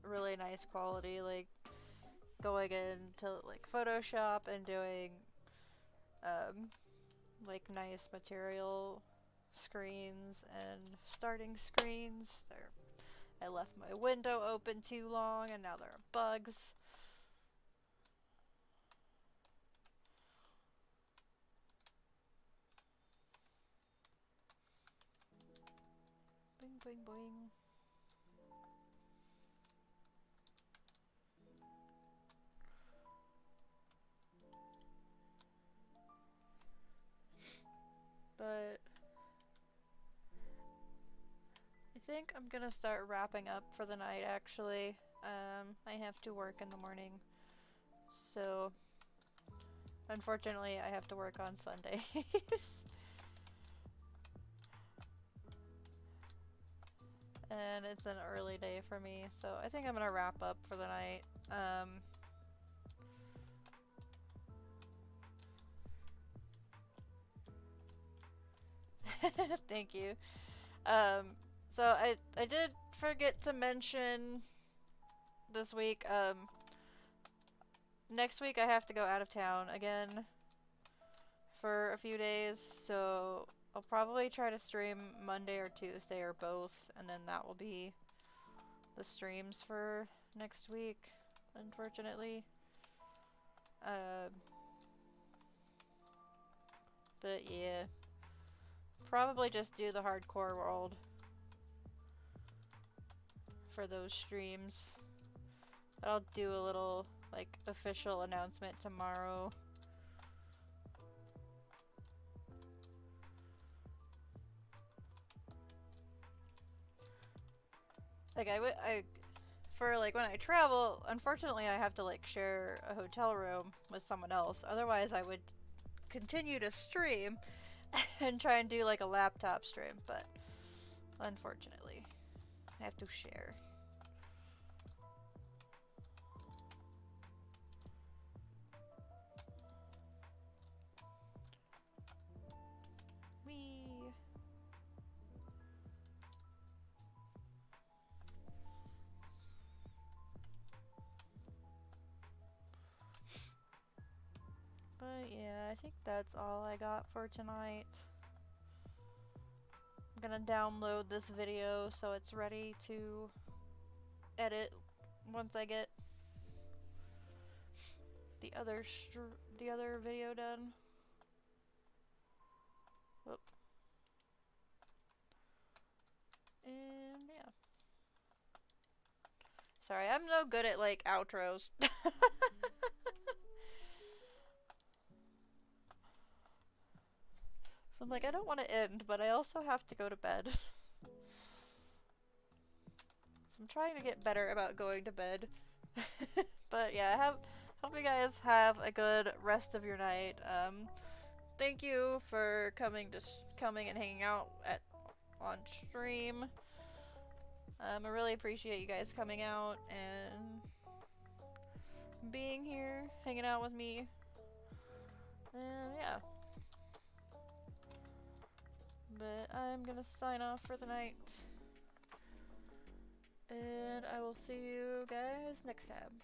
Speaker 1: really nice quality, like going into like Photoshop and doing like nice material screens and starting screens. I left my window open too long and now there are bugs. Boing boing boing. But I think I'm gonna start wrapping up for the night actually. I have to work in the morning. So unfortunately I have to work on Sundays. And it's an early day for me, so I think I'm gonna wrap up for the night. Thank you. So I did forget to mention this week, next week I have to go out of town again for a few days, so I'll probably try to stream Monday or Tuesday or both, and then that will be the streams for next week, unfortunately. But yeah, probably just do the hardcore world for those streams. I'll do a little like official announcement tomorrow. Like for like when I travel, unfortunately I have to like share a hotel room with someone else. Otherwise I would continue to stream and try and do like a laptop stream, but unfortunately I have to share. Wee. But yeah, I think that's all I got for tonight. I'm gonna download this video so it's ready to edit once I get the other video done. Whoop. And yeah. Sorry, I'm no good at like outros. So I'm like, I don't want to end, but I also have to go to bed. So I'm trying to get better about going to bed. But yeah, hope you guys have a good rest of your night. Thank you for coming and hanging out on stream. I really appreciate you guys coming out and being here, hanging out with me. And yeah. But I'm gonna sign off for the night. And I will see you guys next time.